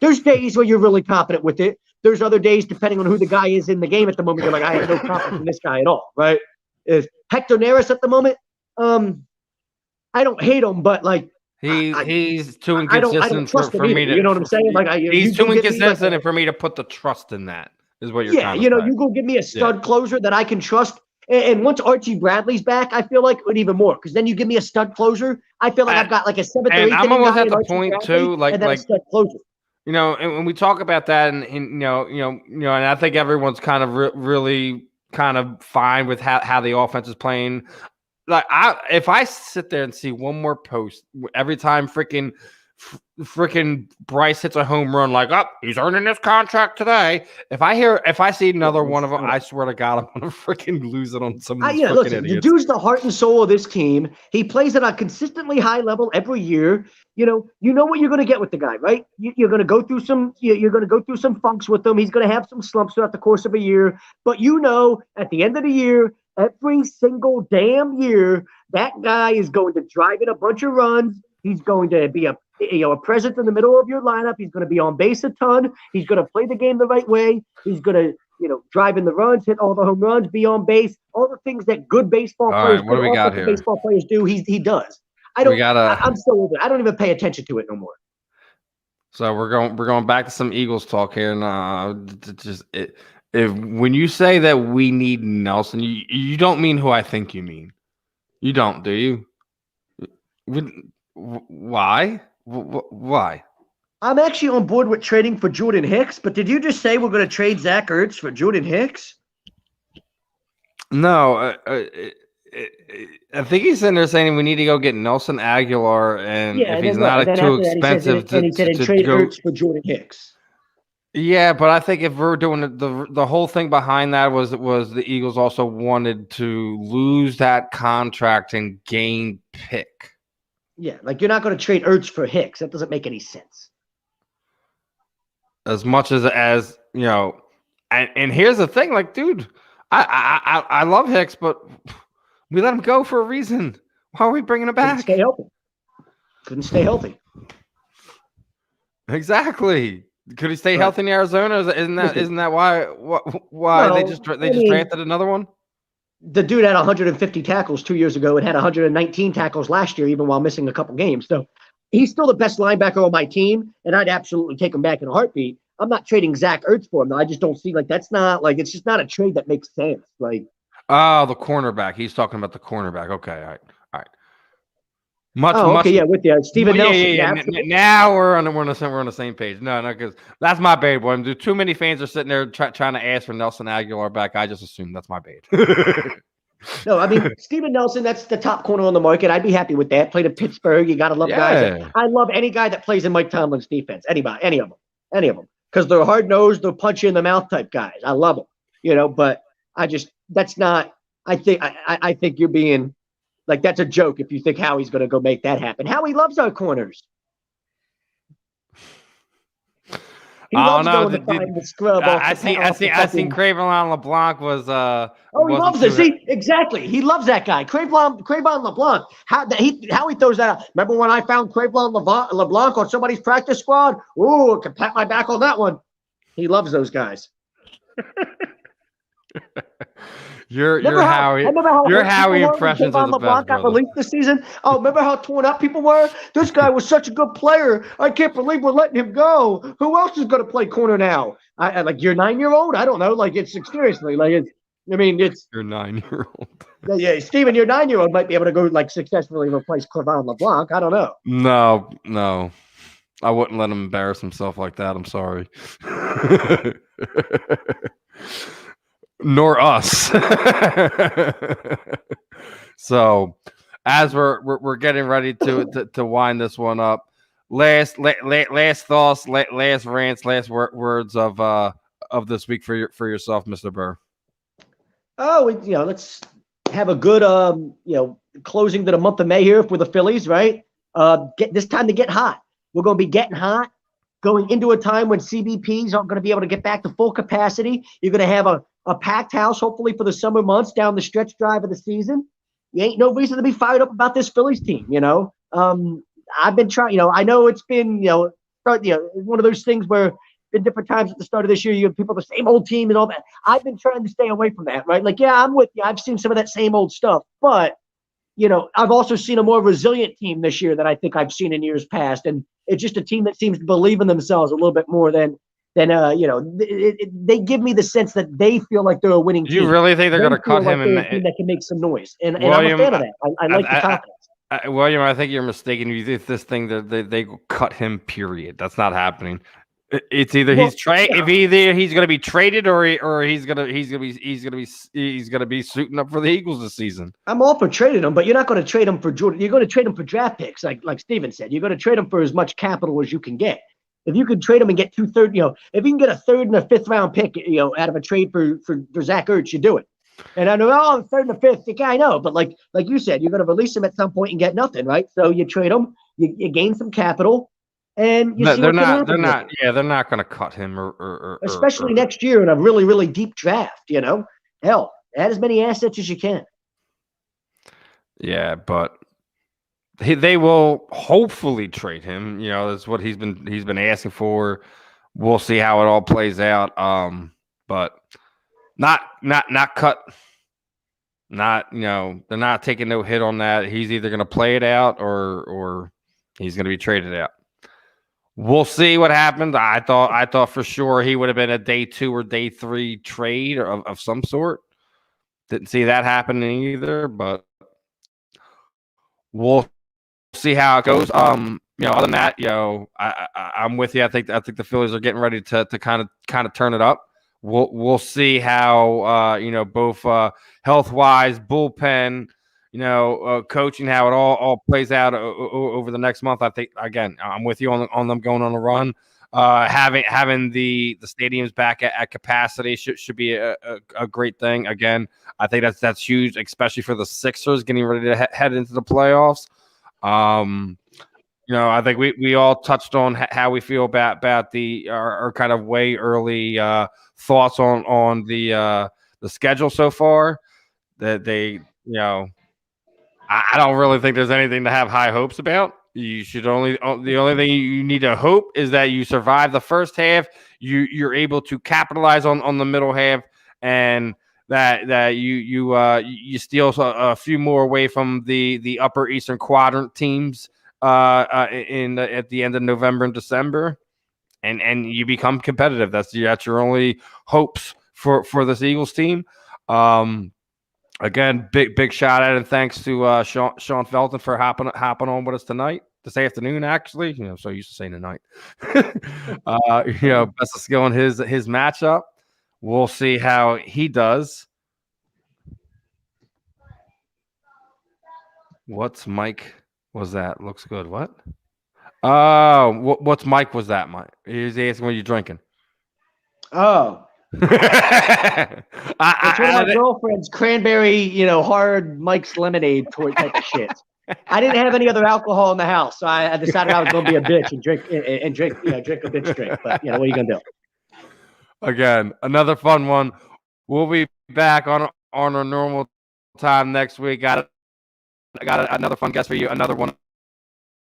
Speaker 3: There's days where you're really confident with it. There's other days, depending on who the guy is in the game at the moment, you're like, I have no confidence in this guy at all, right? If Hector Neris at the moment, I don't hate him, but like
Speaker 1: he's too inconsistent for me to.
Speaker 3: You know what I'm saying?
Speaker 1: He's too inconsistent for me to put the trust in that. Is what you're trying to say.
Speaker 3: You go give me a stud closer that I can trust. And once Archie Bradley's back, I feel like even more, because then you give me a stud closer. I feel like I've got like a 7th or 8th.
Speaker 1: And I'm almost at the
Speaker 3: Archie
Speaker 1: point
Speaker 3: Bradley,
Speaker 1: too, like
Speaker 3: a stud closer.
Speaker 1: And when we talk about that, and and I think everyone's kind of really kind of fine with how the offense is playing. Like if I sit there and see one more post every time freaking Bryce hits a home run, like, he's earning this contract today. If I see another one of them, I swear to God, I'm gonna freaking lose it on some of these
Speaker 3: listen,
Speaker 1: idiots.
Speaker 3: The dude's the heart and soul of this team. He plays at a consistently high level every year. You know what you're gonna get with the guy, right? You're gonna go through some. You're gonna go through some funks with him. He's gonna have some slumps throughout the course of a year. But at the end of the year, every single damn year, that guy is going to drive in a bunch of runs. He's going to be a presence in the middle of your lineup. He's going to be on base a ton. He's going to play the game the right way. He's going to, drive in the runs, hit all the home runs, be on base, all the things that good baseball players,
Speaker 1: what do we got here?
Speaker 3: Baseball players do. He does. I'm so over it. I don't even pay attention to it no more.
Speaker 1: So we're going back to some Eagles talk here, and when you say that we need Nelson, you don't mean who I think you mean. You don't, do you? Why? Why?
Speaker 3: I'm actually on board with trading for Jordan Hicks, but did you just say we're going to trade Zach Ertz for Jordan Hicks?
Speaker 1: No, I think he's in there saying we need to go get Nelson Aguilar, and if he's not too expensive,
Speaker 3: he said trade Ertz for Jordan Hicks.
Speaker 1: Yeah, but I think if we're doing the whole thing behind that was the Eagles also wanted to lose that contract and gain pick.
Speaker 3: Yeah, like you're not going to trade Ertz for Hicks. That doesn't make any sense.
Speaker 1: As much as and here's the thing, like, dude, I love Hicks, but we let him go for a reason. Why are we bringing him back?
Speaker 3: Couldn't stay healthy.
Speaker 1: Exactly. Could he stay healthy in Arizona? Isn't that why they just drafted another one?
Speaker 3: The dude had 150 tackles 2 years ago and had 119 tackles last year, even while missing a couple games. So he's still the best linebacker on my team, and I'd absolutely take him back in a heartbeat. I'm not trading Zach Ertz for him, though. I just don't see it's just not a trade that makes sense. Like,
Speaker 1: the cornerback. He's talking about the cornerback. Okay, all right.
Speaker 3: With you, Steven Nelson.
Speaker 1: Yeah. Now we're on the same page. No, because that's my bad, boy. Too many fans are sitting there trying to ask for Nelson Aguilar back. I just assume that's my bad.
Speaker 3: No, I mean Steven Nelson. That's the top corner on the market. I'd be happy with that. Played in Pittsburgh. You got to love guys. I love any guy that plays in Mike Tomlin's defense. Any of them, because they're hard nosed, they're punch you in the mouth type guys. I love them. But that's not. I think you're being. Like, that's a joke if you think Howie's going to go make that happen. Howie loves our corners. He loves going to find the scrub.
Speaker 1: I seen Cravon LeBlanc was.
Speaker 3: He loves it. See, exactly. He loves that guy. Cravon LeBlanc. Howie throws that out. Remember when I found Cravon LeBlanc on somebody's practice squad? Ooh, I can pat my back on that one. He loves those guys.
Speaker 1: Your Howie impressions of the best,
Speaker 3: got released this season. Oh, remember how torn up people were? This guy was such a good player. I can't believe we're letting him go. Who else is going to play corner now? I like your 9-year-old. I don't know. Like it's seriously. Like it's. I mean, it's
Speaker 1: your 9-year-old.
Speaker 3: Yeah, Steven, your 9-year-old might be able to go like successfully replace Cravon LeBlanc. I don't know.
Speaker 1: No. I wouldn't let him embarrass himself like that. I'm sorry. Nor us. So, as we're getting ready to wind this one up, last thoughts, last rants, last words of this week for yourself, Mr. Burr.
Speaker 3: Oh, let's have a good closing to the month of May here for the Phillies, right? Get this time to get hot. We're going to be getting hot, going into a time when CBPs aren't going to be able to get back to full capacity. You're going to have a packed house, hopefully, for the summer months down the stretch drive of the season. You ain't no reason to be fired up about this Phillies team, I've been trying, I know it's been, one of those things where been different times at the start of this year, you have people, the same old team and all that. I've been trying to stay away from that, right? Like, yeah, I'm with you. I've seen some of that same old stuff, but, I've also seen a more resilient team this year than I think I've seen in years past. And it's just a team that seems to believe in themselves a little bit more than they give me the sense that they feel like they're a winning team.
Speaker 1: Do you really think they're going to cut him?
Speaker 3: And that can make some noise. And I'm a fan of that. I like the confidence.
Speaker 1: William, I think you're mistaken. You think this thing that they cut him. Period. That's not happening. It's either he's going to be traded or he's going to be suiting up for the Eagles this season. I'm
Speaker 3: all for trading him, but you're not going to trade him for Jordan. You're going to trade him for draft picks, like Steven said. You're going to trade him for as much capital as you can get. If you could trade him and get 2/3, if you can get a 3rd and a 5th round pick, out of a trade for Zach Ertz, you do it. And I know, 3rd and a 5th, yeah, I know, but like you said, you're going to release him at some point and get nothing, right? So you trade him, you gain some capital. And
Speaker 1: they're not going to cut him or
Speaker 3: especially next year in a really, really deep draft. Hell, add as many assets as you can.
Speaker 1: Yeah, but they will hopefully trade him. That's what he's been asking for. We'll see how it all plays out. But not cut. Not they're not taking no hit on that. He's either going to play it out or he's going to be traded out. We'll see what happens. I thought for sure he would have been a day 2 or day 3 trade of some sort. Didn't see that happening either, but we'll see how it goes. Other than that, I'm with you. I think the Phillies are getting ready to kind of turn it up. We'll see how both health wise, bullpen, coaching, how it all plays out over the next month. I think, again, I'm with you on them going on a run. Having the stadiums back at capacity should be a great thing. Again, I think that's huge, especially for the Sixers getting ready to head into the playoffs. I think we all touched on how we feel about our kind of way early thoughts on the schedule so far. That they, I don't really think there's anything to have high hopes about. You should the only thing you need to hope is that you survive the first half. You're able to capitalize on the middle half, and that you steal a few more away from the upper Eastern Quadrant teams at the end of November and December, and you become competitive. That's your only hopes for this Eagles team. Again, big shout out and thanks to Sean Felton for hopping on with us tonight, this afternoon, actually. So used to saying tonight. Best of skill in his matchup. We'll see how he does. What's Mike? Was that looks good? What? What's Mike? Was that Mike? He's asking what you're drinking.
Speaker 3: Oh. It's one of my girlfriend's cranberry, hard Mike's lemonade type of shit. I didn't have any other alcohol in the house, so I decided I was going to be a bitch and drink a bitch drink. But what are you going to do?
Speaker 1: Again, another fun one. We'll be back on our normal time next week. Got another fun guest for you. Another one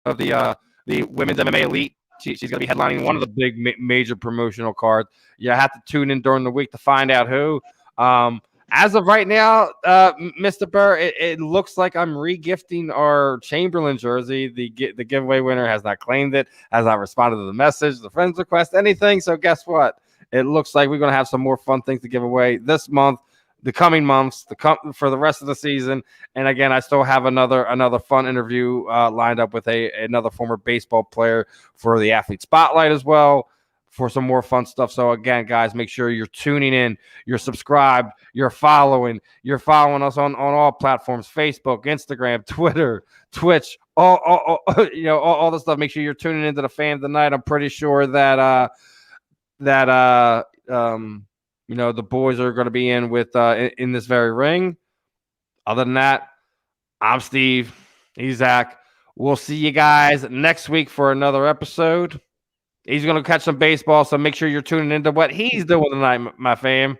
Speaker 1: of the women's MMA elite. She's going to be headlining one of the big major promotional cards. You have to tune in during the week to find out who. As of right now, Mr. Burr, it looks like I'm re-gifting our Chamberlain jersey. The giveaway winner has not claimed it, has not responded to the message, the friends request, anything. So guess what? It looks like we're going to have some more fun things to give away this month. the coming months, for the rest of the season. And again, I still have another fun interview lined up with another former baseball player for the Athlete Spotlight as well, for some more fun stuff. So again, guys, make sure you're tuning in, you're subscribed, you're following us on all platforms: Facebook, Instagram, Twitter, Twitch, all all the stuff. Make sure you're tuning into the Fan of the Night. I'm pretty sure that the boys are going to be in with in this very ring. Other than that, I'm Steve. He's Zach. We'll see you guys next week for another episode. He's going to catch some baseball, so make sure you're tuning into what he's doing tonight, my fam.